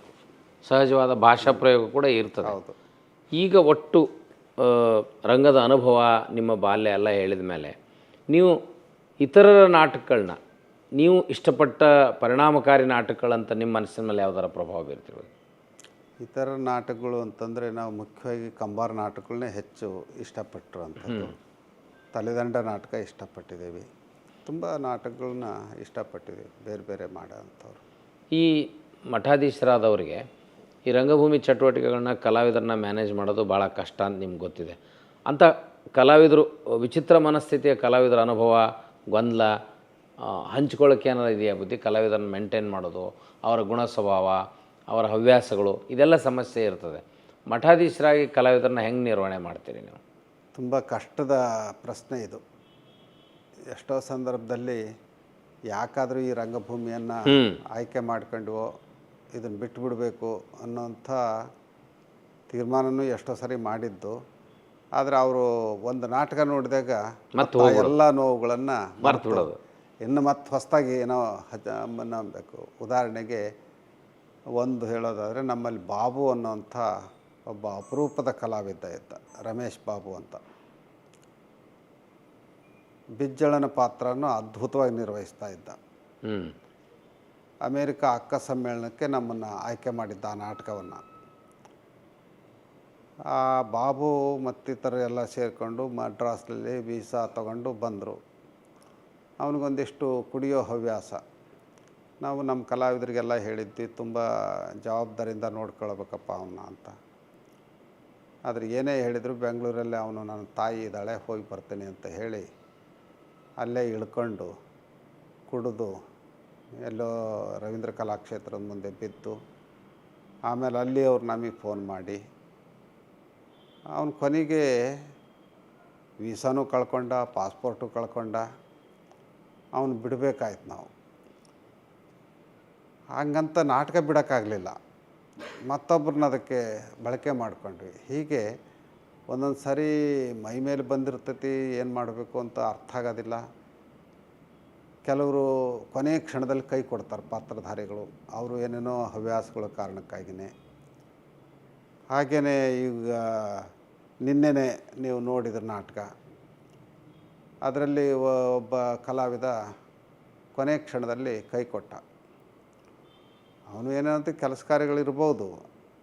ಸಹಜವಾದ ಭಾಷಾ ಪ್ರಯೋಗ ಕೂಡ ಇರ್ತದೆ. ಹೌದು. ಈಗ ಒಟ್ಟು ರಂಗದ ಅನುಭವ, ನಿಮ್ಮ ಬಾಲ್ಯ ಎಲ್ಲ ಹೇಳಿದ ಮೇಲೆ ನೀವು ಇತರರ ನಾಟಕಗಳನ್ನ, ನೀವು ಇಷ್ಟಪಟ್ಟ ಪರಿಣಾಮಕಾರಿ ನಾಟಕಗಳಂತ ನಿಮ್ಮ ಮನಸ್ಸಿನ ಮೇಲೆ ಯಾವ್ದಾರ ಪ್ರಭಾವ ಬೀರ್ತಿರ್ಬೋದು? ಇತರ ನಾಟಕಗಳು ಅಂತಂದರೆ ನಾವು ಮುಖ್ಯವಾಗಿ ಕಂಬಾರ ನಾಟಕಗಳನ್ನೇ ಹೆಚ್ಚು ಇಷ್ಟಪಟ್ಟರು ಅಂಥದ್ದು. ತಲೆದಂಡ ನಾಟಕ ಇಷ್ಟಪಟ್ಟಿದ್ದೀವಿ. ತುಂಬ ನಾಟಕಗಳನ್ನ ಇಷ್ಟಪಟ್ಟಿದ್ದೀವಿ, ಬೇರೆ ಬೇರೆ ಮಾಡೋವಂಥವ್ರು. ಈ ಮಠಾಧೀಶರಾದವರಿಗೆ ಈ ರಂಗಭೂಮಿ ಚಟುವಟಿಕೆಗಳನ್ನ, ಕಲಾವಿದರನ್ನ ಮ್ಯಾನೇಜ್ ಮಾಡೋದು ಭಾಳ ಕಷ್ಟ ಅಂತ ನಿಮ್ಗೆ ಗೊತ್ತಿದೆ. ಅಂಥ ಕಲಾವಿದರು, ವಿಚಿತ್ರ ಮನಸ್ಥಿತಿಯ ಕಲಾವಿದರ ಅನುಭವ, ಗೊಂದಲ ಹಂಚ್ಕೊಳ್ಳೋಕ್ಕೆ ಏನಾರು ಇದೆಯಾ ಬುದ್ಧಿ? ಕಲಾವಿದರನ್ನ ಮೇಂಟೈನ್ ಮಾಡೋದು, ಅವರ ಗುಣ ಸ್ವಭಾವ, ಅವರ ಹವ್ಯಾಸಗಳು, ಇದೆಲ್ಲ ಸಮಸ್ಯೆ ಇರ್ತದೆ. ಮಠಾಧೀಶರಾಗಿ ಕಲಾವಿದರನ್ನ ಹೆಂಗೆ ನಿರ್ವಹಣೆ ಮಾಡ್ತೀರಿ ನೀವು? ತುಂಬ ಕಷ್ಟದ ಪ್ರಶ್ನೆ ಇದು. ಎಷ್ಟೋ ಸಂದರ್ಭದಲ್ಲಿ ಯಾಕಾದರೂ ಈ ರಂಗಭೂಮಿಯನ್ನು ಆಯ್ಕೆ ಮಾಡ್ಕೊಂಡ್ವೋ, ಇದನ್ನು ಬಿಟ್ಟುಬಿಡಬೇಕು ಅನ್ನೋಂಥ ತೀರ್ಮಾನನೂ ಎಷ್ಟೋ ಸರಿ ಮಾಡಿದ್ದು. ಆದರೆ ಅವರು ಒಂದು ನಾಟಕ ನೋಡಿದಾಗ ಎಲ್ಲ ನೋವುಗಳನ್ನು ಮರ್ತು ಬಿಡೋದು, ಇನ್ನು ಮತ್ತೆ ಹೊಸದಾಗಿ ಏನೋ ನಂಬಬೇಕು. ಉದಾಹರಣೆಗೆ ಒಂದು ಹೇಳೋದಾದರೆ, ನಮ್ಮಲ್ಲಿ ಬಾಬು ಅನ್ನೋಂಥ ಒಬ್ಬ ಅಪರೂಪದ ಕಲಾವಿದ ಇದ್ದ, ರಮೇಶ್ ಬಾಬು ಅಂತ. ಬಿಜ್ಜಳನ ಪಾತ್ರನೂ ಅದ್ಭುತವಾಗಿ ನಿರ್ವಹಿಸ್ತಾ ಇದ್ದ. ಅಮೇರಿಕಾ ಅಕ್ಕ ಸಮ್ಮೇಳನಕ್ಕೆ ನಮ್ಮನ್ನು ಆಯ್ಕೆ ಮಾಡಿದ್ದ ಆ ನಾಟಕವನ್ನು. ಆ ಬಾಬು ಮತ್ತಿತರ ಎಲ್ಲ ಸೇರಿಕೊಂಡು ಮಡ್ರಾಸ್ನಲ್ಲಿ ವೀಸಾ ತಗೊಂಡು ಬಂದರು. ಅವನಿಗೊಂದಿಷ್ಟು ಕುಡಿಯೋ ಹವ್ಯಾಸ. ನಾವು ನಮ್ಮ ಕಲಾವಿದರಿಗೆಲ್ಲ ಹೇಳಿದ್ವಿ, ತುಂಬ ಜವಾಬ್ದಾರಿಯಿಂದ ನೋಡ್ಕೊಳ್ಬೇಕಪ್ಪ ಅವನ್ನ ಅಂತ. ಆದರೆ ಏನೇ ಹೇಳಿದರು, ಬೆಂಗಳೂರಲ್ಲಿ ಅವನು ನನ್ನ ತಾಯಿ ಇದ್ದಾಳೆ, ಹೋಗಿ ಬರ್ತೀನಿ ಅಂತ ಹೇಳಿ ಅಲ್ಲೇ ಇಳ್ಕೊಂಡು ಕುಡಿದು ಎಲ್ಲೋ ರವೀಂದ್ರ ಕಲಾಕ್ಷೇತ್ರದ ಮುಂದೆ ಬಿದ್ದು, ಆಮೇಲೆ ಅಲ್ಲಿ ಅವ್ರು ನಮಗೆ ಫೋನ್ ಮಾಡಿ, ಅವನು ಕೊನೆಗೆ ವೀಸಾನೂ ಕಳ್ಕೊಂಡ, ಪಾಸ್ಪೋರ್ಟು ಕಳ್ಕೊಂಡ. ಅವನು ಬಿಡಬೇಕಾಯ್ತು ನಾವು. ಹಂಗಂತ ನಾಟಕ ಬಿಡೋಕ್ಕಾಗಲಿಲ್ಲ, ಮತ್ತೊಬ್ಬರನ್ನ ಅದಕ್ಕೆ ಬಳಕೆ ಮಾಡ್ಕೊಂಡ್ವಿ. ಹೀಗೆ ಒಂದೊಂದು ಸಾರಿ ಮೈ ಮೇಲೆ ಬಂದಿರ್ತೈತಿ, ಏನು ಮಾಡಬೇಕು ಅಂತ ಅರ್ಥ ಆಗೋದಿಲ್ಲ. ಕೆಲವರು ಕೊನೆಯ ಕ್ಷಣದಲ್ಲಿ ಕೈ ಕೊಡ್ತಾರೆ ಪಾತ್ರಧಾರಿಗಳು, ಅವರು ಏನೇನೋ ಹವ್ಯಾಸಗಳ ಕಾರಣಕ್ಕಾಗಿಯೇ. ಹಾಗೆಯೇ ಈಗ ನಿನ್ನೆನೇ ನೀವು ನೋಡಿದ ನಾಟಕ, ಅದರಲ್ಲಿ ಒಬ್ಬ ಕಲಾವಿದ ಕೊನೆಯ ಕ್ಷಣದಲ್ಲಿ ಕೈ ಕೊಟ್ಟ. ಅವನು ಏನಂತ ಕೆಲಸ ಕಾರ್ಯಗಳಿರ್ಬೋದು,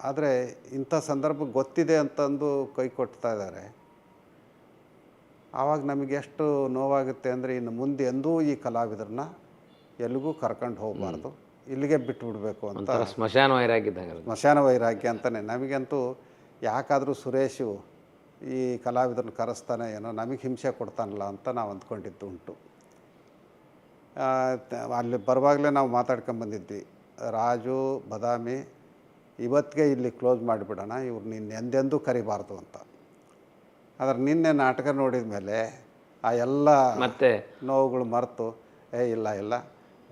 ಆದರೆ ಇಂಥ ಸಂದರ್ಭ ಗೊತ್ತಿದೆ ಅಂತಂದು ಕೈ ಕೊಡ್ತಾ ಇದ್ದಾರೆ. ಆವಾಗ ನಮಗೆ ಎಷ್ಟು ನೋವಾಗುತ್ತೆ ಅಂದರೆ, ಇನ್ನು ಮುಂದೆ ಎಂದೂ ಈ ಕಲಾವಿದರನ್ನ ಎಲ್ಲಿಗೂ ಕರ್ಕೊಂಡು ಹೋಗಬಾರ್ದು, ಇಲ್ಲಿಗೆ ಬಿಟ್ಟುಬಿಡಬೇಕು ಅಂತ. ಸ್ಮಶಾನ ವೈರಾಗ್ಯ ಅಂತಲೇ. ನಮಗಂತೂ ಯಾಕಾದರೂ ಸುರೇಶು ಈ ಕಲಾವಿದರನ್ನ ಕರೆಸ್ತಾನೆ ಏನೋ ನಮಗೆ ಹಿಂಸೆ ಕೊಡ್ತಾನಲ್ಲ ಅಂತ ನಾವು ಅಂದ್ಕೊಂಡಿದ್ದು ಉಂಟು. ಅಲ್ಲಿ ಬರುವಾಗಲೇ ನಾವು ಮಾತಾಡ್ಕೊಂಬಂದಿದ್ವಿ, ರಾಜು ಬದಾಮಿ ಇವತ್ತಿಗೆ ಇಲ್ಲಿ ಕ್ಲೋಸ್ ಮಾಡಿಬಿಡೋಣ, ಇವ್ರು ನಿನ್ನ ಎಂದೆಂದೂ ಕರಿಬಾರ್ದು ಅಂತ. ಆದರೆ ನಿನ್ನೆ ನಾಟಕ ನೋಡಿದ ಮೇಲೆ ಆ ಎಲ್ಲ ಮತ್ತೆ ನೋವುಗಳು ಮರೆತು ಇಲ್ಲ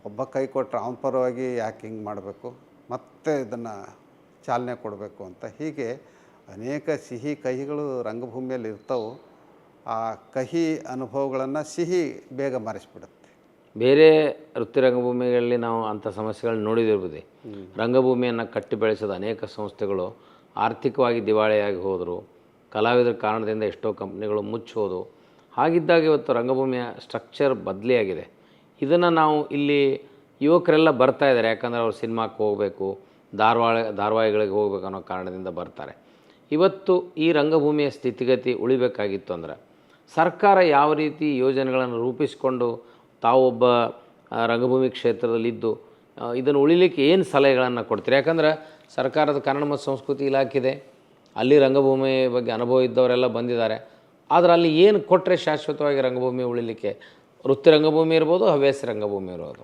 ಒಬ್ಬ ಕೈ ಕೊಟ್ಟರೆ ಅವನ ಪರವಾಗಿ ಯಾಕೆ ಹಿಂಗೆ ಮಾಡಬೇಕು, ಮತ್ತೆ ಇದನ್ನು ಚಾಲನೆ ಕೊಡಬೇಕು ಅಂತ. ಹೀಗೆ ಅನೇಕ ಸಿಹಿ ಕಹಿಗಳು ರಂಗಭೂಮಿಯಲ್ಲಿ ಇರ್ತವೆ. ಆ ಕಹಿ ಅನುಭವಗಳನ್ನು ಸಿಹಿ ಬೇಗ ಮರೆಸಿಬಿಡುತ್ತೆ. ಬೇರೆ ವೃತ್ತಿ ರಂಗಭೂಮಿಗಳಲ್ಲಿ ನಾವು ಅಂಥ ಸಮಸ್ಯೆಗಳನ್ನ ನೋಡಿದಿರ್ಬೋದು. ರಂಗಭೂಮಿಯನ್ನು ಕಟ್ಟಿ ಬೆಳೆಸಿದ ಅನೇಕ ಸಂಸ್ಥೆಗಳು ಆರ್ಥಿಕವಾಗಿ ದಿವಾಳಿಯಾಗಿ ಹೋದರು. ಕಲಾವಿದರ ಕಾರಣದಿಂದ ಎಷ್ಟೋ ಕಂಪ್ನಿಗಳು ಮುಚ್ಚೋದು. ಹಾಗಿದ್ದಾಗ ಇವತ್ತು ರಂಗಭೂಮಿಯ ಸ್ಟ್ರಕ್ಚರ್ ಬದಲಿಯಾಗಿದೆ. ಇದನ್ನು ನಾವು ಇಲ್ಲಿ ಯುವಕರೆಲ್ಲ ಬರ್ತಾ ಇದ್ದಾರೆ, ಯಾಕಂದರೆ ಅವ್ರು ಸಿನಿಮಾಕ್ಕೆ ಹೋಗಬೇಕು, ಧಾರಾವಾಹಿಗಳಿಗೆ ಹೋಗ್ಬೇಕು ಅನ್ನೋ ಕಾರಣದಿಂದ ಬರ್ತಾರೆ. ಇವತ್ತು ಈ ರಂಗಭೂಮಿಯ ಸ್ಥಿತಿಗತಿ ಉಳಿಬೇಕಾಗಿತ್ತು ಅಂದ್ರೆ ಸರ್ಕಾರ ಯಾವ ರೀತಿ ಯೋಜನೆಗಳನ್ನು ರೂಪಿಸಿಕೊಂಡು ತಾವೊಬ್ಬ ರಂಗಭೂಮಿ ಕ್ಷೇತ್ರದಲ್ಲಿದ್ದು ಇದನ್ನು ಉಳಿಲಿಕ್ಕೆ ಏನು ಸಲಹೆಗಳನ್ನು ಕೊಡ್ತೀರಿ? ಯಾಕಂದ್ರೆ ಸರ್ಕಾರದ ಕನ್ನಡ ಮತ್ತು ಸಂಸ್ಕೃತಿ ಇಲಾಖೆ ಇದೆ, ಅಲ್ಲಿ ರಂಗಭೂಮಿ ಬಗ್ಗೆ ಅನುಭವ ಇದ್ದವರೆಲ್ಲ ಬಂದಿದ್ದಾರೆ. ಆದರೆ ಅಲ್ಲಿ ಏನು ಕೊಟ್ಟರೆ ಶಾಶ್ವತವಾಗಿ ರಂಗಭೂಮಿ ಉಳಿಲಿಕ್ಕೆ? ವೃತ್ತಿ ರಂಗಭೂಮಿ ಇರ್ಬೋದು, ಹವ್ಯಾಸಿ ರಂಗಭೂಮಿ ಇರ್ಬೋದು.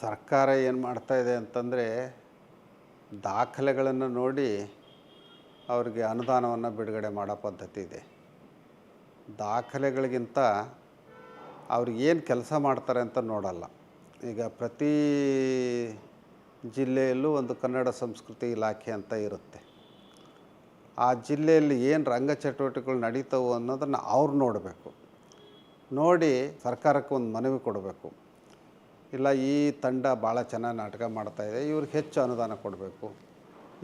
ಸರ್ಕಾರ ಏನು ಮಾಡ್ತಾಯಿದೆ ಅಂತಂದರೆ ದಾಖಲೆಗಳನ್ನು ನೋಡಿ ಅವ್ರಿಗೆ ಅನುದಾನವನ್ನು ಬಿಡುಗಡೆ ಮಾಡೋ ಪದ್ಧತಿ ಇದೆ. ದಾಖಲೆಗಳಿಗಿಂತ ಅವ್ರಿಗೆ ಏನು ಕೆಲಸ ಮಾಡ್ತಾರೆ ಅಂತ ನೋಡಲ್ಲ. ಈಗ ಪ್ರತಿ ಜಿಲ್ಲೆಯಲ್ಲೂ ಒಂದು ಕನ್ನಡ ಸಂಸ್ಕೃತಿ ಇಲಾಖೆ ಅಂತ ಇರುತ್ತೆ. ಆ ಜಿಲ್ಲೆಯಲ್ಲಿ ಏನು ರಂಗ ಚಟುವಟಿಕೆಗಳು ನಡೀತವೆ ಅನ್ನೋದನ್ನು ಅವ್ರು ನೋಡಬೇಕು. ನೋಡಿ ಸರ್ಕಾರಕ್ಕೆ ಒಂದು ಮನವಿ ಕೊಡಬೇಕು, ಇಲ್ಲ ಈ ತಂಡ ಭಾಳ ಚೆನ್ನಾಗಿ ನಾಟಕ ಮಾಡ್ತಾಯಿದೆ, ಇವ್ರಿಗೆ ಹೆಚ್ಚು ಅನುದಾನ ಕೊಡಬೇಕು,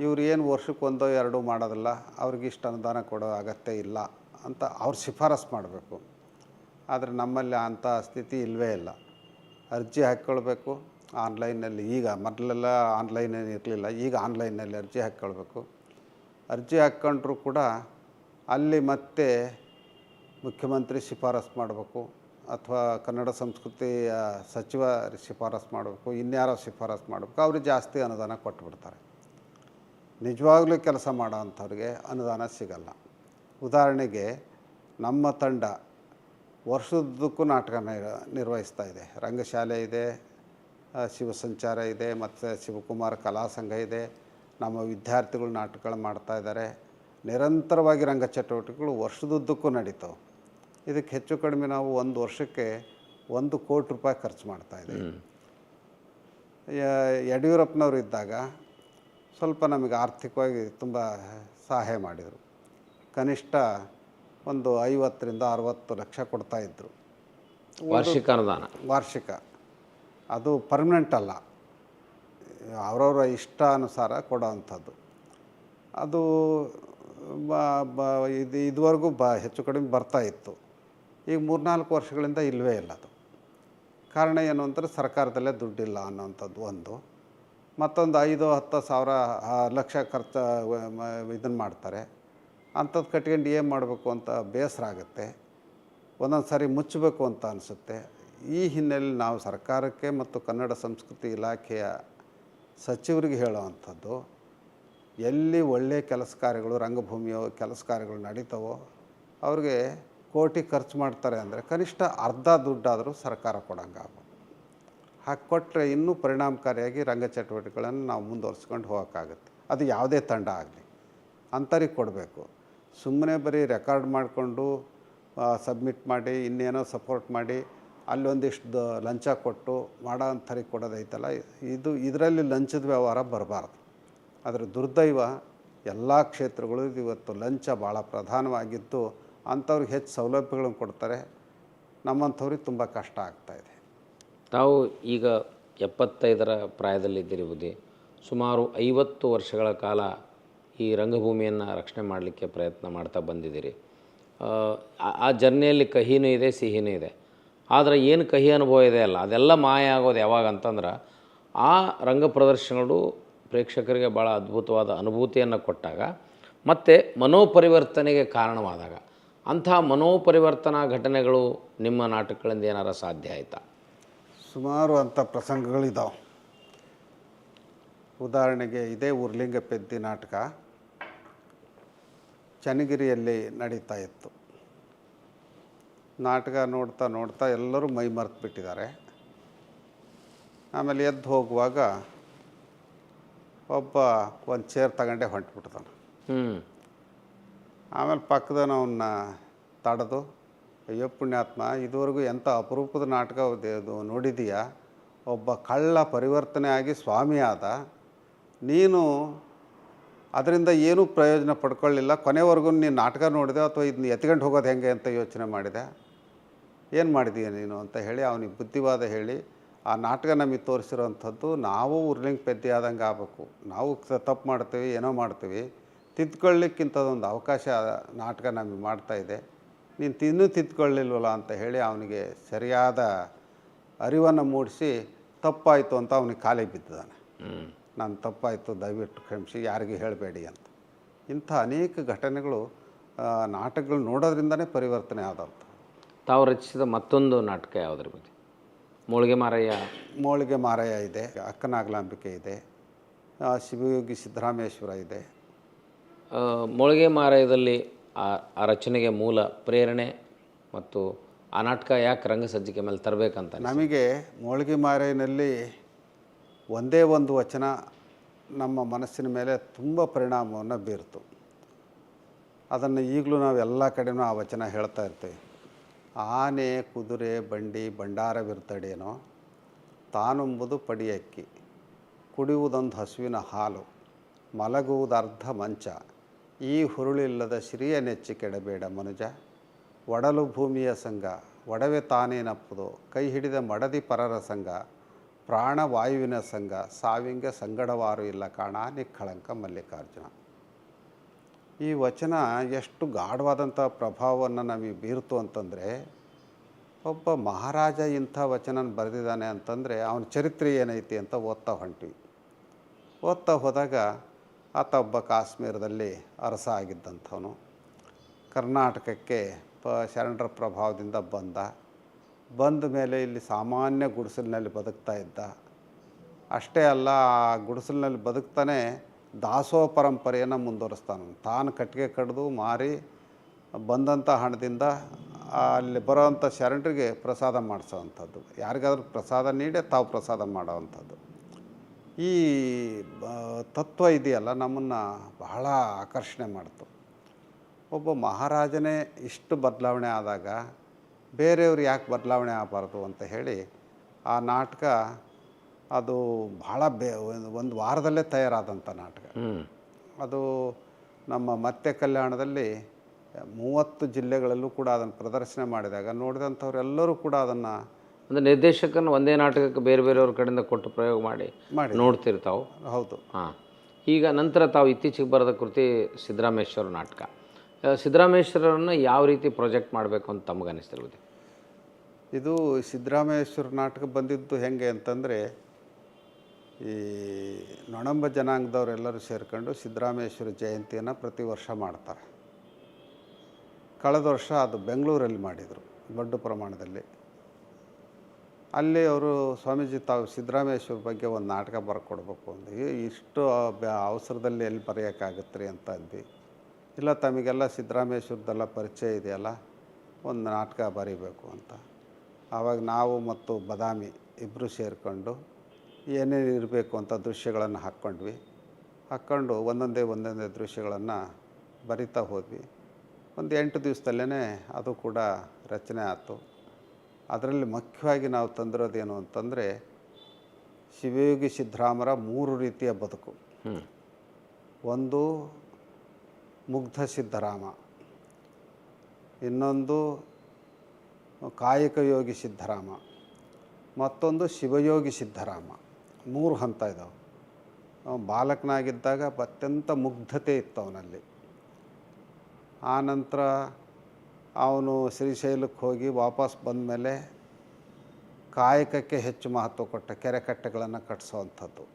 ಇವ್ರು ಏನು ವರ್ಷಕ್ಕೆ ಒಂದೋ ಎರಡೋ ಮಾಡೋದಿಲ್ಲ, ಅವ್ರಿಗೆ ಇಷ್ಟು ಅನುದಾನ ಕೊಡೋ ಅಗತ್ಯ ಇಲ್ಲ ಅಂತ ಅವ್ರು ಶಿಫಾರಸು ಮಾಡಬೇಕು. ಆದರೆ ನಮ್ಮಲ್ಲಿ ಅಂಥ ಸ್ಥಿತಿ ಇಲ್ಲವೇ ಇಲ್ಲ. ಅರ್ಜಿ ಹಾಕ್ಕೊಳ್ಬೇಕು ಆನ್ಲೈನಲ್ಲಿ. ಈಗ ಮೊದಲೆಲ್ಲ ಆನ್ಲೈನೇನು ಇರಲಿಲ್ಲ, ಈಗ ಆನ್ಲೈನಲ್ಲಿ ಅರ್ಜಿ ಹಾಕ್ಕೊಳ್ಬೇಕು. ಅರ್ಜಿ ಹಾಕ್ಕೊಂಡ್ರೂ ಕೂಡ ಅಲ್ಲಿ ಮತ್ತೆ ಮುಖ್ಯಮಂತ್ರಿ ಶಿಫಾರಸು ಮಾಡಬೇಕು, ಅಥವಾ ಕನ್ನಡ ಸಂಸ್ಕೃತಿಯ ಸಚಿವ ಶಿಫಾರಸು ಮಾಡಬೇಕು, ಇನ್ಯಾರೋ ಶಿಫಾರಸು ಮಾಡಬೇಕು. ಅವ್ರಿಗೆ ಜಾಸ್ತಿ ಅನುದಾನ ಕೊಟ್ಬಿಡ್ತಾರೆ. ನಿಜವಾಗ್ಲೂ ಕೆಲಸ ಮಾಡೋ ಅಂಥವ್ರಿಗೆ ಅನುದಾನ ಸಿಗಲ್ಲ. ಉದಾಹರಣೆಗೆ ನಮ್ಮ ತಂಡ ವರ್ಷದುದ್ದಕ್ಕೂ ನಾಟಕ ನಿರ್ವಹಿಸ್ತಾ ಇದೆ. ರಂಗಶಾಲೆ ಇದೆ, ಶಿವಸಂಚಾರ ಇದೆ, ಮತ್ತು ಶಿವಕುಮಾರ ಕಲಾ ಸಂಘ ಇದೆ. ನಮ್ಮ ವಿದ್ಯಾರ್ಥಿಗಳು ನಾಟಕಗಳು ಮಾಡ್ತಾಯಿದ್ದಾರೆ. ನಿರಂತರವಾಗಿ ರಂಗ ಚಟುವಟಿಕೆಗಳು ವರ್ಷದುದ್ದಕ್ಕೂ ನಡೀತಾವೆ. ಇದಕ್ಕೆ ಹೆಚ್ಚು ಕಡಿಮೆ ನಾವು ಒಂದು ವರ್ಷಕ್ಕೆ 1 ಕೋಟಿ ರೂಪಾಯಿ ಖರ್ಚು ಮಾಡ್ತಾಯಿದ್ದೀವಿ. ಯಡಿಯೂರಪ್ಪನವರು ಇದ್ದಾಗ ಸ್ವಲ್ಪ ನಮಗೆ ಆರ್ಥಿಕವಾಗಿ ತುಂಬ ಸಹಾಯ ಮಾಡಿದರು. ಕನಿಷ್ಠ ಒಂದು 50-60 ಲಕ್ಷ ಕೊಡ್ತಾಯಿದ್ರು ವಾರ್ಷಿಕ ಅನುದಾನ. ವಾರ್ಷಿಕ. ಅದು ಪರ್ಮನೆಂಟ್ ಅಲ್ಲ, ಅವರವರ ಇಷ್ಟಾನುಸಾರ ಕೊಡೋ ಅಂಥದ್ದು. ಅದು ಇದುವರೆಗೂ ಹೆಚ್ಚು ಕಡಿಮೆ ಬರ್ತಾಯಿತ್ತು. ಈಗ 3-4 ವರ್ಷಗಳಿಂದ ಇಲ್ಲವೇ ಇಲ್ಲ. ಅದು ಕಾರಣ ಏನು ಅಂತಂದರೆ ಸರ್ಕಾರದಲ್ಲೇ ದುಡ್ಡಿಲ್ಲ ಅನ್ನೋವಂಥದ್ದು ಒಂದು. ಮತ್ತೊಂದು 5-10 ಸಾವಿರ ಲಕ್ಷ ಖರ್ಚು ಇದನ್ನು ಮಾಡ್ತಾರೆ. ಅಂಥದ್ದು ಕಟ್ಕೊಂಡು ಏನು ಮಾಡಬೇಕು ಅಂತ ಬೇಸರ ಆಗುತ್ತೆ. ಒಂದೊಂದು ಸಾರಿ ಮುಚ್ಚಬೇಕು ಅಂತ ಅನಿಸುತ್ತೆ. ಈ ಹಿನ್ನೆಲೆಯಲ್ಲಿ ನಾವು ಸರ್ಕಾರಕ್ಕೆ ಮತ್ತು ಕನ್ನಡ ಸಂಸ್ಕೃತಿ ಇಲಾಖೆಯ ಸಚಿವರಿಗೆ ಹೇಳೋವಂಥದ್ದು, ಎಲ್ಲಿ ಒಳ್ಳೆಯ ಕೆಲಸ ಕಾರ್ಯಗಳು ರಂಗಭೂಮಿಯ ಕೆಲಸ ಕಾರ್ಯಗಳು ನಡೀತಾವೋ ಅವ್ರಿಗೆ ಕೋಟಿ ಖರ್ಚು ಮಾಡ್ತಾರೆ ಅಂದರೆ ಕನಿಷ್ಠ ಅರ್ಧ ದುಡ್ಡಾದರೂ ಸರ್ಕಾರ ಕೊಡೋಂಗಾಗಬೇಕು. ಹಾಗೆ ಕೊಟ್ಟರೆ ಇನ್ನೂ ಪರಿಣಾಮಕಾರಿಯಾಗಿ ರಂಗ ಚಟುವಟಿಕೆಗಳನ್ನು ನಾವು ಮುಂದುವರ್ಸ್ಕೊಂಡು ಹೋಗೋಕ್ಕಾಗುತ್ತೆ. ಅದು ಯಾವುದೇ ತಂಡ ಆಗಲಿ ಅಂಥವ್ರಿಗೆ ಕೊಡಬೇಕು. ಸುಮ್ಮನೆ ಬರೀ ರೆಕಾರ್ಡ್ ಮಾಡಿಕೊಂಡು ಸಬ್ಮಿಟ್ ಮಾಡಿ ಇನ್ನೇನೋ ಸಪೋರ್ಟ್ ಮಾಡಿ ಅಲ್ಲೊಂದಿಷ್ಟು ಲಂಚ ಕೊಟ್ಟು ಮಾಡೋ ಅಂಥವ್ರಿಗೆ ಕೊಡೋದೈತಲ್ಲ, ಇದರಲ್ಲಿ ಲಂಚದ ವ್ಯವಹಾರ ಬರಬಾರ್ದು. ಅದರ ದುರ್ದೈವ ಎಲ್ಲ ಕ್ಷೇತ್ರಗಳು ಇವತ್ತು ಲಂಚ ಭಾಳ ಪ್ರಧಾನವಾಗಿದ್ದು ಅಂಥವ್ರಿಗೆ ಹೆಚ್ಚು ಸೌಲಭ್ಯಗಳನ್ನು ಕೊಡ್ತಾರೆ. ನಮ್ಮಂಥವ್ರಿಗೆ ತುಂಬ ಕಷ್ಟ ಆಗ್ತಾಯಿದೆ. ತಾವು ಈಗ 75ರ ಪ್ರಾಯದಲ್ಲಿದ್ದೀರಿ ಬುದ್ಧಿ. ಸುಮಾರು 50 ವರ್ಷಗಳ ಕಾಲ ಈ ರಂಗಭೂಮಿಯನ್ನು ರಕ್ಷಣೆ ಮಾಡಲಿಕ್ಕೆ ಪ್ರಯತ್ನ ಮಾಡ್ತಾ ಬಂದಿದ್ದೀರಿ. ಆ ಜರ್ನಿಯಲ್ಲಿ ಕಹಿನೂ ಇದೆ, ಸಿಹಿನೂ ಇದೆ. ಆದರೆ ಏನು ಕಹಿ ಅನುಭವ ಇದೆ ಅಲ್ಲ, ಅದೆಲ್ಲ ಮಾಯ ಆಗೋದು ಯಾವಾಗ ಅಂತಂದ್ರೆ ಆ ರಂಗ ಪ್ರದರ್ಶನಗಳು ಪ್ರೇಕ್ಷಕರಿಗೆ ಭಾಳ ಅದ್ಭುತವಾದ ಅನುಭೂತಿಯನ್ನು ಕೊಟ್ಟಾಗ ಮತ್ತು ಮನೋಪರಿವರ್ತನೆಗೆ ಕಾರಣವಾದಾಗ. ಅಂಥ ಮನೋಪರಿವರ್ತನಾ ಘಟನೆಗಳು ನಿಮ್ಮ ನಾಟಕಗಳಿಂದ ಏನಾರು ಸಾಧ್ಯ ಆಯಿತಾ? ಸುಮಾರು ಅಂಥ ಪ್ರಸಂಗಗಳಿದ್ದಾವೆ. ಉದಾಹರಣೆಗೆ ಇದೇ ಉರ್ಲಿಂಗ ಪೆದ್ದಿ ನಾಟಕ ಚನ್ನಗಿರಿಯಲ್ಲಿ ನಡೀತಾ ಇತ್ತು. ನಾಟಕ ನೋಡ್ತಾ ನೋಡ್ತಾ ಎಲ್ಲರೂ ಮೈ ಮರೆತು ಬಿಟ್ಟಿದ್ದಾರೆ. ಆಮೇಲೆ ಎದ್ದು ಹೋಗುವಾಗ ಒಬ್ಬ ಒಂದು ಚೇರ್ ತಗೊಂಡೆ ಹೊಂಟ್ಬಿಡ್ತಾನೆ. ಆಮೇಲೆ ಪಕ್ಕದವನ್ನ ತಡೆದು, ಅಯ್ಯೋ ಪುಣ್ಯಾತ್ಮ, ಇದುವರೆಗೂ ಎಂಥ ಅಪರೂಪದ ನಾಟಕ ಅದು ನೋಡಿದೀಯಾ, ಒಬ್ಬ ಕಳ್ಳ ಪರಿವರ್ತನೆ ಆಗಿ ಸ್ವಾಮಿ ಆದ, ನೀನು ಅದರಿಂದ ಏನೂ ಪ್ರಯೋಜನ ಪಡ್ಕೊಳ್ಳಿಲ್ಲ, ಕೊನೆವರೆಗೂ ನೀನು ನಾಟಕ ನೋಡಿದೆ ಅಥವಾ ಇದನ್ನ ಎತ್ಕೊಂಡು ಹೋಗೋದು ಹೆಂಗೆ ಅಂತ ಯೋಚನೆ ಮಾಡಿದೆ, ಏನು ಮಾಡಿದೀಯ ನೀನು ಅಂತ ಹೇಳಿ ಅವನಿಗೆ ಬುದ್ಧಿವಾದ ಹೇಳಿ, ಆ ನಾಟಕ ನಮಗೆ ತೋರಿಸಿರೋವಂಥದ್ದು ನಾವು ಉರ್ಲಿಂಗ್ ಪೆದ್ದಿ ಆದಂಗೆ ಆಗಬೇಕು, ನಾವು ತಪ್ಪು ಮಾಡ್ತೀವಿ, ಏನೋ ಮಾಡ್ತೀವಿ, ತಿದ್ಕೊಳ್ಳಿಕ್ಕಿಂಥದ್ದೊಂದು ಅವಕಾಶ ನಾಟಕ ನಮಗೆ ಮಾಡ್ತಾಯಿದೆ, ನೀನು ಇನ್ನೂ ತಿದ್ಕೊಳ್ಳಿಲ್ವಲ್ಲ ಅಂತ ಹೇಳಿ ಅವನಿಗೆ ಸರಿಯಾದ ಅರಿವನ್ನು ಮೂಡಿಸಿ ತಪ್ಪಾಯಿತು ಅಂತ ಅವನಿಗೆ ಕಾಲಿಗೆ ಬಿದ್ದಿದ್ದಾನೆ. ನಾನು ತಪ್ಪಾಯಿತು, ದಯವಿಟ್ಟು ಕ್ಷಮಿಸಿ, ಯಾರಿಗೂ ಹೇಳಬೇಡಿ ಅಂತ. ಇಂಥ ಅನೇಕ ಘಟನೆಗಳು ನಾಟಕಗಳು ನೋಡೋದ್ರಿಂದನೇ ಪರಿವರ್ತನೆ ಆದಂಥ. ತಾವು ರಚಿಸಿದ ಮತ್ತೊಂದು ನಾಟಕ ಯಾವುದ್ರ ಬಗ್ಗೆ? ಮೋಳಿಗೆ ಮಾರಯ್ಯ ಇದೆ, ಅಕ್ಕನಾಗಲಾಂಬಿಕೆ ಇದೆ, ಶಿವಯೋಗಿ ಸಿದ್ದರಾಮೇಶ್ವರ ಇದೆ. ಮೋಳಿಗೆ ಮಾರಯ್ಯದಲ್ಲಿ ಆ ರಚನೆಗೆ ಮೂಲ ಪ್ರೇರಣೆ ಮತ್ತು ಆ ನಾಟಕ ಯಾಕೆ ರಂಗಸಜ್ಜಿಕೆ ಮೇಲೆ ತರಬೇಕಂತ? ನಮಗೆ ಮೋಳಿಗೆ ಮಾರಯ್ಯನಲ್ಲಿ ಒಂದೇ ಒಂದು ವಚನ ನಮ್ಮ ಮನಸ್ಸಿನ ಮೇಲೆ ತುಂಬ ಪರಿಣಾಮವನ್ನು ಬೀರ್ತು. ಅದನ್ನು ಈಗಲೂ ನಾವು ಎಲ್ಲ ಕಡೆನೂ ಆ ವಚನ ಹೇಳ್ತಾ ಇರ್ತೀವಿ. ಆನೆ ಕುದುರೆ ಬಂಡಿ ಭಂಡಾರವಿರ್ತಡೇನೋ, ತಾನುಂಬುದು ಪಡಿಯಕ್ಕಿ, ಕುಡಿಯುವುದೊಂದು ಹಸುವಿನ ಹಾಲು, ಮಲಗುವುದರ್ಧ ಮಂಚ, ಈ ಹುರುಳಿಲ್ಲದ ಸಿರಿಯ ನೆಚ್ಚಿ ಕೆಡಬೇಡ ಮನುಜ, ಒಡಲು ಭೂಮಿಯ ಸಂಘ ಒಡವೆ ತಾನೇನಪ್ಪುದು, ಕೈ ಹಿಡಿದ ಮಡದಿ ಪರರ ಸಂಘ, ಪ್ರಾಣವಾಯುವಿನ ಸಂಘ, ಸಾವಿಂಗ ಸಂಗಡವಾರು ಇಲ್ಲ ಕಾಣ, ನಿಕ್ಕಳಂಕ ಮಲ್ಲಿಕಾರ್ಜುನ. ಈ ವಚನ ಎಷ್ಟು ಗಾಢವಾದಂಥ ಪ್ರಭಾವವನ್ನು ನಮಗೆ ಬೀರ್ತು ಅಂತಂದರೆ, ಒಬ್ಬ ಮಹಾರಾಜ ಇಂಥ ವಚನ ಬರೆದಿದ್ದಾನೆ ಅಂತಂದರೆ ಅವನ ಚರಿತ್ರೆ ಏನೈತಿ ಅಂತ ಓದ್ತಾ ಹೊಂಟ್ವಿ. ಓದ್ತಾ ಹೋದಾಗ ಆತ ಒಬ್ಬ ಕಾಶ್ಮೀರದಲ್ಲಿ ಅರಸ ಆಗಿದ್ದಂಥವನು, ಕರ್ನಾಟಕಕ್ಕೆ ಶರಣರ ಪ್ರಭಾವದಿಂದ ಬಂದ ಮೇಲೆ ಇಲ್ಲಿ ಸಾಮಾನ್ಯ ಗುಡಿಸಲಿನಲ್ಲಿ ಬದುಕ್ತಾ ಇದ್ದ. ಅಷ್ಟೇ ಅಲ್ಲ, ಆ ಗುಡಿಸಲಿನಲ್ಲಿ ಬದುಕ್ತಾನೆ ದಾಸೋಹ ಪರಂಪರೆಯನ್ನು ಮುಂದುವರಿಸ್ತಾನೆ. ತಾನು ಕಟ್ಟಿಗೆ ಕಡಿದು ಮಾರಿ ಬಂದಂಥ ಹಣದಿಂದ ಅಲ್ಲಿ ಬರೋವಂಥ ಶರಣರಿಗೆ ಪ್ರಸಾದ ಮಾಡಿಸೋವಂಥದ್ದು, ಯಾರಿಗಾದ್ರೂ ಪ್ರಸಾದ ನೀಡೇ ತಾವು ಪ್ರಸಾದ ಮಾಡೋವಂಥದ್ದು. ಈ ತತ್ವ ಇದೆಯಲ್ಲ, ನಮ್ಮನ್ನು ಬಹಳ ಆಕರ್ಷಣೆ ಮಾಡ್ತು. ಒಬ್ಬ ಮಹಾರಾಜನೇ ಇಷ್ಟು ಬದಲಾವಣೆ ಆದಾಗ ಬೇರೆಯವರು ಯಾಕೆ ಬದಲಾವಣೆ ಆಗಬಾರ್ದು ಅಂತ ಹೇಳಿ ಆ ನಾಟಕ ಅದು ಭಾಳ ಒಂದು ವಾರದಲ್ಲೇ ತಯಾರಾದಂಥ ನಾಟಕ. ಅದು ನಮ್ಮ ಮತ್ತೆ ಕಲ್ಯಾಣದಲ್ಲಿ 30 ಜಿಲ್ಲೆಗಳಲ್ಲೂ ಕೂಡ ಅದನ್ನು ಪ್ರದರ್ಶನ ಮಾಡಿದಾಗ ನೋಡಿದಂಥವ್ರೆಲ್ಲರೂ ಕೂಡ ಅದನ್ನು, ಅಂದರೆ ನಿರ್ದೇಶಕನ ಒಂದೇ ನಾಟಕಕ್ಕೆ ಬೇರೆ ಬೇರೆಯವ್ರ ಕಡೆಯಿಂದ ಕೊಟ್ಟು ಪ್ರಯೋಗ ಮಾಡಿ ನೋಡ್ತಿರ್ತಾವೆ. ಹೌದು. ಹಾಂ. ಈಗ ನಂತರ ತಾವು ಇತ್ತೀಚೆಗೆ ಬರೆದ ಕೃತಿ ಸಿದ್ದರಾಮೇಶ್ವರ ನಾಟಕ. ಸಿದ್ದರಾಮೇಶ್ವರನ್ನು ಯಾವ ರೀತಿ ಪ್ರೊಜೆಕ್ಟ್ ಮಾಡಬೇಕು ಅಂತ ತಮಗೆ ಅನ್ನಿಸ್ತಿರ್ಬೋದು? ಇದು ಸಿದ್ದರಾಮೇಶ್ವರ ನಾಟಕ ಬಂದಿದ್ದು ಹೆಂಗೆ ಅಂತಂದರೆ, ಈ ನೊಣಂಬ ಜನಾಂಗದವರೆಲ್ಲರೂ ಸೇರಿಕೊಂಡು ಸಿದ್ದರಾಮೇಶ್ವರ ಜಯಂತಿಯನ್ನು ಪ್ರತಿ ವರ್ಷ ಮಾಡ್ತಾರೆ. ಕಳೆದ ವರ್ಷ ಅದು ಬೆಂಗಳೂರಲ್ಲಿ ಮಾಡಿದರು ದೊಡ್ಡ ಪ್ರಮಾಣದಲ್ಲಿ. ಅಲ್ಲಿ ಅವರು ಸ್ವಾಮೀಜಿ ತಾವು ಸಿದ್ದರಾಮೇಶ್ವರ ಬಗ್ಗೆ ಒಂದು ನಾಟಕ ಬರ್ಕೊಡ್ಬೇಕು ಅಂದ್ವಿ. ಇಷ್ಟು ಅವಸರದಲ್ಲಿ ಎಲ್ಲಿ ಬರೆಯೋಕ್ಕಾಗತ್ತೆ ರೀ ಅಂತ ಅಂದ್ವಿ. ಇಲ್ಲ, ತಮಗೆಲ್ಲ ಸಿದ್ದರಾಮೇಶ್ವರದೆಲ್ಲ ಪರಿಚಯ ಇದೆಯಲ್ಲ, ಒಂದು ನಾಟಕ ಬರೀಬೇಕು ಅಂತ. ಆವಾಗ ನಾವು ಮತ್ತು ಬದಾಮಿ ಇಬ್ಬರು ಸೇರಿಕೊಂಡು ಏನೇನು ಇರಬೇಕು ಅಂತ ದೃಶ್ಯಗಳನ್ನು ಹಾಕ್ಕೊಂಡು ಒಂದೊಂದೇ ದೃಶ್ಯಗಳನ್ನು ಬರಿತಾ ಹೋದ್ವಿ. ಒಂದು 8 ದಿವಸದಲ್ಲೇ ಅದು ಕೂಡ ರಚನೆ ಆಯಿತು. ಅದರಲ್ಲಿ ಮುಖ್ಯವಾಗಿ ನಾವು ತಂದಿರೋದೇನು ಅಂತಂದರೆ, ಶಿವಯೋಗಿ ಸಿದ್ದರಾಮರ 3 ರೀತಿಯ ಬದುಕು. ಒಂದು ಮುಗ್ಧ ಸಿದ್ದರಾಮ, ಇನ್ನೊಂದು ಕಾಯಕ ಯೋಗಿ ಸಿದ್ದರಾಮ, ಮತ್ತೊಂದು ಶಿವಯೋಗಿ ಸಿದ್ದರಾಮ. 3 ಹಂತ ಇದ್ದಾವೆ. ಬಾಲಕನಾಗಿದ್ದಾಗ ಅತ್ಯಂತ ಮುಗ್ಧತೆ ಇತ್ತು ಅವನಲ್ಲಿ. ಆನಂತರ ಅವನು ಶ್ರೀಶೈಲಕ್ಕೆ ಹೋಗಿ ವಾಪಸ್ ಬಂದ ಮೇಲೆ ಕಾಯಕಕ್ಕೆ ಹೆಚ್ಚು ಮಹತ್ವ ಕೊಟ್ಟ, ಕೆರೆ ಕಟ್ಟೆಗಳನ್ನು ಕಟ್ಟಿಸೋವಂಥದ್ದು.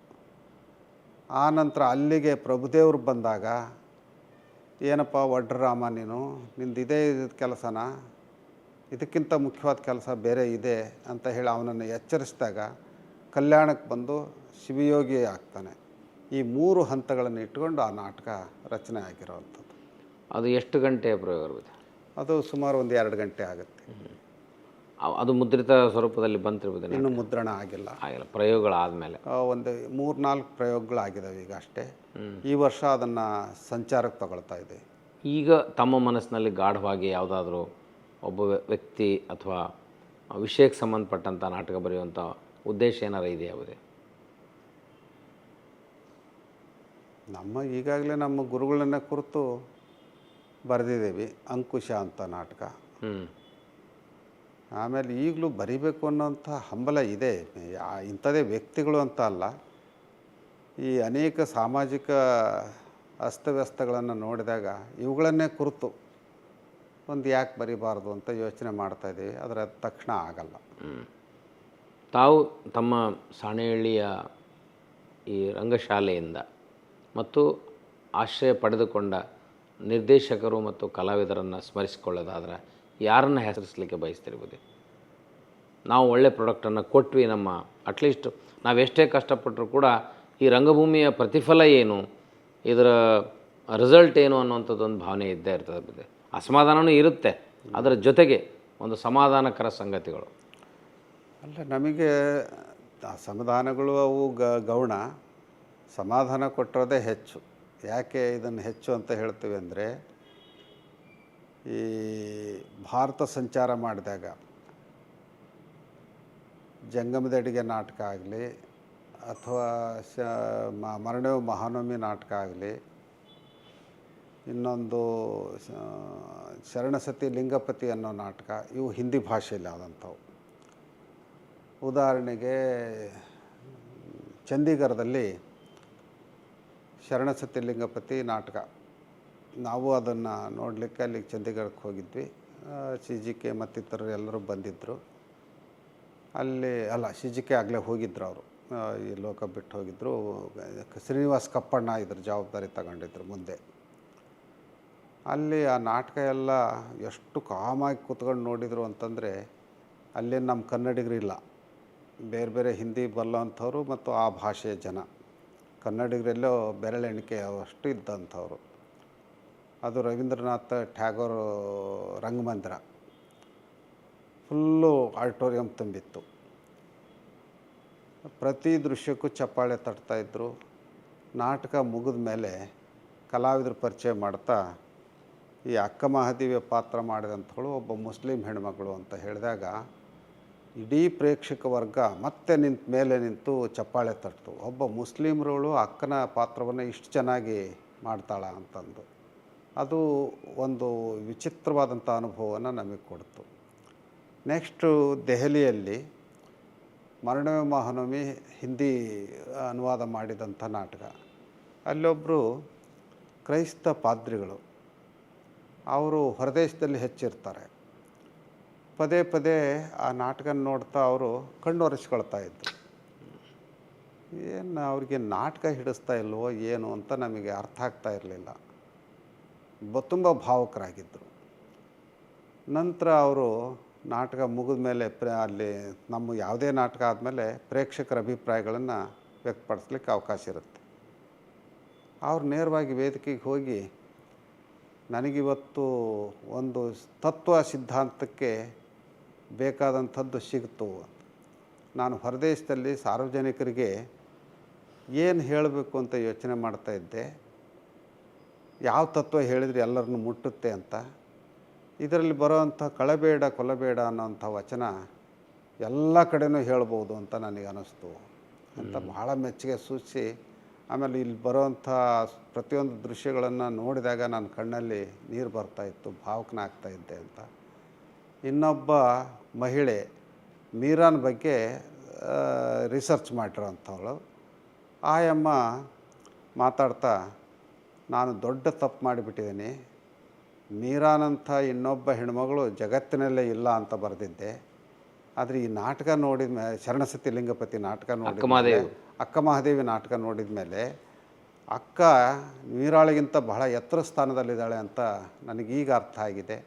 ಆನಂತರ ಅಲ್ಲಿಗೆ ಪ್ರಭುದೇವರು ಬಂದಾಗ, ಏನಪ್ಪ ಒಡ್ರರಾಮ ನಿಂದು ಇದೇ ಕೆಲಸನ, ಇದಕ್ಕಿಂತ ಮುಖ್ಯವಾದ ಕೆಲಸ ಬೇರೆ ಇದೆ ಅಂತ ಹೇಳಿ ಅವನನ್ನು ಎಚ್ಚರಿಸಿದಾಗ ಕಲ್ಯಾಣಕ್ಕೆ ಬಂದು ಶಿವಯೋಗಿ ಆಗ್ತಾನೆ. ಈ 3 ಹಂತಗಳನ್ನು ಇಟ್ಕೊಂಡು ಆ ನಾಟಕ ರಚನೆ ಆಗಿರೋವಂಥದ್ದು. ಅದು ಎಷ್ಟು ಗಂಟೆಯ ಪ್ರಯೋಗ ಇರುತ್ತೆ? ಅದು ಸುಮಾರು ಒಂದು 2 ಗಂಟೆ ಆಗುತ್ತೆ. ಅದು ಮುದ್ರಿತ ಸ್ವರೂಪದಲ್ಲಿ ಬಂತಿರ್ಬೋದು? ಇನ್ನೂ ಮುದ್ರಣ ಆಗಿಲ್ಲ. ಪ್ರಯೋಗಗಳಾದಮೇಲೆ ಒಂದು 3-4 ಪ್ರಯೋಗಗಳಾಗಿದ್ದಾವೆ ಈಗ ಅಷ್ಟೇ. ಈ ವರ್ಷ ಅದನ್ನು ಸಂಚಾರಕ್ಕೆ ತಗೊಳ್ತಾ ಇದೆ. ಈಗ ತಮ್ಮ ಮನಸ್ಸಿನಲ್ಲಿ ಗಾಢವಾಗಿ ಯಾವುದಾದ್ರೂ ಒಬ್ಬ ವ್ಯಕ್ತಿ ಅಥವಾ ವಿಷಯಕ್ಕೆ ಸಂಬಂಧಪಟ್ಟಂಥ ನಾಟಕ ಬರೆಯುವಂಥ ಉದ್ದೇಶ ಏನಾರು ಇದೆಯಾವುದೇ? ಈಗಾಗಲೇ ನಮ್ಮ ಗುರುಗಳನ್ನ ಕುರಿತು ಬರೆದಿದ್ದೀವಿ, ಅಂಕುಶ ಅಂತ ನಾಟಕ. ಆಮೇಲೆ ಈಗಲೂ ಬರಿಬೇಕು ಅನ್ನೋಂಥ ಹಂಬಲ ಇದೆ. ಇಂಥದೇ ವ್ಯಕ್ತಿಗಳು ಅಂತ ಅಲ್ಲ, ಈ ಅನೇಕ ಸಾಮಾಜಿಕ ಅಸ್ತವ್ಯಸ್ತಗಳನ್ನು ನೋಡಿದಾಗ ಇವುಗಳನ್ನೇ ಕುರಿತು ಒಂದು ಯಾಕೆ ಬರಿಬಾರ್ದು ಅಂತ ಯೋಚನೆ ಮಾಡ್ತಾಯಿದ್ದೀವಿ. ಅದರ ತಕ್ಷಣ ಆಗಲ್ಲ. ತಾವು ತಮ್ಮ ಸಾಣೇಹಳ್ಳಿಯ ಈ ರಂಗಶಾಲೆಯಿಂದ ಮತ್ತು ಆಶ್ರಯ ಪಡೆದುಕೊಂಡ ನಿರ್ದೇಶಕರು ಮತ್ತು ಕಲಾವಿದರನ್ನು ಸ್ಮರಿಸಿಕೊಳ್ಳೋದಾದ್ರೆ ಯಾರನ್ನು ಹೆಸರಿಸಲಿಕ್ಕೆ ಬಯಸ್ತಿರ್ಬೋದು? ನಾವು ಒಳ್ಳೆ ಪ್ರಾಡಕ್ಟನ್ನು ಕೊಟ್ವಿ, ನಮ್ಮ ಅಟ್ಲೀಸ್ಟ್ ನಾವೆಷ್ಟೇ ಕಷ್ಟಪಟ್ಟರೂ ಕೂಡ ಈ ರಂಗಭೂಮಿಯ ಪ್ರತಿಫಲ ಏನು, ಇದರ ರಿಸಲ್ಟ್ ಏನು ಅನ್ನುವಂಥದ್ದೊಂದು ಭಾವನೆ ಇದ್ದೇ ಇರ್ತದೆ. ಅಸಮಾಧಾನವೂ ಇರುತ್ತೆ, ಅದರ ಜೊತೆಗೆ ಒಂದು ಸಮಾಧಾನಕರ ಸಂಗತಿಗಳು. ಅಲ್ಲ, ನಮಗೆ ಅಸಮಾಧಾನಗಳು ಅವು ಗೌಣ, ಸಮಾಧಾನ ಕೊಟ್ಟಿರೋದೇ ಹೆಚ್ಚು. ಯಾಕೆ ಇದನ್ನು ಹೆಚ್ಚು ಅಂತ ಹೇಳ್ತೀವಿ ಅಂದರೆ, ಈ ಭಾರತ ಸಂಚಾರ ಮಾಡಿದಾಗ ಜಂಗಮದಡಿಗೆ ನಾಟಕ ಆಗಲಿ ಅಥವಾ ಮರಣಿವ ಮಹಾನವಮಿ ನಾಟಕ ಆಗಲಿ, ಇನ್ನೊಂದು ಶರಣಸತಿ ಲಿಂಗಪತಿ ಅನ್ನೋ ನಾಟಕ, ಇವು ಹಿಂದಿ ಭಾಷೆಯಲ್ಲಿ ಆದಂಥವು. ಉದಾಹರಣೆಗೆ ಚಂಡೀಗಢದಲ್ಲಿ ಶರಣಸತಿ ಲಿಂಗಪತಿ ನಾಟಕ, ನಾವು ಅದನ್ನು ನೋಡಲಿಕ್ಕೆ ಅಲ್ಲಿಗೆ ಚಂಡೀಗಢಕ್ಕೆ ಹೋಗಿದ್ವಿ. CGK ಮತ್ತಿತರರು ಎಲ್ಲರೂ ಬಂದಿದ್ದರು. ಅಲ್ಲಿ CGK ಆಗಲೇ ಹೋಗಿದ್ದರು, ಅವರು ಈ ಲೋಕ ಬಿಟ್ಟು ಹೋಗಿದ್ದರು. ಶ್ರೀನಿವಾಸ್ ಕಪ್ಪಣ್ಣ ಇದ್ರ ಜವಾಬ್ದಾರಿ ತಗೊಂಡಿದ್ರು ಮುಂದೆ. ಅಲ್ಲಿ ಆ ನಾಟಕ ಎಲ್ಲ ಎಷ್ಟು ಕಾಮಾಗಿ ಕೂತ್ಕೊಂಡು ನೋಡಿದರು ಅಂತಂದರೆ, ಅಲ್ಲಿ ನಮ್ಮ ಕನ್ನಡಿಗರಿಲ್ಲ, ಬೇರೆ ಬೇರೆ ಹಿಂದಿ ಬಲ್ಲವಂಥವ್ರು ಮತ್ತು ಆ ಭಾಷೆಯ ಜನ, ಕನ್ನಡಿಗರೆಲ್ಲೋ ಬೆರಳೆಣಿಕೆ ಅಷ್ಟು ಇದ್ದಂಥವ್ರು. ಅದು ರವೀಂದ್ರನಾಥ್ ಟ್ಯಾಗೋರ್ ರಂಗಮಂದಿರ, ಫುಲ್ಲು ಆಡಿಟೋರಿಯಂ ತುಂಬಿತ್ತು. ಪ್ರತಿ ದೃಶ್ಯಕ್ಕೂ ಚಪ್ಪಾಳೆ ತಟ್ತಾಯಿದ್ರು. ನಾಟಕ ಮುಗಿದ ಮೇಲೆ ಕಲಾವಿದರು ಪರಿಚಯ ಮಾಡ್ತಾ, ಈ ಅಕ್ಕ ಮಹಾದೇವಿಯ ಪಾತ್ರ ಮಾಡಿದಂಥವಳು ಒಬ್ಬ ಮುಸ್ಲಿಂ ಹೆಣ್ಮಗಳು ಅಂತ ಹೇಳಿದಾಗ ಇಡೀ ಪ್ರೇಕ್ಷಕ ವರ್ಗ ಮತ್ತೆ ಮೇಲೆ ನಿಂತು ಚಪ್ಪಾಳೆ ತಟ್ತು. ಒಬ್ಬ ಮುಸ್ಲಿಮ್ರವಳು ಅಕ್ಕನ ಪಾತ್ರವನ್ನು ಇಷ್ಟು ಚೆನ್ನಾಗಿ ಮಾಡ್ತಾಳ ಅಂತಂದು. ಅದು ಒಂದು ವಿಚಿತ್ರವಾದಂಥ ಅನುಭವವನ್ನು ನಮಗೆ ಕೊಡ್ತು. ನೆಕ್ಸ್ಟು ದೆಹಲಿಯಲ್ಲಿ ಮರಣಿವ ಮಹಾನವಮಿ ಹಿಂದಿ ಅನುವಾದ ಮಾಡಿದಂಥ ನಾಟಕ. ಅಲ್ಲೊಬ್ಬರು ಕ್ರೈಸ್ತ ಪಾದ್ರಿಗಳು, ಅವರು ಹೊರದೇಶದಲ್ಲಿ ಹೆಚ್ಚಿರ್ತಾರೆ. ಪದೇ ಪದೇ ಆ ನಾಟಕ ನೋಡ್ತಾ ಅವರು ಕಣ್ಣು ಒರೆಸ್ಕೊಳ್ತಾ ಇದ್ರು. ಏನು ಅವ್ರಿಗೆ ನಾಟಕ ಹಿಡಿಸ್ತಾ ಇಲ್ವೋ ಏನು ಅಂತ ನಮಗೆ ಅರ್ಥ ಆಗ್ತಾ ಇರಲಿಲ್ಲ. ತುಂಬ ಭಾವುಕರಾಗಿದ್ದರು. ನಂತರ ಅವರು ನಾಟಕ ಮುಗಿದ ಮೇಲೆ ಅಲ್ಲಿ ನಮ್ಮ ಯಾವುದೇ ನಾಟಕ ಆದಮೇಲೆ ಪ್ರೇಕ್ಷಕರ ಅಭಿಪ್ರಾಯಗಳನ್ನು ವ್ಯಕ್ತಪಡಿಸ್ಲಿಕ್ಕೆ ಅವಕಾಶ ಇರುತ್ತೆ. ಅವ್ರು ನೇರವಾಗಿ ವೇದಿಕೆಗೆ ಹೋಗಿ, ನನಗಿವತ್ತು ಒಂದು ತತ್ವ ಸಿದ್ಧಾಂತಕ್ಕೆ ಬೇಕಾದಂಥದ್ದು ಸಿಗ್ತು. ನಾನು ಹೊರದೇಶದಲ್ಲಿ ಸಾರ್ವಜನಿಕರಿಗೆ ಏನು ಹೇಳಬೇಕು ಅಂತ ಯೋಚನೆ ಮಾಡ್ತಾಯಿದ್ದೆ, ಯಾವ ತತ್ವ ಹೇಳಿದರೆ ಎಲ್ಲರನ್ನು ಮುಟ್ಟುತ್ತೆ ಅಂತ. ಇದರಲ್ಲಿ ಬರೋವಂಥ ಕಳಬೇಡ ಕೊಲಬೇಡ ಅನ್ನೋಂಥ ವಚನ ಎಲ್ಲ ಕಡೆನೂ ಹೇಳ್ಬೋದು ಅಂತ ನನಗೆ ಅನ್ನಿಸ್ತು ಅಂತ ಭಾಳ ಮೆಚ್ಚುಗೆ ಸೂಚಿಸಿ, ಆಮೇಲೆ ಇಲ್ಲಿ ಬರೋವಂಥ ಪ್ರತಿಯೊಂದು ದೃಶ್ಯಗಳನ್ನು ನೋಡಿದಾಗ ನನ್ನ ಕಣ್ಣಲ್ಲಿ ನೀರು ಬರ್ತಾಯಿತ್ತು, ಭಾವುಕನಾಗ್ತಾಯಿದ್ದೆ ಅಂತ. ಇನ್ನೊಬ್ಬ ಮಹಿಳೆ ಮೀರಾನ್ ಬಗ್ಗೆ ರಿಸರ್ಚ್ ಮಾಡಿರೋಂಥವಳು. ಆಯಮ್ಮ ಮಾತಾಡ್ತಾ, ನಾನು ದೊಡ್ಡ ತಪ್ಪು ಮಾಡಿಬಿಟ್ಟಿದ್ದೀನಿ, ಮೀರಾನಂಥ ಇನ್ನೊಬ್ಬ ಹೆಣ್ಮಗಳು ಜಗತ್ತಿನಲ್ಲೇ ಇಲ್ಲ ಅಂತ ಬರೆದಿದ್ದೆ. ಆದರೆ ಈ ನಾಟಕ ನೋಡಿದ ಮೇಲೆ, ಶರಣಸತಿ ಲಿಂಗಪತಿ ನಾಟಕ ನೋಡಿದ ಅಕ್ಕ ಮಹಾದೇವಿ ನಾಟಕ ನೋಡಿದ ಮೇಲೆ ಅಕ್ಕ ಮೀರಾಳಿಗಿಂತ ಬಹಳ ಎತ್ತರ ಸ್ಥಾನದಲ್ಲಿದ್ದಾಳೆ ಅಂತ ನನಗೀಗ ಅರ್ಥ ಆಗಿದೆ.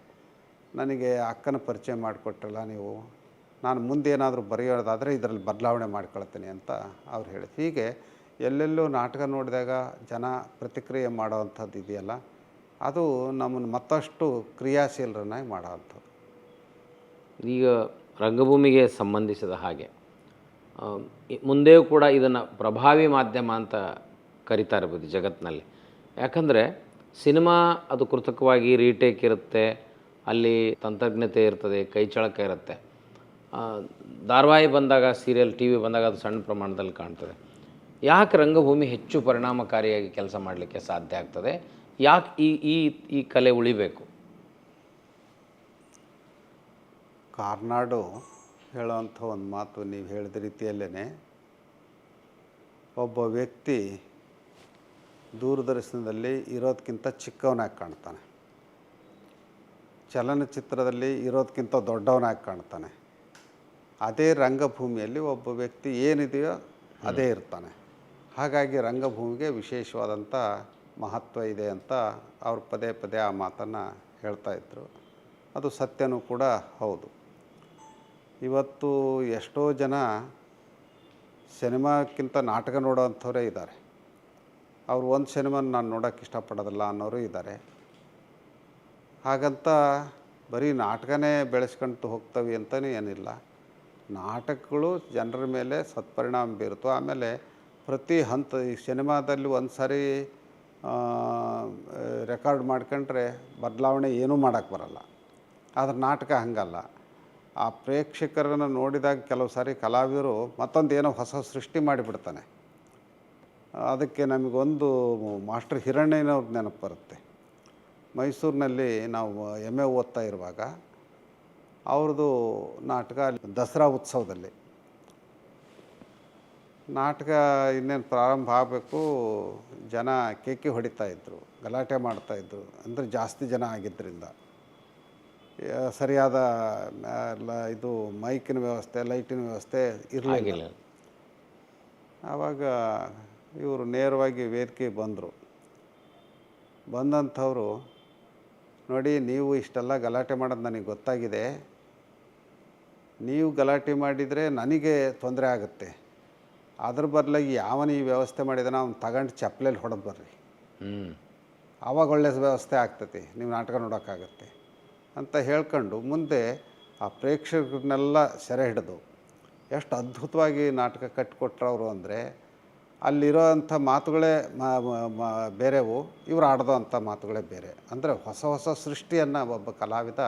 ನನಗೆ ಅಕ್ಕನ ಪರಿಚಯ ಮಾಡಿಕೊಟ್ರಲ್ಲ ನೀವು, ನಾನು ಮುಂದೇನಾದರೂ ಬರೆಯೋದಾದರೆ ಇದರಲ್ಲಿ ಬದಲಾವಣೆ ಮಾಡ್ಕೊಳ್ತೀನಿ ಅಂತ ಅವ್ರು ಹೇಳಿದ್ರು. ಹೀಗೆ ಎಲ್ಲೆಲ್ಲೂ ನಾಟಕ ನೋಡಿದಾಗ ಜನ ಪ್ರತಿಕ್ರಿಯೆ ಮಾಡೋವಂಥದ್ದು ಇದೆಯಲ್ಲ, ಅದು ನಮ್ಮನ್ನು ಮತ್ತಷ್ಟು ಕ್ರಿಯಾಶೀಲರನ್ನಾಗಿ ಮಾಡೋವಂಥದ್ದು. ಈಗ ರಂಗಭೂಮಿಗೆ ಸಂಬಂಧಿಸಿದ ಹಾಗೆ ಮುಂದೆಯೂ ಕೂಡ ಇದನ್ನು ಪ್ರಭಾವಿ ಮಾಧ್ಯಮ ಅಂತ ಕರಿತಾ ಇರ್ಬೋದು ಜಗತ್ತಿನಲ್ಲಿ. ಯಾಕಂದರೆ ಸಿನಿಮಾ ಅದು ಕೃತಕವಾಗಿ ರೀಟೇಕ್ ಇರುತ್ತೆ, ಅಲ್ಲಿ ತಂತ್ರಜ್ಞತೆ ಇರ್ತದೆ, ಕೈಚಳಕ ಇರುತ್ತೆ. ಧಾರಾವಾಹಿ ಬಂದಾಗ, ಸೀರಿಯಲ್ ಟಿ ವಿ ಬಂದಾಗ ಅದು ಸಣ್ಣ ಪ್ರಮಾಣದಲ್ಲಿ ಕಾಣ್ತದೆ. ಯಾಕೆ ರಂಗಭೂಮಿ ಹೆಚ್ಚು ಪರಿಣಾಮಕಾರಿಯಾಗಿ ಕೆಲಸ ಮಾಡಲಿಕ್ಕೆ ಸಾಧ್ಯ ಆಗ್ತದೆ? ಯಾಕೆ ಈ ಈ ಈ ಕಲೆ ಉಳಿಬೇಕು? ಕಾರ್ನಾಡು ಹೇಳೋವಂಥ ಒಂದು ಮಾತು ನೀವು ಹೇಳಿದ ರೀತಿಯಲ್ಲೇ, ಒಬ್ಬ ವ್ಯಕ್ತಿ ದೂರದರ್ಶನದಲ್ಲಿ ಇರೋದಕ್ಕಿಂತ ಚಿಕ್ಕವನಾಗಿ ಕಾಣ್ತಾನೆ, ಚಲನಚಿತ್ರದಲ್ಲಿ ಇರೋದಕ್ಕಿಂತ ದೊಡ್ಡವನಾಗಿ ಕಾಣ್ತಾನೆ. ಅದೇ ರಂಗಭೂಮಿಯಲ್ಲಿ ಒಬ್ಬ ವ್ಯಕ್ತಿ ಏನಿದೆಯೋ ಅದೇ ಇರ್ತಾನೆ. ಹಾಗಾಗಿ ರಂಗಭೂಮಿಗೆ ವಿಶೇಷವಾದಂಥ ಮಹತ್ವ ಇದೆ ಅಂತ ಅವ್ರು ಪದೇ ಪದೇ ಆ ಮಾತನ್ನು ಹೇಳ್ತಾಯಿದ್ರು. ಅದು ಸತ್ಯನೂ ಕೂಡ ಹೌದು. ಇವತ್ತು ಎಷ್ಟೋ ಜನ ಸಿನಿಮಾಕ್ಕಿಂತ ನಾಟಕ ನೋಡೋವಂಥವರೇ ಇದ್ದಾರೆ. ಅವ್ರು ಒಂದು ಸಿನಿಮಾನ ನಾನು ನೋಡೋಕ್ಕೆ ಇಷ್ಟಪಡೋದಿಲ್ಲ ಅನ್ನೋರು ಇದ್ದಾರೆ. ಹಾಗಂತ ಬರೀ ನಾಟಕನೇ ಬೆಳೆಸ್ಕೊಂತು ಹೋಗ್ತವೆ ಅಂತಲೇ ಏನಿಲ್ಲ. ನಾಟಕಗಳು ಜನರ ಮೇಲೆ ಸತ್ಪರಿಣಾಮ ಬೀರುತ್ತೋ. ಆಮೇಲೆ ಪ್ರತಿ ಹಂತ ಈ ಸಿನಿಮಾದಲ್ಲಿ ಒಂದು ಸಾರಿ ರೆಕಾರ್ಡ್ ಮಾಡ್ಕೊಂಡ್ರೆ ಬದಲಾವಣೆ ಏನೂ ಮಾಡೋಕ್ಕೆ ಬರಲ್ಲ. ಆದರೆ ನಾಟಕ ಹಂಗಲ್ಲ. ಆ ಪ್ರೇಕ್ಷಕರನ್ನು ನೋಡಿದಾಗ ಕೆಲವು ಸಾರಿ ಕಲಾವಿದರು ಮತ್ತೊಂದು ಏನೋ ಹೊಸ ಸೃಷ್ಟಿ ಮಾಡಿಬಿಡ್ತಾನೆ. ಅದಕ್ಕೆ ನಮಗೊಂದು ಮಾಸ್ಟರ್ ಹಿರಣ್ಣಯ್ಯನವ್ರ ನೆನಪು ಬರುತ್ತೆ. ಮೈಸೂರಿನಲ್ಲಿ ನಾವು MA ಓದ್ತಾ ಇರುವಾಗ ಅವ್ರದ್ದು ನಾಟಕ ದಸರಾ ಉತ್ಸವದಲ್ಲಿ ನಾಟಕ ಇನ್ನೇನು ಪ್ರಾರಂಭ ಆಗಬೇಕು, ಜನ ಕೇಕೆ ಹೊಡಿತಾಯಿದ್ರು, ಗಲಾಟೆ ಮಾಡ್ತಾಯಿದ್ರು. ಅಂದರೆ ಜಾಸ್ತಿ ಜನ ಆಗಿದ್ದರಿಂದ ಸರಿಯಾದ ಇದು ಮೈಕಿನ ವ್ಯವಸ್ಥೆ, ಲೈಟಿನ ವ್ಯವಸ್ಥೆ ಇರಲಿಲ್ಲ. ಆವಾಗ ಇವರು ನೇರವಾಗಿ ವೇದಿಕೆಗೆ ಬಂದರು. ಬಂದಂಥವರು, ನೋಡಿ ನೀವು ಇಷ್ಟೆಲ್ಲ ಗಲಾಟೆ ಮಾಡೋದು ನನಗೆ ಗೊತ್ತಾಗಿದೆ, ನೀವು ಗಲಾಟೆ ಮಾಡಿದರೆ ನನಗೆ ತೊಂದರೆ ಆಗುತ್ತೆ. ಅದ್ರ ಬದಲಾಗಿ ಯಾವನ ಈ ವ್ಯವಸ್ಥೆ ಮಾಡಿದಾನೆ ಅವ್ನು ತಗೊಂಡು ಚಪ್ಪಲೆಯಲ್ಲಿ ಹೊಡೆದು ಬರ್ರಿ, ಆವಾಗ ಒಳ್ಳೆ ವ್ಯವಸ್ಥೆ ಆಗ್ತೈತಿ, ನೀವು ನಾಟಕ ನೋಡೋಕ್ಕಾಗತ್ತೆ ಅಂತ ಹೇಳ್ಕೊಂಡು ಮುಂದೆ ಆ ಪ್ರೇಕ್ಷಕರನ್ನೆಲ್ಲ ಸೆರೆ ಹಿಡಿದು ಎಷ್ಟು ಅದ್ಭುತವಾಗಿ ನಾಟಕ ಕಟ್ಟಿಕೊಟ್ರವರು ಅಂದರೆ, ಅಲ್ಲಿರೋ ಅಂಥ ಮಾತುಗಳೇ ಬೇರೆವು, ಇವರು ಆಡ್ದೋ ಅಂಥ ಮಾತುಗಳೇ ಬೇರೆ. ಅಂದರೆ ಹೊಸ ಹೊಸ ಸೃಷ್ಟಿಯನ್ನು ಒಬ್ಬ ಕಲಾವಿದ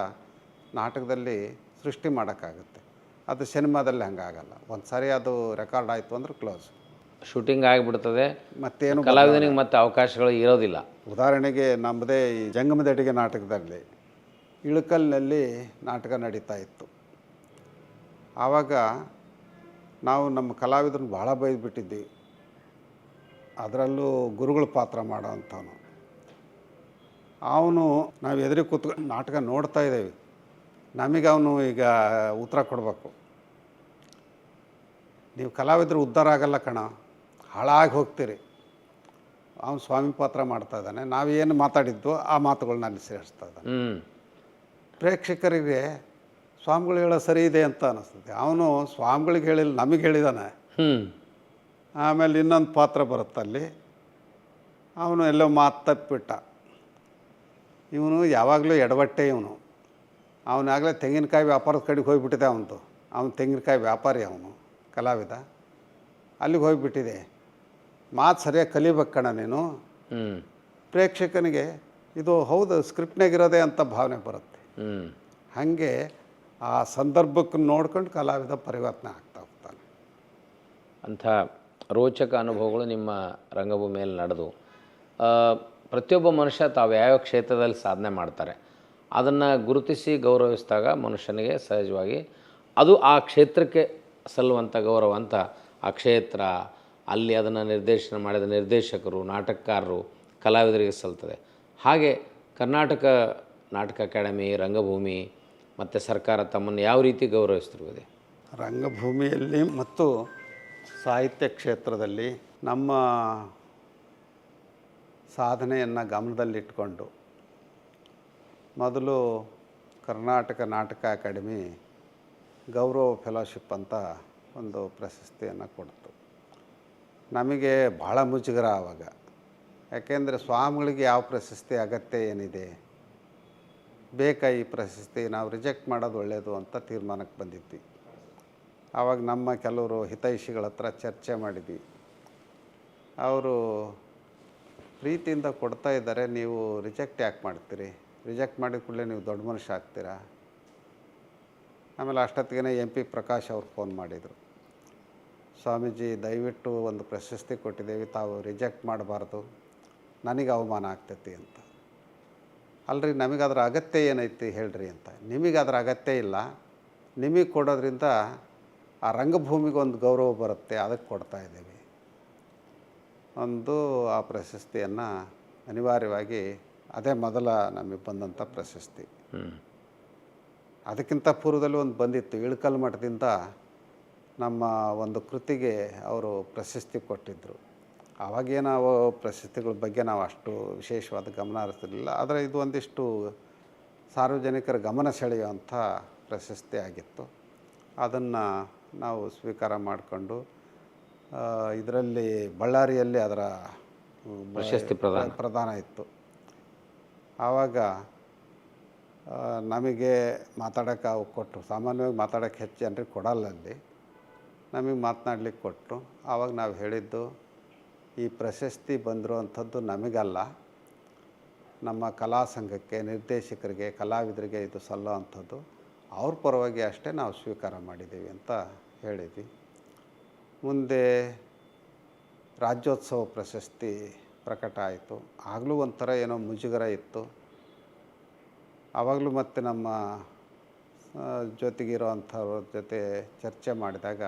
ನಾಟಕದಲ್ಲಿ ಸೃಷ್ಟಿ ಮಾಡೋಕ್ಕಾಗುತ್ತೆ. ಅದು ಸಿನಿಮಾದಲ್ಲಿ ಹಂಗಾಗಲ್ಲ. ಒಂದು ಸಾರಿ ಅದು ರೆಕಾರ್ಡ್ ಆಯಿತು ಅಂದ್ರೆ ಕ್ಲೋಸ್, ಶೂಟಿಂಗ್ ಆಗಿಬಿಡ್ತದೆ, ಮತ್ತೇನು ಕಲಾವಿದನಿಗೆ ಮತ್ತೆ ಅವಕಾಶಗಳು ಇರೋದಿಲ್ಲ. ಉದಾಹರಣೆಗೆ ನಮ್ಮದೇ ಈ ಜಂಗಮದಡಿಗೆ ನಾಟಕದಲ್ಲಿ ಇಳಕಲ್ನಲ್ಲಿ ನಾಟಕ ನಡೀತಾ ಇತ್ತು. ಆವಾಗ ನಾವು ನಮ್ಮ ಕಲಾವಿದರನ್ನ ಭಾಳ ಬೈದ್ಬಿಟ್ಟಿದ್ವಿ. ಅದರಲ್ಲೂ ಗುರುಗಳ ಪಾತ್ರ ಮಾಡೋವಂಥವನು ಅವನು. ನಾವು ಎದುರಿಗೆ ಕೂತ್ಕೊಂಡು ನಾಟಕ ನೋಡ್ತಾ ಇದ್ದೇವೆ, ನಮಗೆ ಅವನು ಈಗ ಉತ್ತರ ಕೊಡಬೇಕು. ನೀವು ಕಲಾವಿದರು ಉದ್ಧಾರ ಆಗಲ್ಲ ಕಣ, ಹಾಳಾಗಿ ಹೋಗ್ತೀರಿ. ಅವನು ಸ್ವಾಮಿ ಪಾತ್ರ ಮಾಡ್ತಾ ಇದ್ದಾನೆ, ನಾವೇನು ಮಾತಾಡಿದ್ವೋ ಆ ಮಾತುಗಳನ್ನ ಅಲ್ಲಿ ಸೇರಿಸ್ತಾ ಇದ್ದಾನೆ. ಪ್ರೇಕ್ಷಕರಿಗೆ ಸ್ವಾಮಿಗಳು ಹೇಳೋ ಸರಿ ಇದೆ ಅಂತ ಅನ್ನಿಸ್ತದೆ. ಅವನು ಸ್ವಾಮಿಗಳಿಗೆ ಹೇಳಿಲ್ಲ, ನಮಗೆ ಹೇಳಿದ್ದಾನೆ. ಆಮೇಲೆ ಇನ್ನೊಂದು ಪಾತ್ರ ಬರುತ್ತಲ್ಲಿ, ಅವನು ಎಲ್ಲೋ ಮಾತು ತಪ್ಪಿಬಿಟ್ಟ. ಇವನು ಯಾವಾಗಲೂ ಎಡವಟ್ಟೆ. ಅವನಾಗಲೇ ತೆಂಗಿನಕಾಯಿ ವ್ಯಾಪಾರದ ಕಡೆಗೆ ಹೋಗಿಬಿಟ್ಟಿದೆ. ಅವನು ತೆಂಗಿನಕಾಯಿ ವ್ಯಾಪಾರಿ, ಅವನು ಕಲಾವಿದ. ಅಲ್ಲಿಗೆ ಹೋಗಿಬಿಟ್ಟಿದೆ. ಮಾತು ಸರಿಯಾಗಿ ಕಲಿಬೇಕಣ್ಣ ನೀನು. ಪ್ರೇಕ್ಷಕನಿಗೆ ಇದು ಹೌದು ಸ್ಕ್ರಿಪ್ಟ್ನಾಗಿರೋದೆ ಅಂತ ಭಾವನೆ ಬರುತ್ತೆ. ಹಾಗೆ ಆ ಸಂದರ್ಭಕ್ಕೆ ನೋಡ್ಕೊಂಡು ಕಲಾವಿದ ಪರಿವರ್ತನೆ ಆಗ್ತಾ ಹೋಗ್ತಾನೆ. ಅಂಥ ರೋಚಕ ಅನುಭವಗಳು ನಿಮ್ಮ ರಂಗಭೂಮಿಯಲ್ಲಿ ನಡೆದು ಪ್ರತಿಯೊಬ್ಬ ಮನುಷ್ಯ ತಾವು ಯಾವ್ಯಾವ ಕ್ಷೇತ್ರದಲ್ಲಿ ಸಾಧನೆ ಮಾಡ್ತಾರೆ ಅದನ್ನು ಗುರುತಿಸಿ ಗೌರವಿಸಿದಾಗ ಮನುಷ್ಯನಿಗೆ ಸಹಜವಾಗಿ ಅದು ಆ ಕ್ಷೇತ್ರಕ್ಕೆ ಸಲ್ಲುವಂಥ ಗೌರವ ಅಂತ ಆ ಕ್ಷೇತ್ರ, ಅಲ್ಲಿ ಅದನ್ನು ನಿರ್ದೇಶನ ಮಾಡಿದ ನಿರ್ದೇಶಕರು, ನಾಟಕಕಾರರು, ಕಲಾವಿದರಿಗೆ ಸಲ್ತದೆ. ಹಾಗೆ ಕರ್ನಾಟಕ ನಾಟಕ ಅಕಾಡೆಮಿ, ರಂಗಭೂಮಿ ಮತ್ತು ಸರ್ಕಾರ ತಮ್ಮನ್ನು ಯಾವ ರೀತಿ ಗೌರವಿಸ್ತಿರುವುದೇ? ರಂಗಭೂಮಿಯಲ್ಲಿ ಮತ್ತು ಸಾಹಿತ್ಯ ಕ್ಷೇತ್ರದಲ್ಲಿ ನಮ್ಮ ಸಾಧನೆಯನ್ನು ಗಮನದಲ್ಲಿಟ್ಕೊಂಡು ಮೊದಲು ಕರ್ನಾಟಕ ನಾಟಕ ಅಕಾಡೆಮಿ ಗೌರವ ಫೆಲೋಶಿಪ್ ಅಂತ ಒಂದು ಪ್ರಶಸ್ತಿಯನ್ನು ಕೊಡ್ತು. ನಮಗೆ ಭಾಳ ಮುಜುಗರ ಆವಾಗ. ಯಾಕೆಂದರೆ ಸ್ವಾಮಿಗಳಿಗೆ ಯಾವ ಪ್ರಶಸ್ತಿ ಅಗತ್ಯ ಏನಿದೆ, ಬೇಕಾ ಈ ಪ್ರಶಸ್ತಿ, ನಾವು ರಿಜೆಕ್ಟ್ ಮಾಡೋದು ಒಳ್ಳೆಯದು ಅಂತ ತೀರ್ಮಾನಕ್ಕೆ ಬಂದಿದ್ವಿ. ಆವಾಗ ನಮ್ಮ ಕೆಲವರು ಹಿತೈಷಿಗಳ ಹತ್ರ ಚರ್ಚೆ ಮಾಡಿದ್ವಿ. ಅವರು ಪ್ರೀತಿಯಿಂದ ಕೊಡ್ತಾ ಇದ್ದಾರೆ, ನೀವು ರಿಜೆಕ್ಟ್ ಯಾಕೆ ಮಾಡ್ತೀರಿ, ರಿಜೆಕ್ಟ್ ಮಾಡಿದ ಕೂಡಲೇ ನೀವು ದೊಡ್ಡ ಮನುಷ್ಯ ಆಗ್ತೀರಾ. ಆಮೇಲೆ ಅಷ್ಟೊತ್ತಿಗೆ MP ಪ್ರಕಾಶ್ ಅವ್ರು ಫೋನ್ ಮಾಡಿದರು, ಸ್ವಾಮೀಜಿ ದಯವಿಟ್ಟು ಒಂದು ಪ್ರಶಸ್ತಿ ಕೊಟ್ಟಿದ್ದೇವೆ, ತಾವು ರಿಜೆಕ್ಟ್ ಮಾಡಬಾರ್ದು, ನನಗೆ ಅವಮಾನ ಆಗ್ತೈತಿ ಅಂತ. ಅಲ್ರಿ ನಮಗದ್ರ ಅಗತ್ಯ ಏನೈತಿ ಹೇಳ್ರಿ ಅಂತ. ನಿಮಗೆ ಅದರ ಅಗತ್ಯ ಇಲ್ಲ, ನಿಮಗೆ ಕೊಡೋದ್ರಿಂದ ಆ ರಂಗಭೂಮಿಗೆ ಒಂದು ಗೌರವ ಬರುತ್ತೆ, ಅದಕ್ಕೆ ಕೊಡ್ತಾ ಇದ್ದೀವಿ ಒಂದು ಆ ಪ್ರಶಸ್ತಿಯನ್ನು ಅನಿವಾರ್ಯವಾಗಿ. ಅದೇ ಮೊದಲ ನಮಗೆ ಬಂದಂಥ ಪ್ರಶಸ್ತಿ. ಅದಕ್ಕಿಂತ ಪೂರ್ವದಲ್ಲಿ ಒಂದು ಬಂದಿತ್ತು, ಇಳಕಲ್ ಮಠದಿಂದ ನಮ್ಮ ಒಂದು ಕೃತಿಗೆ ಅವರು ಪ್ರಶಸ್ತಿ ಕೊಟ್ಟಿದ್ದರು. ಆವಾಗೇನೋ ಪ್ರಶಸ್ತಿಗಳ ಬಗ್ಗೆ ನಾವು ಅಷ್ಟು ವಿಶೇಷವಾದ ಗಮನ ಹರಿಸಿರಲಿಲ್ಲ. ಆದರೆ ಇದು ಒಂದಿಷ್ಟು ಸಾರ್ವಜನಿಕರ ಗಮನ ಸೆಳೆಯುವಂಥ ಪ್ರಶಸ್ತಿ ಆಗಿತ್ತು. ಅದನ್ನು ನಾವು ಸ್ವೀಕಾರ ಮಾಡಿಕೊಂಡು ಇದರಲ್ಲಿ ಬಳ್ಳಾರಿಯಲ್ಲಿ ಅದರ ಪ್ರಶಸ್ತಿ ಪ್ರದಾನ ಇತ್ತು. ಆವಾಗ ನಮಗೆ ಮಾತಾಡೋಕ್ಕೆ ಅವು ಕೊಟ್ಟರು. ಸಾಮಾನ್ಯವಾಗಿ ಮಾತಾಡೋಕ್ಕೆ ಹೆಚ್ಚು ಜನರಿಗೆ ಕೊಡಲ್ಲ, ಅಲ್ಲಿ ನಮಗೆ ಮಾತನಾಡ್ಲಿಕ್ಕೆ ಕೊಟ್ಟರು. ಆವಾಗ ನಾವು ಹೇಳಿದ್ದು, ಈ ಪ್ರಶಸ್ತಿ ಬಂದಿರುವಂಥದ್ದು ನಮಗಲ್ಲ, ನಮ್ಮ ಕಲಾ ಸಂಘಕ್ಕೆ, ನಿರ್ದೇಶಕರಿಗೆ, ಕಲಾವಿದರಿಗೆ ಇದು ಸಲ್ಲೋ ಅಂಥದ್ದು, ಅವ್ರ ಪರವಾಗಿ ಅಷ್ಟೇ ನಾವು ಸ್ವೀಕಾರ ಮಾಡಿದ್ದೀವಿ ಅಂತ ಹೇಳಿದ್ವಿ. ಮುಂದೆ ರಾಜ್ಯೋತ್ಸವ ಪ್ರಶಸ್ತಿ ಪ್ರಕಟ ಆಯಿತು. ಆಗಲೂ ಒಂಥರ ಏನೋ ಮುಜುಗರ ಇತ್ತು. ಆವಾಗಲೂ ಮತ್ತೆ ನಮ್ಮ ಜೊತೆಗಿರೋವಂಥವ್ರ ಜೊತೆ ಚರ್ಚೆ ಮಾಡಿದಾಗ,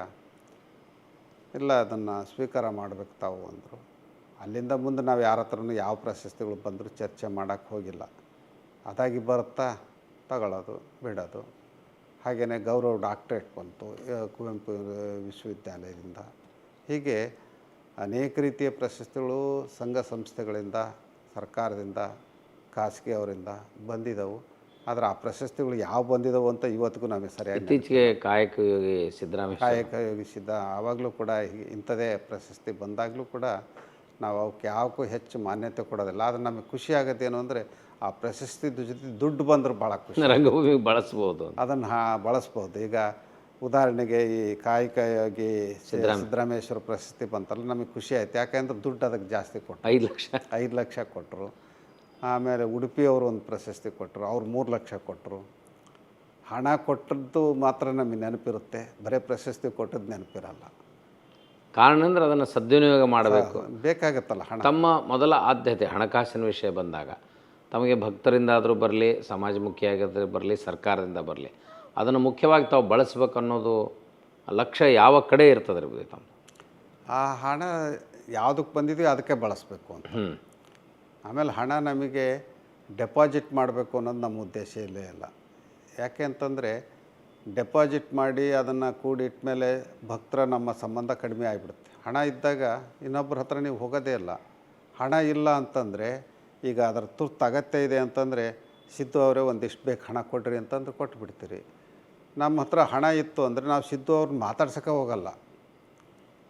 ಇಲ್ಲ ಅದನ್ನು ಸ್ವೀಕಾರ ಮಾಡಬೇಕು ತಾವು ಅಂದರು. ಅಲ್ಲಿಂದ ಮುಂದೆ ನಾವು ಯಾರ ಹತ್ರನೂ ಯಾವ ಪ್ರಶಸ್ತಿಗಳು ಬಂದರೂ ಚರ್ಚೆ ಮಾಡೋಕ್ಕೆ ಹೋಗಿಲ್ಲ. ಅದಾಗಿ ಬರುತ್ತಾ ತಗೊಳ್ಳೋದು ಬಿಡೋದು. ಹಾಗೆಯೇ ಗೌರವ ಡಾಕ್ಟ್ರೇಟ್ ಬಂತು ಕುವೆಂಪು ವಿಶ್ವವಿದ್ಯಾಲಯದಿಂದ. ಹೀಗೆ ಅನೇಕ ರೀತಿಯ ಪ್ರಶಸ್ತಿಗಳು ಸಂಘ ಸಂಸ್ಥೆಗಳಿಂದ, ಸರ್ಕಾರದಿಂದ, ಖಾಸಗಿಯವರಿಂದ ಬಂದಿದ್ದವು. ಆದರೆ ಆ ಪ್ರಶಸ್ತಿಗಳು ಯಾವ ಬಂದಿದ್ದವು ಅಂತ ಇವತ್ತಿಗೂ ನಮಗೆ ಸರಿಯಾಗಿ. ಇತ್ತೀಚೆಗೆ ಕಾಯಕ ಯೋಗಿ ಸಿದ್ದ ಆವಾಗಲೂ ಕೂಡ ಇಂಥದೇ ಪ್ರಶಸ್ತಿ ಬಂದಾಗಲೂ ಕೂಡ ನಾವು ಅವಕ್ಕೆ ಯಾವಕ್ಕೂ ಹೆಚ್ಚು ಮಾನ್ಯತೆ ಕೊಡೋದಿಲ್ಲ. ಆದರೆ ನಮಗೆ ಖುಷಿ ಆಗೋದೇನು ಅಂದರೆ, ಆ ಪ್ರಶಸ್ತಿ ಜೊತೆ ದುಡ್ಡು ಬಂದರೂ ಭಾಳ ಖುಷಿ. ರಂಗಭೂಮಿಗೆ ಬಳಸ್ಬೋದು, ಅದನ್ನು ಬಳಸ್ಬೋದು. ಈಗ ಉದಾಹರಣೆಗೆ ಈ ಕಾಯಕ ಯೋಗಿ ಸಿದ್ದರಾಮೇಶ್ವರ ಪ್ರಶಸ್ತಿ ಬಂತಲ್ಲ, ನಮಗೆ ಖುಷಿ ಆಯ್ತು. ಯಾಕೆಂದ್ರೆ ದುಡ್ಡು ಅದಕ್ಕೆ ಜಾಸ್ತಿ ಕೊಟ್ಟರು, 5 ಲಕ್ಷ ಕೊಟ್ಟರು. ಆಮೇಲೆ ಉಡುಪಿಯವರು ಒಂದು ಪ್ರಶಸ್ತಿ ಕೊಟ್ಟರು, ಅವ್ರು 3 ಲಕ್ಷ ಕೊಟ್ಟರು. ಹಣ ಕೊಟ್ಟದ್ದು ಮಾತ್ರ ನಮಗೆ ನೆನಪಿರುತ್ತೆ, ಬರೀ ಪ್ರಶಸ್ತಿ ಕೊಟ್ಟದ್ದು ನೆನಪಿರಲ್ಲ. ಕಾರಣ ಅಂದರೆ ಅದನ್ನು ಸದ್ವಿನಿಯೋಗ ಮಾಡಬೇಕು, ಬೇಕಾಗತ್ತಲ್ಲ ಹಣ. ತಮ್ಮ ಮೊದಲ ಆದ್ಯತೆ ಹಣಕಾಸಿನ ವಿಷಯ ಬಂದಾಗ ತಮಗೆ ಭಕ್ತರಿಂದಾದರೂ ಬರಲಿ, ಸಮಾಜಮುಖಿಯಾಗಿದ್ದರೆ ಬರಲಿ, ಸರ್ಕಾರದಿಂದ ಬರಲಿ, ಅದನ್ನು ಮುಖ್ಯವಾಗಿ ತಾವು ಬಳಸ್ಬೇಕು ಅನ್ನೋದು ಲಕ್ಷ್ಯ ಯಾವ ಕಡೆ ಇರ್ತದೆ ರೀ ತಮ್ಮ? ಆ ಹಣ ಯಾವುದಕ್ಕೆ ಬಂದಿದೆಯೋ ಅದಕ್ಕೆ ಬಳಸಬೇಕು ಅಂತ. ಆಮೇಲೆ ಹಣ ನಮಗೆ ಡೆಪಾಸಿಟ್ ಮಾಡಬೇಕು ಅನ್ನೋದು ನಮ್ಮ ಉದ್ದೇಶ ಇಲ್ಲೇ ಇಲ್ಲ. ಯಾಕೆ ಅಂತಂದರೆ, ಡೆಪಾಸಿಟ್ ಮಾಡಿ ಅದನ್ನು ಕೂಡಿಟ್ಟ ಮೇಲೆ ಭಕ್ತರ ನಮ್ಮ ಸಂಬಂಧ ಕಡಿಮೆ ಆಗಿಬಿಡುತ್ತೆ. ಹಣ ಇದ್ದಾಗ ಇನ್ನೊಬ್ಬರ ಹತ್ರ ನೀವು ಹೋಗೋದೇ ಇಲ್ಲ. ಹಣ ಇಲ್ಲ ಅಂತಂದರೆ, ಈಗ ಅದರ ತುರ್ತು ಅಗತ್ಯ ಇದೆ ಅಂತಂದರೆ, ಸಿದ್ದು ಅವರೇ ಒಂದಿಷ್ಟು ಬೇಕು ಹಣ ಕೊಡ್ರಿ ಅಂತಂದ್ರೆ ಕೊಟ್ಬಿಡ್ತೀರಿ. ನಮ್ಮ ಹತ್ರ ಹಣ ಇತ್ತು ಅಂದರೆ ನಾವು ಸಿದ್ದು ಅವ್ರನ್ನ ಮಾತಾಡ್ಸೋಕ್ಕೆ ಹೋಗಲ್ಲ,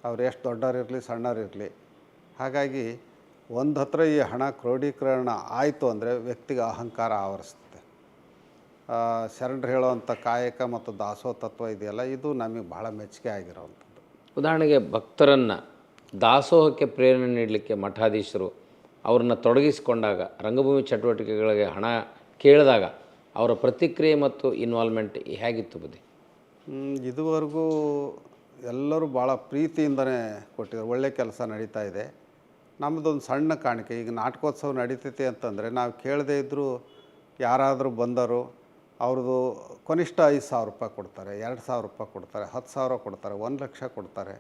ಅವ್ರು ಎಷ್ಟು ದೊಡ್ಡವರಿರಲಿ ಸಣ್ಣವರಿರಲಿ. ಹಾಗಾಗಿ ಒಂದು ಹತ್ರ ಈ ಹಣ ಕ್ರೋಢೀಕರಣ ಆಯಿತು ಅಂದರೆ ವ್ಯಕ್ತಿಗೆ ಅಹಂಕಾರ ಆವರಿಸ್ತದೆ. ಶರಣರು ಹೇಳುವಂಥ ಕಾಯಕ ಮತ್ತು ದಾಸೋಹ ತತ್ವ ಇದೆಯಲ್ಲ, ಇದು ನಮಗೆ ಭಾಳ ಮೆಚ್ಚುಗೆ ಆಗಿರೋವಂಥದ್ದು. ಉದಾಹರಣೆಗೆ ಭಕ್ತರನ್ನು ದಾಸೋಹಕ್ಕೆ ಪ್ರೇರಣೆ ನೀಡಲಿಕ್ಕೆ ಮಠಾಧೀಶರು ಅವ್ರನ್ನ ತೊಡಗಿಸಿಕೊಂಡಾಗ, ರಂಗಭೂಮಿ ಚಟುವಟಿಕೆಗಳಿಗೆ ಹಣ ಕೇಳಿದಾಗ ಅವರ ಪ್ರತಿಕ್ರಿಯೆ ಮತ್ತು ಇನ್ವಾಲ್ವ್ಮೆಂಟ್ ಹೇಗಿತ್ತು ಬುದ್ಧಿ? ಇದುವರೆಗೂ ಎಲ್ಲರೂ ಭಾಳ ಪ್ರೀತಿಯಿಂದನೇ ಕೊಟ್ಟಿದ್ದಾರೆ. ಒಳ್ಳೆ ಕೆಲಸ ನಡೀತಾ ಇದೆ. ನಮ್ಮದೊಂದು ಸಣ್ಣ ಕಾಣಿಕೆ, ಈಗ ನಾಟಕೋತ್ಸವ ನಡೀತೈತೆ ಅಂತಂದರೆ ನಾವು ಕೇಳದೇ ಇದ್ದರೂ ಯಾರಾದರೂ ಬಂದರು, ಅವ್ರದ್ದು ಕನಿಷ್ಠ 5,000 ರೂಪಾಯಿ ಕೊಡ್ತಾರೆ, 2,000 ರೂಪಾಯಿ ಕೊಡ್ತಾರೆ, 10,000 ಕೊಡ್ತಾರೆ, 1 ಲಕ್ಷ ಕೊಡ್ತಾರೆ.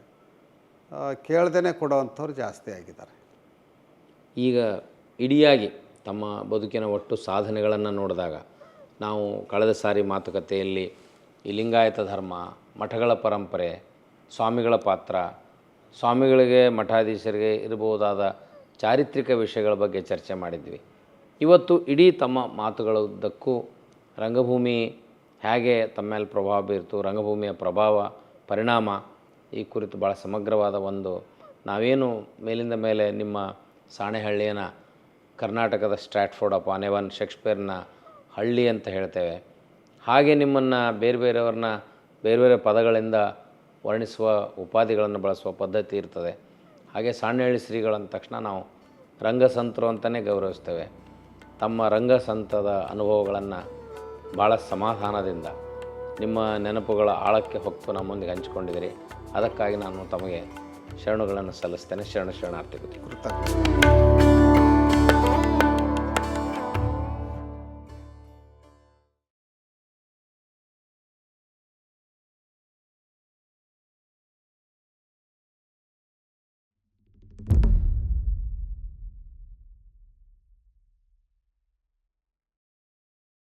ಕೇಳ್ದೇ ಕೊಡೋವಂಥವ್ರು ಜಾಸ್ತಿ ಆಗಿದ್ದಾರೆ. ಈಗ ಇಡಿಯಾಗಿ ತಮ್ಮ ಬದುಕಿನ ಒಟ್ಟು ಸಾಧನೆಗಳನ್ನು ನೋಡಿದಾಗ, ನಾವು ಕಳೆದ ಸಾರಿ ಮಾತುಕತೆಯಲ್ಲಿ ಈ ಲಿಂಗಾಯತ ಧರ್ಮ, ಮಠಗಳ ಪರಂಪರೆ, ಸ್ವಾಮಿಗಳ ಪಾತ್ರ, ಸ್ವಾಮಿಗಳಿಗೆ ಮಠಾಧೀಶರಿಗೆ ಇರಬಹುದಾದ ಚಾರಿತ್ರಿಕ ವಿಷಯಗಳ ಬಗ್ಗೆ ಚರ್ಚೆ ಮಾಡಿದ್ವಿ. ಇವತ್ತು ಇಡೀ ತಮ್ಮ ಮಾತುಗಳುದ್ದಕ್ಕೂ ರಂಗಭೂಮಿ ಹೇಗೆ ತಮ್ಮ ಮೇಲೆ ಪ್ರಭಾವ ಬೀರ್ತು, ರಂಗಭೂಮಿಯ ಪ್ರಭಾವ, ಪರಿಣಾಮ ಈ ಕುರಿತು ಭಾಳ ಸಮಗ್ರವಾದ ಒಂದು, ನಾವೇನು ಮೇಲಿಂದ ಮೇಲೆ ನಿಮ್ಮ ಸಾಣೆಹಳ್ಳಿಯನ್ನು ಕರ್ನಾಟಕದ ಸ್ಟ್ರಾಟ್ಫೋರ್ಡ್ ಅಪಾನ್ ಎವನ್ ಶೇಕ್ಸ್ಪಿಯರ್ನ ಹಳ್ಳಿ ಅಂತ ಹೇಳ್ತೇವೆ. ಹಾಗೆ ನಿಮ್ಮನ್ನು ಬೇರೆ ಬೇರೆಯವ್ರನ್ನ ಬೇರೆ ಬೇರೆ ಪದಗಳಿಂದ ವರ್ಣಿಸುವ ಉಪಾಧಿಗಳನ್ನು ಬಳಸುವ ಪದ್ಧತಿ ಇರ್ತದೆ. ಹಾಗೆ ಸಾಣೆಹಳ್ಳಿ ಶ್ರೀಗಳಂದ ತಕ್ಷಣ ನಾವು ರಂಗಸಂತರು ಅಂತಲೇ ಗೌರವಿಸ್ತೇವೆ. ತಮ್ಮ ರಂಗಸಂತದ ಅನುಭವಗಳನ್ನು ಭಾಳ ಸಮಾಧಾನದಿಂದ ನಿಮ್ಮ ನೆನಪುಗಳ ಆಳಕ್ಕೆ ಹೊಕ್ಕು ನಮ್ಮೊಂದಿಗೆ ಹಂಚಿಕೊಂಡಿದ್ದೀರಿ. ಅದಕ್ಕಾಗಿ ನಾನು ತಮಗೆ ಶರಣುಗಳನ್ನು ಸಲ್ಲಿಸ್ತೇನೆ. ಶರಣಾರ್ಥಿ. ಕೃತಜ್ಞ.